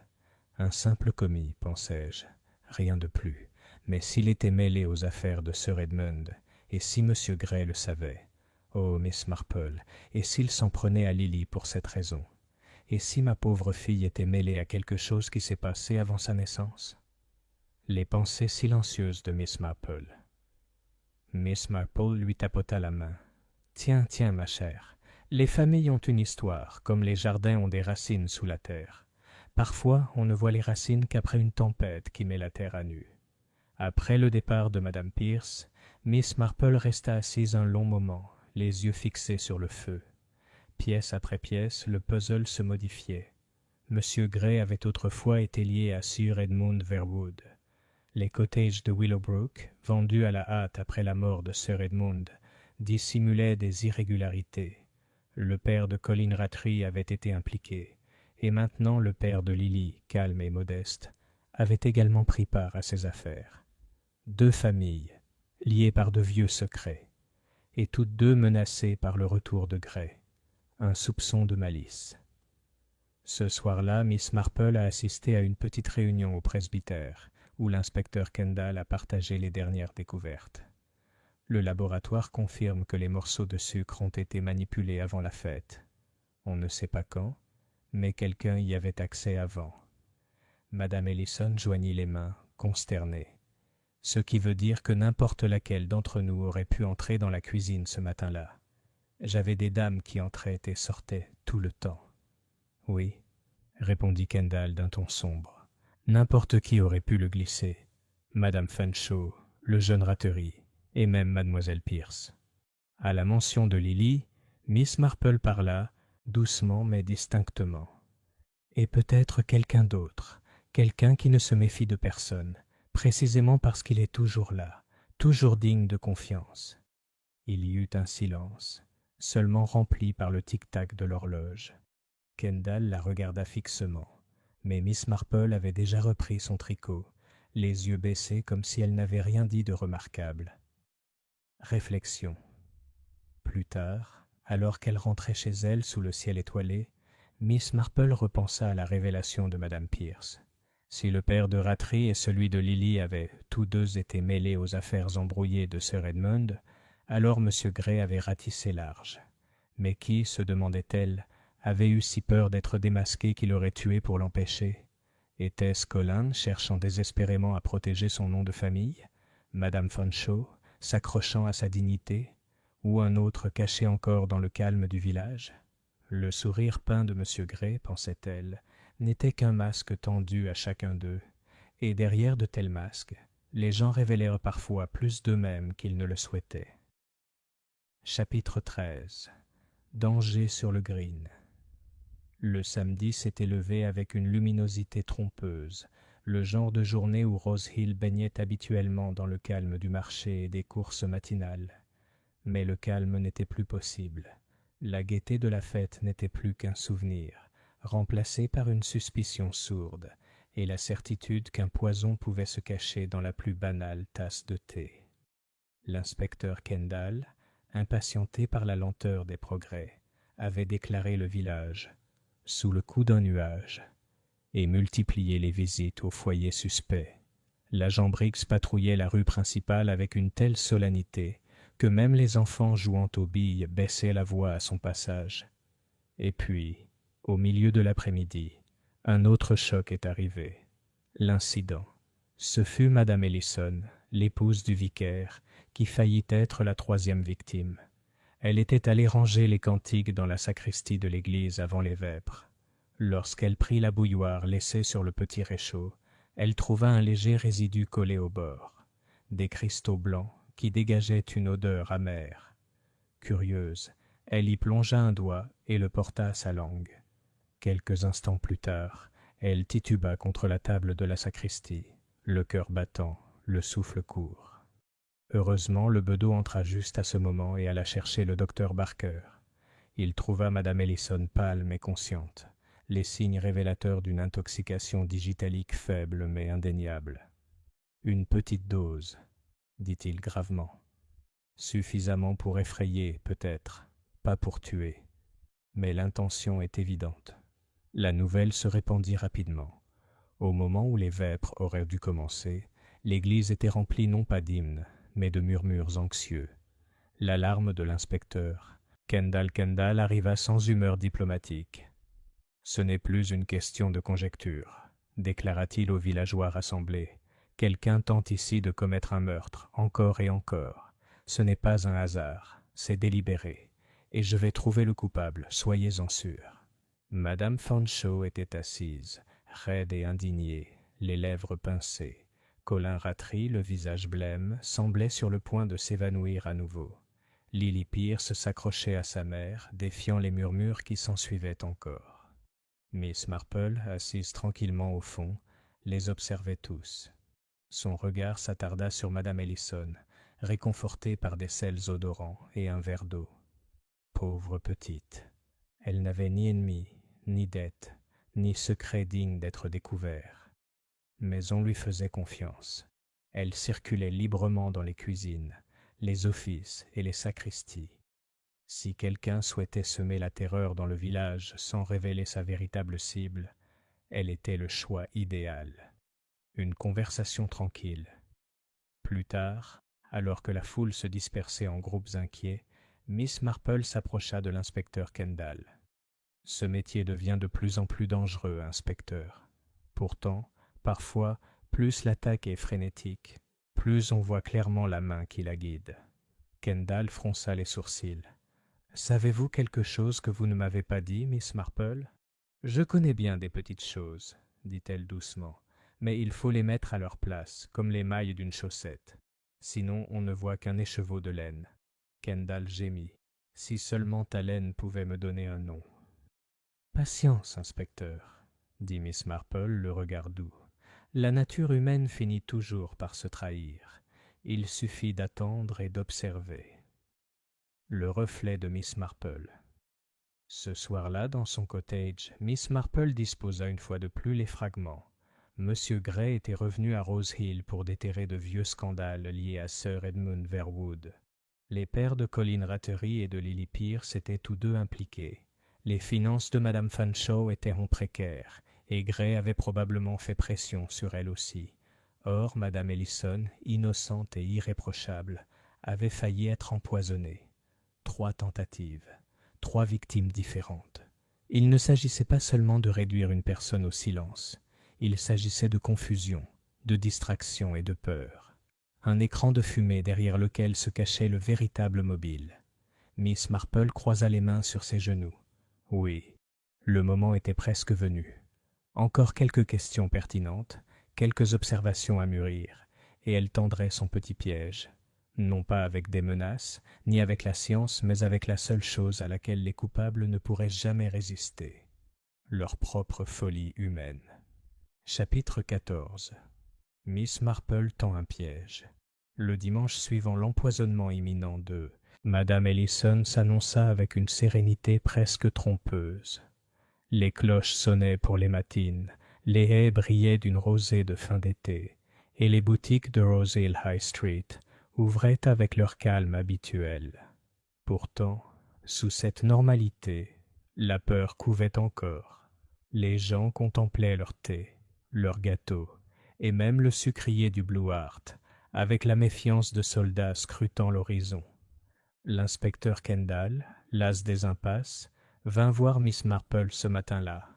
Un simple commis, pensai-je, rien de plus. Mais s'il était mêlé aux affaires de Sir Edmund, et si M. Gray le savait, oh, Miss Marple, et s'il s'en prenait à Lily pour cette raison, et si ma pauvre fille était mêlée à quelque chose qui s'est passé avant sa naissance ?» Les pensées silencieuses de Miss Marple. Miss Marple lui tapota la main. « Tiens, tiens, ma chère, les familles ont une histoire, comme les jardins ont des racines sous la terre. Parfois, on ne voit les racines qu'après une tempête qui met la terre à nu. » Après le départ de Madame Pierce, Miss Marple resta assise un long moment, les yeux fixés sur le feu. Pièce après pièce, le puzzle se modifiait. Monsieur Gray avait autrefois été lié à Sir Edmund Verwood. Les cottages de Willowbrook, vendus à la hâte après la mort de Sir Edmund, dissimulaient des irrégularités. Le père de Colin Rattray avait été impliqué, et maintenant le père de Lily, calme et modeste, avait également pris part à ces affaires. Deux familles, liées par de vieux secrets, et toutes deux menacées par le retour de Gray. Un soupçon de malice. Ce soir-là, Miss Marple a assisté à une petite réunion au presbytère, où l'inspecteur Kendall a partagé les dernières découvertes. Le laboratoire confirme que les morceaux de sucre ont été manipulés avant la fête. On ne sait pas quand, mais quelqu'un y avait accès avant. Madame Ellison joignit les mains, consternée. Ce qui veut dire que n'importe laquelle d'entre nous aurait pu entrer dans la cuisine ce matin-là. J'avais des dames qui entraient et sortaient tout le temps. « Oui, » répondit Kendall d'un ton sombre. « N'importe qui aurait pu le glisser. Madame Fanshawe, le jeune Rattray, et même mademoiselle Pierce. À la mention de Lily, Miss Marple parla, doucement mais distinctement. Et peut-être quelqu'un d'autre, quelqu'un qui ne se méfie de personne, précisément parce qu'il est toujours là, toujours digne de confiance. Il y eut un silence, seulement rempli par le tic-tac de l'horloge. Kendall la regarda fixement, mais Miss Marple avait déjà repris son tricot, les yeux baissés comme si elle n'avait rien dit de remarquable. Réflexion. Plus tard, alors qu'elle rentrait chez elle sous le ciel étoilé, Miss Marple repensa à la révélation de Madame Pierce. Si le père de Rattray et celui de Lily avaient tous deux été mêlés aux affaires embrouillées de Sir Edmund, alors M. Gray avait ratissé large. Mais qui, se demandait-elle, avait eu si peur d'être démasqué qu'il aurait tué pour l'empêcher? Était-ce Colin, cherchant désespérément à protéger son nom de famille, Madame Fanshawe, s'accrochant à sa dignité, ou un autre caché encore dans le calme du village? Le sourire peint de M. Gray, pensait-elle, n'était qu'un masque tendu à chacun d'eux, et derrière de tels masques, les gens révélèrent parfois plus d'eux-mêmes qu'ils ne le souhaitaient. Chapitre 13. Danger sur le green. Le samedi s'était levé avec une luminosité trompeuse, le genre de journée où Rose Hill baignait habituellement dans le calme du marché et des courses matinales. Mais le calme n'était plus possible. La gaieté de la fête n'était plus qu'un souvenir, remplacé par une suspicion sourde, et la certitude qu'un poison pouvait se cacher dans la plus banale tasse de thé. L'inspecteur Kendall, impatienté par la lenteur des progrès, avait déclaré le village, sous le coup d'un nuage, et multiplié les visites au foyer suspect. L'agent Briggs patrouillait la rue principale avec une telle solennité que même les enfants jouant aux billes baissaient la voix à son passage. Et puis, au milieu de l'après-midi, un autre choc est arrivé. L'incident. Ce fut Madame Ellison, l'épouse du vicaire, qui faillit être la troisième victime. Elle était allée ranger les cantiques dans la sacristie de l'église avant les vêpres. Lorsqu'elle prit la bouilloire laissée sur le petit réchaud, elle trouva un léger résidu collé au bord, des cristaux blancs qui dégageaient une odeur amère. Curieuse, elle y plongea un doigt et le porta à sa langue. Quelques instants plus tard, elle tituba contre la table de la sacristie, le cœur battant, le souffle court. Heureusement, le bedeau entra juste à ce moment et alla chercher le docteur Barker. Il trouva Madame Ellison pâle mais consciente, les signes révélateurs d'une intoxication digitalique faible mais indéniable. « Une petite dose », dit-il gravement. « Suffisamment pour effrayer, peut-être, pas pour tuer. Mais l'intention est évidente. » La nouvelle se répandit rapidement. Au moment où les vêpres auraient dû commencer, l'église était remplie non pas d'hymnes, mais de murmures anxieux. L'alarme de l'inspecteur, Kendall arriva sans humeur diplomatique. « Ce n'est plus une question de conjecture, » déclara-t-il aux villageois rassemblés. « Quelqu'un tente ici de commettre un meurtre, encore et encore. Ce n'est pas un hasard, c'est délibéré. Et je vais trouver le coupable, soyez-en sûrs. » Madame Fanshawe était assise, raide et indignée, les lèvres pincées. Colin Rattray, le visage blême, semblait sur le point de s'évanouir à nouveau. Lily Pierce s'accrochait à sa mère, défiant les murmures qui s'ensuivaient encore. Miss Marple, assise tranquillement au fond, les observait tous. Son regard s'attarda sur Madame Ellison, réconfortée par des sels odorants et un verre d'eau. Pauvre petite! Elle n'avait ni ennemi, ni dette, ni secret digne d'être découvert. Mais on lui faisait confiance. Elle circulait librement dans les cuisines, les offices et les sacristies. Si quelqu'un souhaitait semer la terreur dans le village sans révéler sa véritable cible, elle était le choix idéal. Une conversation tranquille. Plus tard, alors que la foule se dispersait en groupes inquiets, Miss Marple s'approcha de l'inspecteur Kendall. « Ce métier devient de plus en plus dangereux, inspecteur. Pourtant, parfois, plus l'attaque est frénétique, plus on voit clairement la main qui la guide. » Kendall fronça les sourcils. « Savez-vous quelque chose que vous ne m'avez pas dit, Miss Marple ? » « Je connais bien des petites choses, » dit-elle doucement, « mais il faut les mettre à leur place, comme les mailles d'une chaussette. Sinon, on ne voit qu'un écheveau de laine. Kendall gémit. Si seulement ta laine pouvait me donner un nom. Patience, inspecteur, dit Miss Marple, le regard doux. La nature humaine finit toujours par se trahir. Il suffit d'attendre et d'observer. Le reflet de Miss Marple. Ce soir-là, dans son cottage, Miss Marple disposa une fois de plus les fragments. Monsieur Gray était revenu à Rose Hill pour déterrer de vieux scandales liés à Sir Edmund Verwood. Les pères de Colin Rattery et de Lily Pierce étaient tous deux impliqués. Les finances de Madame Fanshawe étaient en précaire, et Gray avait probablement fait pression sur elle aussi. Or, Madame Ellison, innocente et irréprochable, avait failli être empoisonnée. 3 tentatives, 3 victimes différentes. Il ne s'agissait pas seulement de réduire une personne au silence. Il s'agissait de confusion, de distraction et de peur. Un écran de fumée derrière lequel se cachait le véritable mobile. Miss Marple croisa les mains sur ses genoux. Oui, le moment était presque venu. Encore quelques questions pertinentes, quelques observations à mûrir, et elle tendrait son petit piège. Non pas avec des menaces, ni avec la science, mais avec la seule chose à laquelle les coupables ne pourraient jamais résister. Leur propre folie humaine. Chapitre 14. Miss Marple tend un piège. Le dimanche suivant l'empoisonnement imminent de Madame Ellison s'annonça avec une sérénité presque trompeuse. Les cloches sonnaient pour les matines, les haies brillaient d'une rosée de fin d'été, et les boutiques de Rose Hill High Street ouvraient avec leur calme habituel. Pourtant, sous cette normalité, la peur couvait encore. Les gens contemplaient leur thé, leur gâteau, et même le sucrier du Blue Hart, avec la méfiance de soldats scrutant l'horizon. L'inspecteur Kendall, las des impasses, vint voir Miss Marple ce matin-là,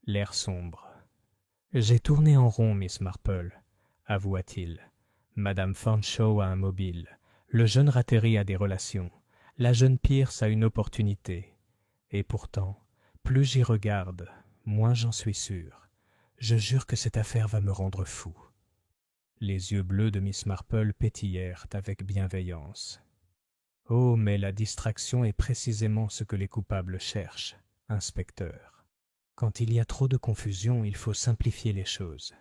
l'air sombre. « J'ai tourné en rond, Miss Marple, » avoua-t-il. « Madame Fanshawe a un mobile, le jeune Rattery a des relations, la jeune Pierce a une opportunité. Et pourtant, plus j'y regarde, moins j'en suis sûr. Je jure que cette affaire va me rendre fou. » Les yeux bleus de Miss Marple pétillèrent avec bienveillance. « Oh, mais la distraction est précisément ce que les coupables cherchent, inspecteur. Quand il y a trop de confusion, il faut simplifier les choses.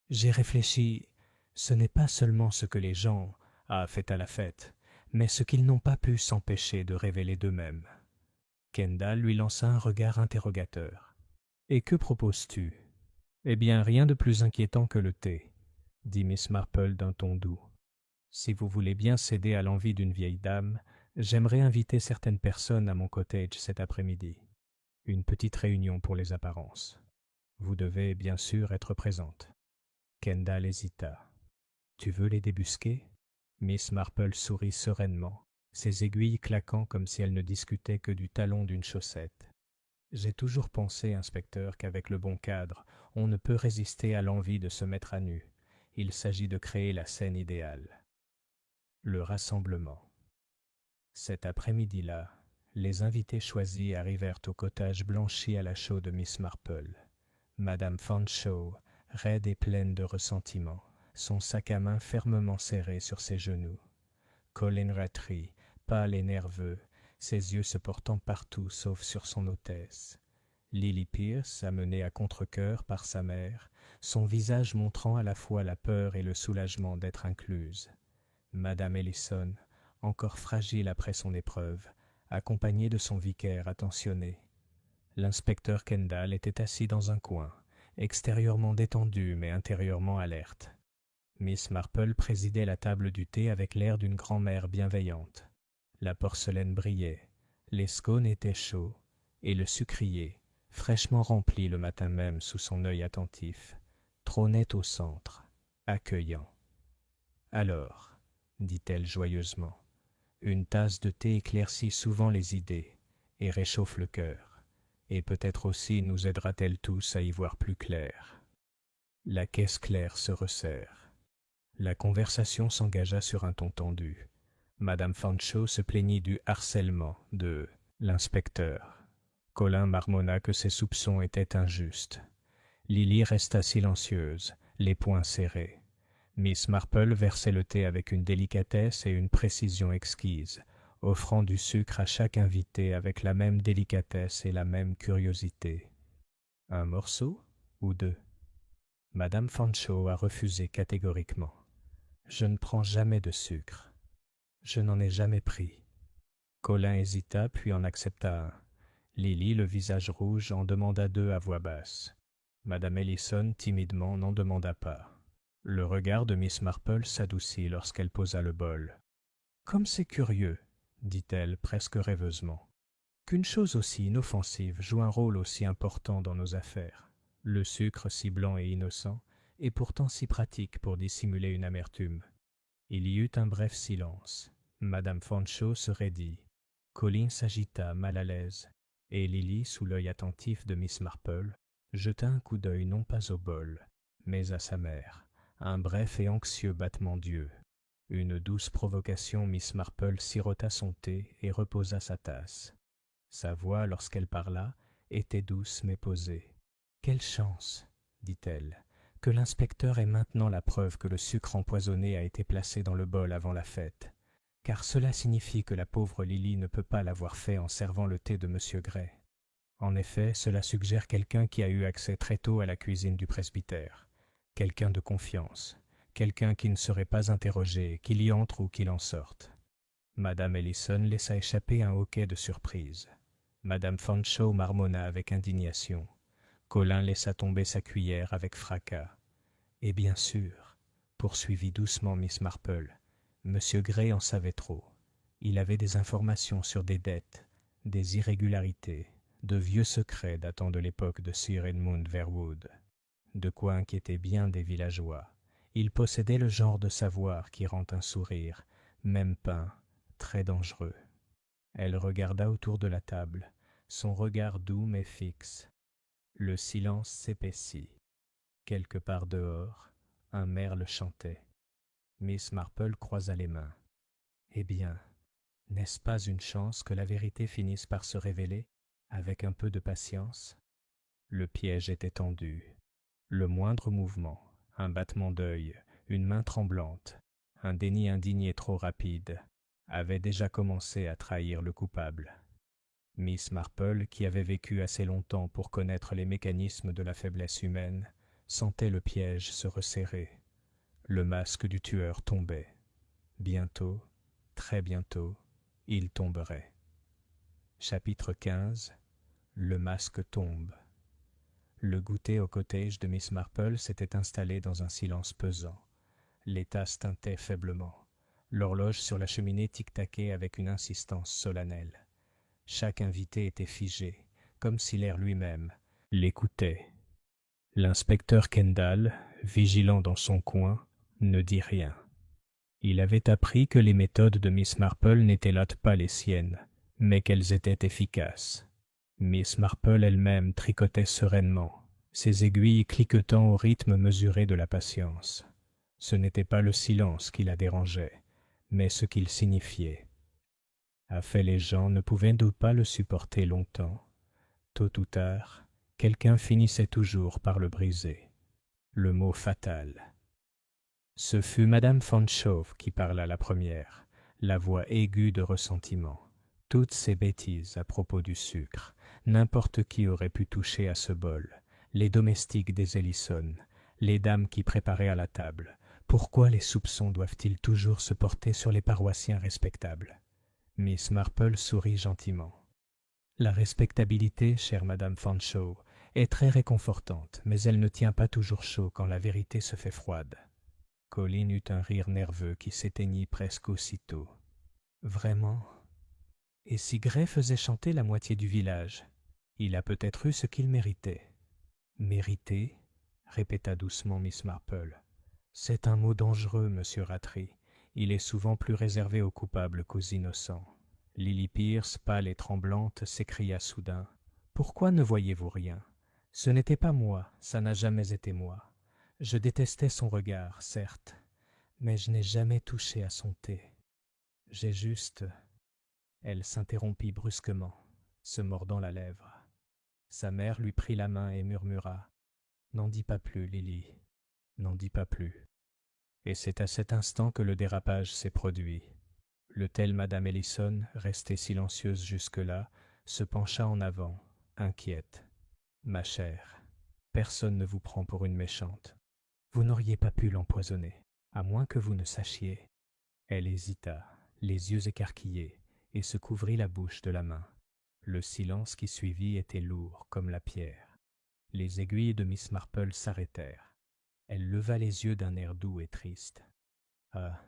J'ai réfléchi, ce n'est pas seulement ce que les gens, fait à la fête, mais ce qu'ils n'ont pas pu s'empêcher de révéler d'eux-mêmes. » Kendall lui lança un regard interrogateur. « Et que proposes-tu » ? « Eh bien, rien de plus inquiétant que le thé, » dit Miss Marple d'un ton doux. « Si vous voulez bien céder à l'envie d'une vieille dame, j'aimerais inviter certaines personnes à mon cottage cet après-midi. Une petite réunion pour les apparences. Vous devez, bien sûr, être présente. » Kendall hésita. « Tu veux les débusquer » Miss Marple sourit sereinement, ses aiguilles claquant comme si elle ne discutait que du talon d'une chaussette. « J'ai toujours pensé, inspecteur, qu'avec le bon cadre, on ne peut résister à l'envie de se mettre à nu. Il s'agit de créer la scène idéale. » Le rassemblement. Cet après-midi-là, les invités choisis arrivèrent au cottage blanchi à la chaux de Miss Marple. Madame Fanshawe, raide et pleine de ressentiment, son sac à main fermement serré sur ses genoux. Colin Rattery, pâle et nerveux, ses yeux se portant partout sauf sur son hôtesse. Lily Pierce, amenée à contre-cœur par sa mère, son visage montrant à la fois la peur et le soulagement d'être incluse. Madame Ellison, encore fragile après son épreuve, accompagnée de son vicaire attentionné. L'inspecteur Kendall était assis dans un coin, extérieurement détendu mais intérieurement alerte. Miss Marple présidait la table du thé avec l'air d'une grand-mère bienveillante. La porcelaine brillait, les scones étaient chauds, et le sucrier, fraîchement rempli le matin même sous son œil attentif, trônait au centre, accueillant. « Alors, » dit-elle joyeusement, « une tasse de thé éclaircit souvent les idées et réchauffe le cœur, et peut-être aussi nous aidera-t-elle tous à y voir plus clair. » La caisse claire se resserre. La conversation s'engagea sur un ton tendu. Madame Fanshawe se plaignit du harcèlement de l'inspecteur. Colin marmonna que ses soupçons étaient injustes. Lily resta silencieuse, les poings serrés. Miss Marple versait le thé avec une délicatesse et une précision exquise, offrant du sucre à chaque invité avec la même délicatesse et la même curiosité. Un morceau ou deux? Madame Fanchot a refusé catégoriquement. Je ne prends jamais de sucre. Je n'en ai jamais pris. Colin hésita puis en accepta un. Lily, le visage rouge, en demanda deux à voix basse. Madame Ellison, timidement, n'en demanda pas. Le regard de Miss Marple s'adoucit lorsqu'elle posa le bol. « Comme c'est curieux, » dit-elle presque rêveusement, « qu'une chose aussi inoffensive joue un rôle aussi important dans nos affaires. Le sucre si blanc et innocent, et pourtant si pratique pour dissimuler une amertume. » Il y eut un bref silence. Madame Fanchot se raidit. Colin s'agita, mal à l'aise, et Lily, sous l'œil attentif de Miss Marple, jeta un coup d'œil non pas au bol, mais à sa mère, un bref et anxieux battement d'yeux. Une douce provocation, Miss Marple sirota son thé et reposa sa tasse. Sa voix, lorsqu'elle parla, était douce mais posée. « Quelle chance, dit-elle, que l'inspecteur ait maintenant la preuve que le sucre empoisonné a été placé dans le bol avant la fête, car cela signifie que la pauvre Lily ne peut pas l'avoir fait en servant le thé de M. Gray. En effet, cela suggère quelqu'un qui a eu accès très tôt à la cuisine du presbytère, quelqu'un de confiance, quelqu'un qui ne serait pas interrogé, qu'il y entre ou qu'il en sorte. » Madame Ellison laissa échapper un hoquet de surprise. Madame Fanchot marmonna avec indignation. Colin laissa tomber sa cuillère avec fracas. « Et bien sûr, poursuivit doucement Miss Marple, Monsieur Gray en savait trop. Il avait des informations sur des dettes, des irrégularités, de vieux secrets datant de l'époque de Sir Edmund Verwood. De quoi inquiéter bien des villageois. Il possédait le genre de savoir qui rend un sourire, même peint, très dangereux. » Elle regarda autour de la table, son regard doux mais fixe. Le silence s'épaissit. Quelque part dehors, un merle chantait. Miss Marple croisa les mains. « Eh bien, n'est-ce pas une chance que la vérité finisse par se révéler, avec un peu de patience ?» Le piège était tendu. Le moindre mouvement, un battement d'œil, une main tremblante, un déni indigné trop rapide, avait déjà commencé à trahir le coupable. Miss Marple, qui avait vécu assez longtemps pour connaître les mécanismes de la faiblesse humaine, sentait le piège se resserrer. Le masque du tueur tombait. Bientôt, très bientôt, il tomberait. Chapitre 15. Le masque tombe. Le goûter au cottage de Miss Marple s'était installé dans un silence pesant. Les tasses tintaient faiblement. L'horloge sur la cheminée tic-taquait avec une insistance solennelle. Chaque invité était figé, comme si l'air lui-même l'écoutait. L'inspecteur Kendall, vigilant dans son coin, ne dit rien. Il avait appris que les méthodes de Miss Marple n'étaient là pas les siennes, mais qu'elles étaient efficaces. Miss Marple elle-même tricotait sereinement, ses aiguilles cliquetant au rythme mesuré de la patience. Ce n'était pas le silence qui la dérangeait, mais ce qu'il signifiait. À fait les gens ne pouvaient donc pas le supporter longtemps. Tôt ou tard, quelqu'un finissait toujours par le briser. Le mot fatal. Ce fut Madame Fanchot qui parla la première, la voix aiguë de ressentiment. Toutes ces bêtises à propos du sucre, n'importe qui aurait pu toucher à ce bol. Les domestiques des Ellison, les dames qui préparaient à la table. Pourquoi les soupçons doivent-ils toujours se porter sur les paroissiens respectables? Miss Marple sourit gentiment. La respectabilité, chère Madame Fanchot, est très réconfortante, mais elle ne tient pas toujours chaud quand la vérité se fait froide. Colin eut un rire nerveux qui s'éteignit presque aussitôt. Vraiment? Et si Gray faisait chanter la moitié du village, il a peut-être eu ce qu'il méritait. Mériter? Répéta doucement Miss Marple. C'est un mot dangereux, monsieur Rattray. Il est souvent plus réservé aux coupables qu'aux innocents. Lily Pierce, pâle et tremblante, s'écria soudain. Pourquoi ne voyez-vous rien? Ce n'était pas moi, ça n'a jamais été moi. Je détestais son regard, certes, mais je n'ai jamais touché à son thé. J'ai juste... Elle s'interrompit brusquement, se mordant la lèvre. Sa mère lui prit la main et murmura. « N'en dis pas plus, Lily, n'en dis pas plus. » Et c'est à cet instant que le dérapage s'est produit. Le tel Madame Ellison, restée silencieuse jusque-là, se pencha en avant, inquiète. « Ma chère, personne ne vous prend pour une méchante. Vous n'auriez pas pu l'empoisonner, à moins que vous ne sachiez. » Elle hésita, les yeux écarquillés, et se couvrit la bouche de la main. Le silence qui suivit était lourd comme la pierre. Les aiguilles de Miss Marple s'arrêtèrent. Elle leva les yeux d'un air doux et triste. « Ah,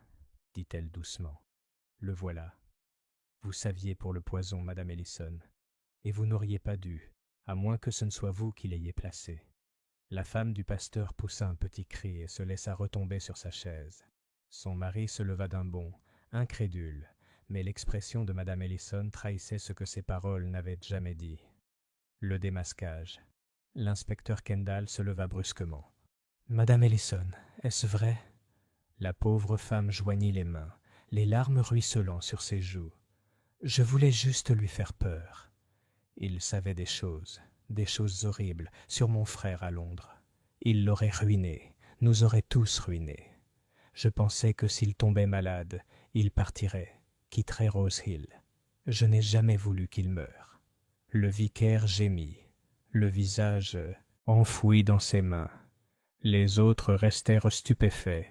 dit-elle doucement, le voilà. Vous saviez pour le poison, Madame Ellison, et vous n'auriez pas dû, à moins que ce ne soit vous qui l'ayez placé. » La femme du pasteur poussa un petit cri et se laissa retomber sur sa chaise. Son mari se leva d'un bond, incrédule, mais l'expression de Madame Ellison trahissait ce que ses paroles n'avaient jamais dit. Le démasquage. L'inspecteur Kendall se leva brusquement. « Madame Ellison, est-ce vrai ?» La pauvre femme joignit les mains, les larmes ruisselant sur ses joues. « Je voulais juste lui faire peur. Il savait des choses horribles, sur mon frère à Londres. Il l'aurait ruiné, nous aurait tous ruinés. Je pensais que s'il tombait malade, il partirait, quitterait Rose Hill. Je n'ai jamais voulu qu'il meure. » Le vicaire gémit, le visage enfoui dans ses mains. Les autres restèrent stupéfaits.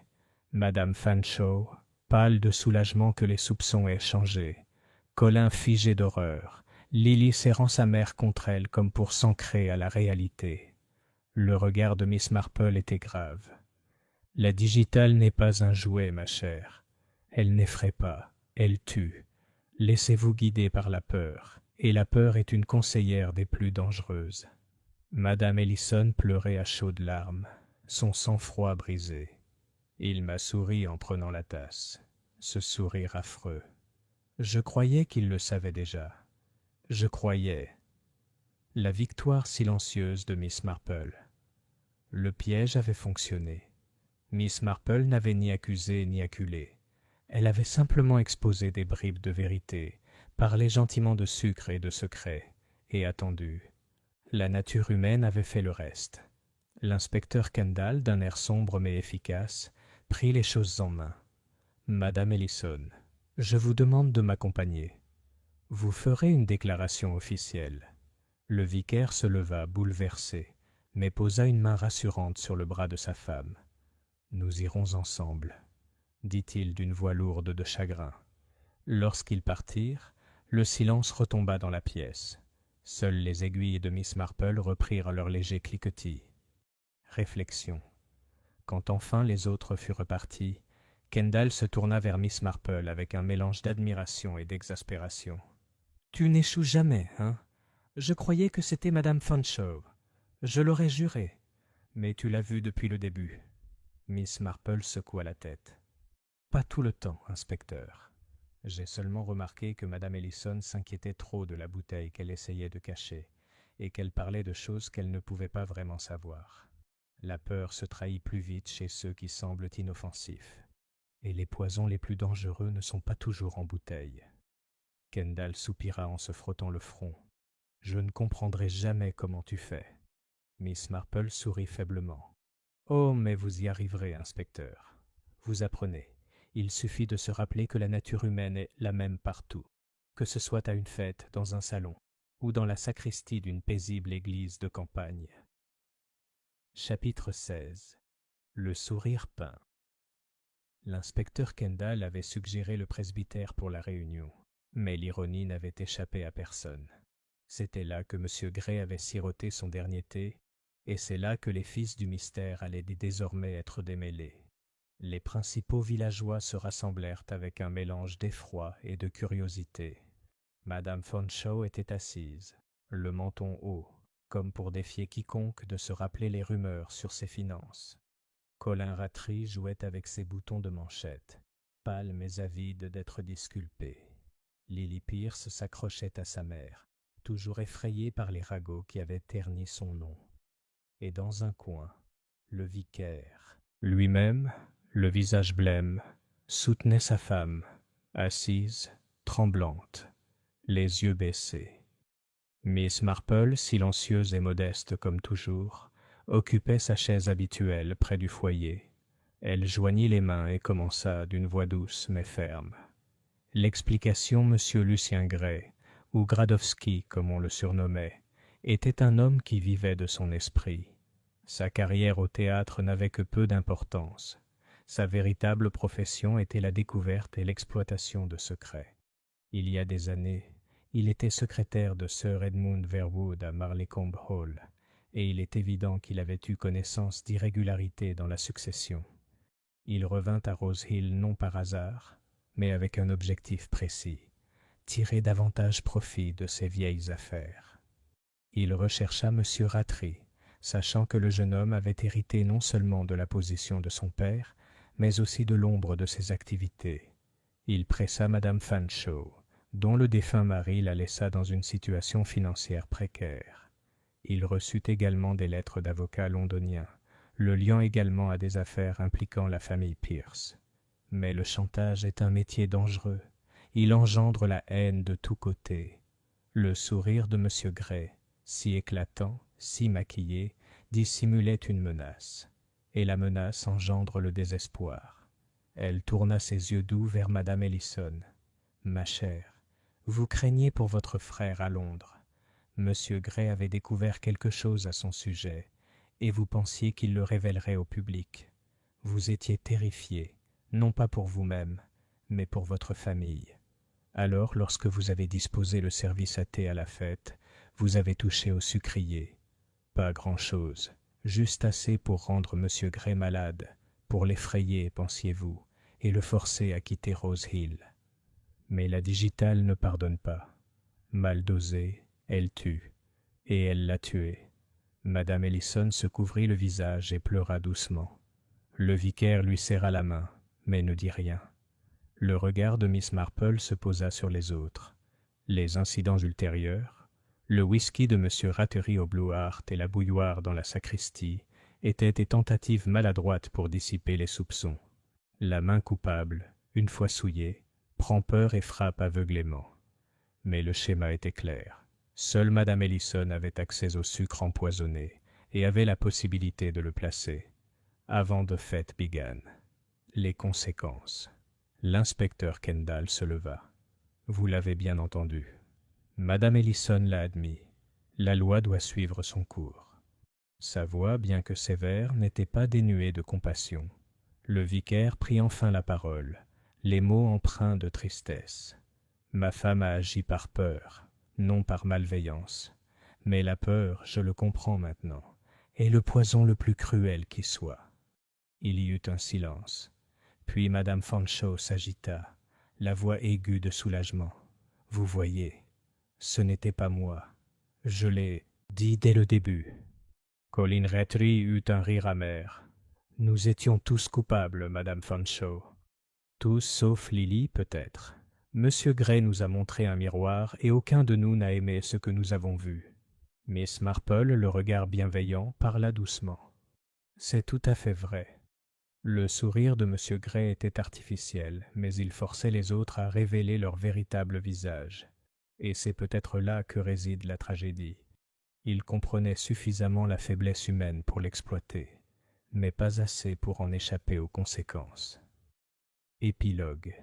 Madame Fanshawe, pâle de soulagement que les soupçons aient changé. Colin figé d'horreur. Lily serrant sa mère contre elle comme pour s'ancrer à la réalité. Le regard de Miss Marple était grave. « La digitale n'est pas un jouet, ma chère. Elle n'effraie pas, elle tue. Laissez-vous guider par la peur, et la peur est une conseillère des plus dangereuses. » Madame Ellison pleurait à chaudes larmes, son sang-froid brisé. Il m'a souri en prenant la tasse, ce sourire affreux. Je croyais qu'il le savait déjà. Je croyais. La victoire silencieuse de Miss Marple. Le piège avait fonctionné. Miss Marple n'avait ni accusé ni acculé. Elle avait simplement exposé des bribes de vérité, parlé gentiment de sucre et de secrets, et attendu. La nature humaine avait fait le reste. L'inspecteur Kendall, d'un air sombre mais efficace, prit les choses en main. « Madame Ellison, je vous demande de m'accompagner. Vous ferez une déclaration officielle. » Le vicaire se leva, bouleversé, mais posa une main rassurante sur le bras de sa femme. « Nous irons ensemble, » dit-il d'une voix lourde de chagrin. Lorsqu'ils partirent, le silence retomba dans la pièce. Seules les aiguilles de Miss Marple reprirent leur léger cliquetis. Réflexion. Quand enfin les autres furent partis, Kendall se tourna vers Miss Marple avec un mélange d'admiration et d'exaspération. « Tu n'échoues jamais, hein? Je croyais que c'était Madame Fanshawe. Je l'aurais juré. Mais tu l'as vue depuis le début. » Miss Marple secoua la tête. « Pas tout le temps, inspecteur. J'ai seulement remarqué que Madame Ellison s'inquiétait trop de la bouteille qu'elle essayait de cacher, et qu'elle parlait de choses qu'elle ne pouvait pas vraiment savoir. La peur se trahit plus vite chez ceux qui semblent inoffensifs. Et les poisons les plus dangereux ne sont pas toujours en bouteille. » Kendall soupira en se frottant le front. « Je ne comprendrai jamais comment tu fais. » Miss Marple sourit faiblement. « Oh, mais vous y arriverez, inspecteur. Vous apprenez. Il suffit de se rappeler que la nature humaine est la même partout, que ce soit à une fête, dans un salon, ou dans la sacristie d'une paisible église de campagne. » Chapitre 16. Le sourire peint. L'inspecteur Kendall avait suggéré le presbytère pour la réunion, mais l'ironie n'avait échappé à personne. C'était là que M. Gray avait siroté son dernier thé, et c'est là que les fils du mystère allaient désormais être démêlés. Les principaux villageois se rassemblèrent avec un mélange d'effroi et de curiosité. Madame Fanshawe était assise, le menton haut, comme pour défier quiconque de se rappeler les rumeurs sur ses finances. Colin Rattray jouait avec ses boutons de manchette, pâle mais avide d'être disculpé. Lily Pierce s'accrochait à sa mère, toujours effrayée par les ragots qui avaient terni son nom. Et dans un coin, le vicaire, lui-même, le visage blême, soutenait sa femme, assise, tremblante, les yeux baissés. Miss Marple, silencieuse et modeste comme toujours, occupait sa chaise habituelle près du foyer. Elle joignit les mains et commença d'une voix douce mais ferme. L'explication, monsieur Lucien Gray, ou Gradowski comme on le surnommait, était un homme qui vivait de son esprit. Sa carrière au théâtre n'avait que peu d'importance. Sa véritable profession était la découverte et l'exploitation de secrets. Il y a des années, il était secrétaire de Sir Edmund Verwood à Marleycombe Hall, et il est évident qu'il avait eu connaissance d'irrégularités dans la succession. Il revint à Rose Hill non par hasard, mais avec un objectif précis, tirer davantage profit de ses vieilles affaires. Il rechercha M. Rattray, sachant que le jeune homme avait hérité non seulement de la position de son père, mais aussi de l'ombre de ses activités. Il pressa Madame Fanshawe, dont le défunt mari la laissa dans une situation financière précaire. Il reçut également des lettres d'avocats londoniens, le liant également à des affaires impliquant la famille Pierce. Mais le chantage est un métier dangereux. Il engendre la haine de tous côtés. Le sourire de M. Gray, si éclatant, si maquillé, dissimulait une menace. Et la menace engendre le désespoir. Elle tourna ses yeux doux vers Madame Ellison. « Ma chère, vous craignez pour votre frère à Londres. M. Gray avait découvert quelque chose à son sujet, et vous pensiez qu'il le révélerait au public. Vous étiez terrifiée, non pas pour vous-même, mais pour votre famille. Alors, lorsque vous avez disposé le service à thé à la fête, vous avez touché au sucrier. Pas grand-chose, juste assez pour rendre M. Gray malade, pour l'effrayer, pensiez-vous, et le forcer à quitter Rose Hill. Mais la digitale ne pardonne pas. Mal dosée, elle tue, et elle l'a tué. Madame Ellison se couvrit le visage et pleura doucement. Le vicaire lui serra la main, mais ne dit rien. Le regard de Miss Marple se posa sur les autres. Les incidents ultérieurs, le whisky de M. Rattray au Blue Hart et la bouilloire dans la sacristie étaient des tentatives maladroites pour dissiper les soupçons. La main coupable, une fois souillée, prend peur et frappe aveuglément. Mais le schéma était clair. Seule Madame Ellison avait accès au sucre empoisonné et avait la possibilité de le placer. Avant the fête began. Les conséquences. L'inspecteur Kendall se leva. Vous l'avez bien entendu. Madame Ellison l'a admis. La loi doit suivre son cours. Sa voix, bien que sévère, n'était pas dénuée de compassion. Le vicaire prit enfin la parole, les mots empreints de tristesse. Ma femme a agi par peur, non par malveillance. Mais la peur, je le comprends maintenant, est le poison le plus cruel qui soit. Il y eut un silence. Puis Madame Fanshawe s'agita, la voix aiguë de soulagement. « Vous voyez, ce n'était pas moi. Je l'ai dit dès le début. » Colin Rattray eut un rire amer. « Nous étions tous coupables, Madame Fanshawe. Tous sauf Lily, peut-être. Monsieur Gray nous a montré un miroir et aucun de nous n'a aimé ce que nous avons vu. » Miss Marple, le regard bienveillant, parla doucement. « C'est tout à fait vrai. » Le sourire de M. Gray était artificiel, mais il forçait les autres à révéler leur véritable visage. Et c'est peut-être là que réside la tragédie. Il comprenait suffisamment la faiblesse humaine pour l'exploiter, mais pas assez pour en échapper aux conséquences. Épilogue.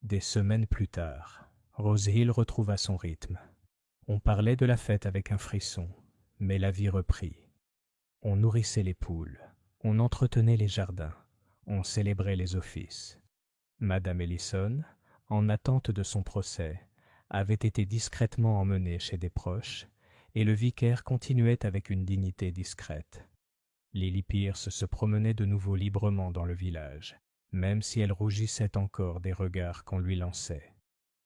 Des semaines plus tard, Rose Hill retrouva son rythme. On parlait de la fête avec un frisson, mais la vie reprit. On nourrissait les poules, on entretenait les jardins, on célébrait les offices. Madame Ellison, en attente de son procès, avait été discrètement emmenée chez des proches, et le vicaire continuait avec une dignité discrète. Lily Pierce se promenait de nouveau librement dans le village, même si elle rougissait encore des regards qu'on lui lançait.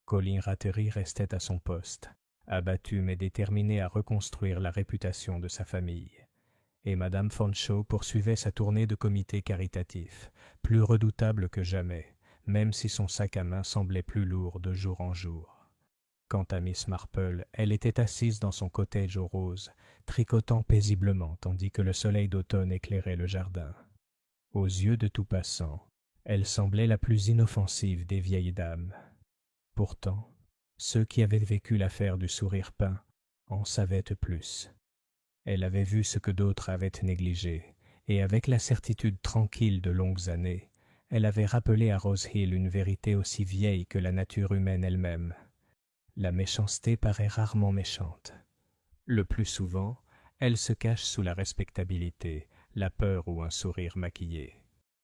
Colin Rattray restait à son poste, abattu mais déterminé à reconstruire la réputation de sa famille. Et Madame Fanshawe poursuivait sa tournée de comités caritatifs, plus redoutable que jamais, même si son sac à main semblait plus lourd de jour en jour. Quant à Miss Marple, elle était assise dans son cottage aux roses, tricotant paisiblement tandis que le soleil d'automne éclairait le jardin. Aux yeux de tout passant, elle semblait la plus inoffensive des vieilles dames. Pourtant, ceux qui avaient vécu l'affaire du sourire peint en savaient plus. Elle avait vu ce que d'autres avaient négligé, et avec la certitude tranquille de longues années, elle avait rappelé à Rose Hill une vérité aussi vieille que la nature humaine elle-même. La méchanceté paraît rarement méchante. Le plus souvent, elle se cache sous la respectabilité, la peur ou un sourire maquillé.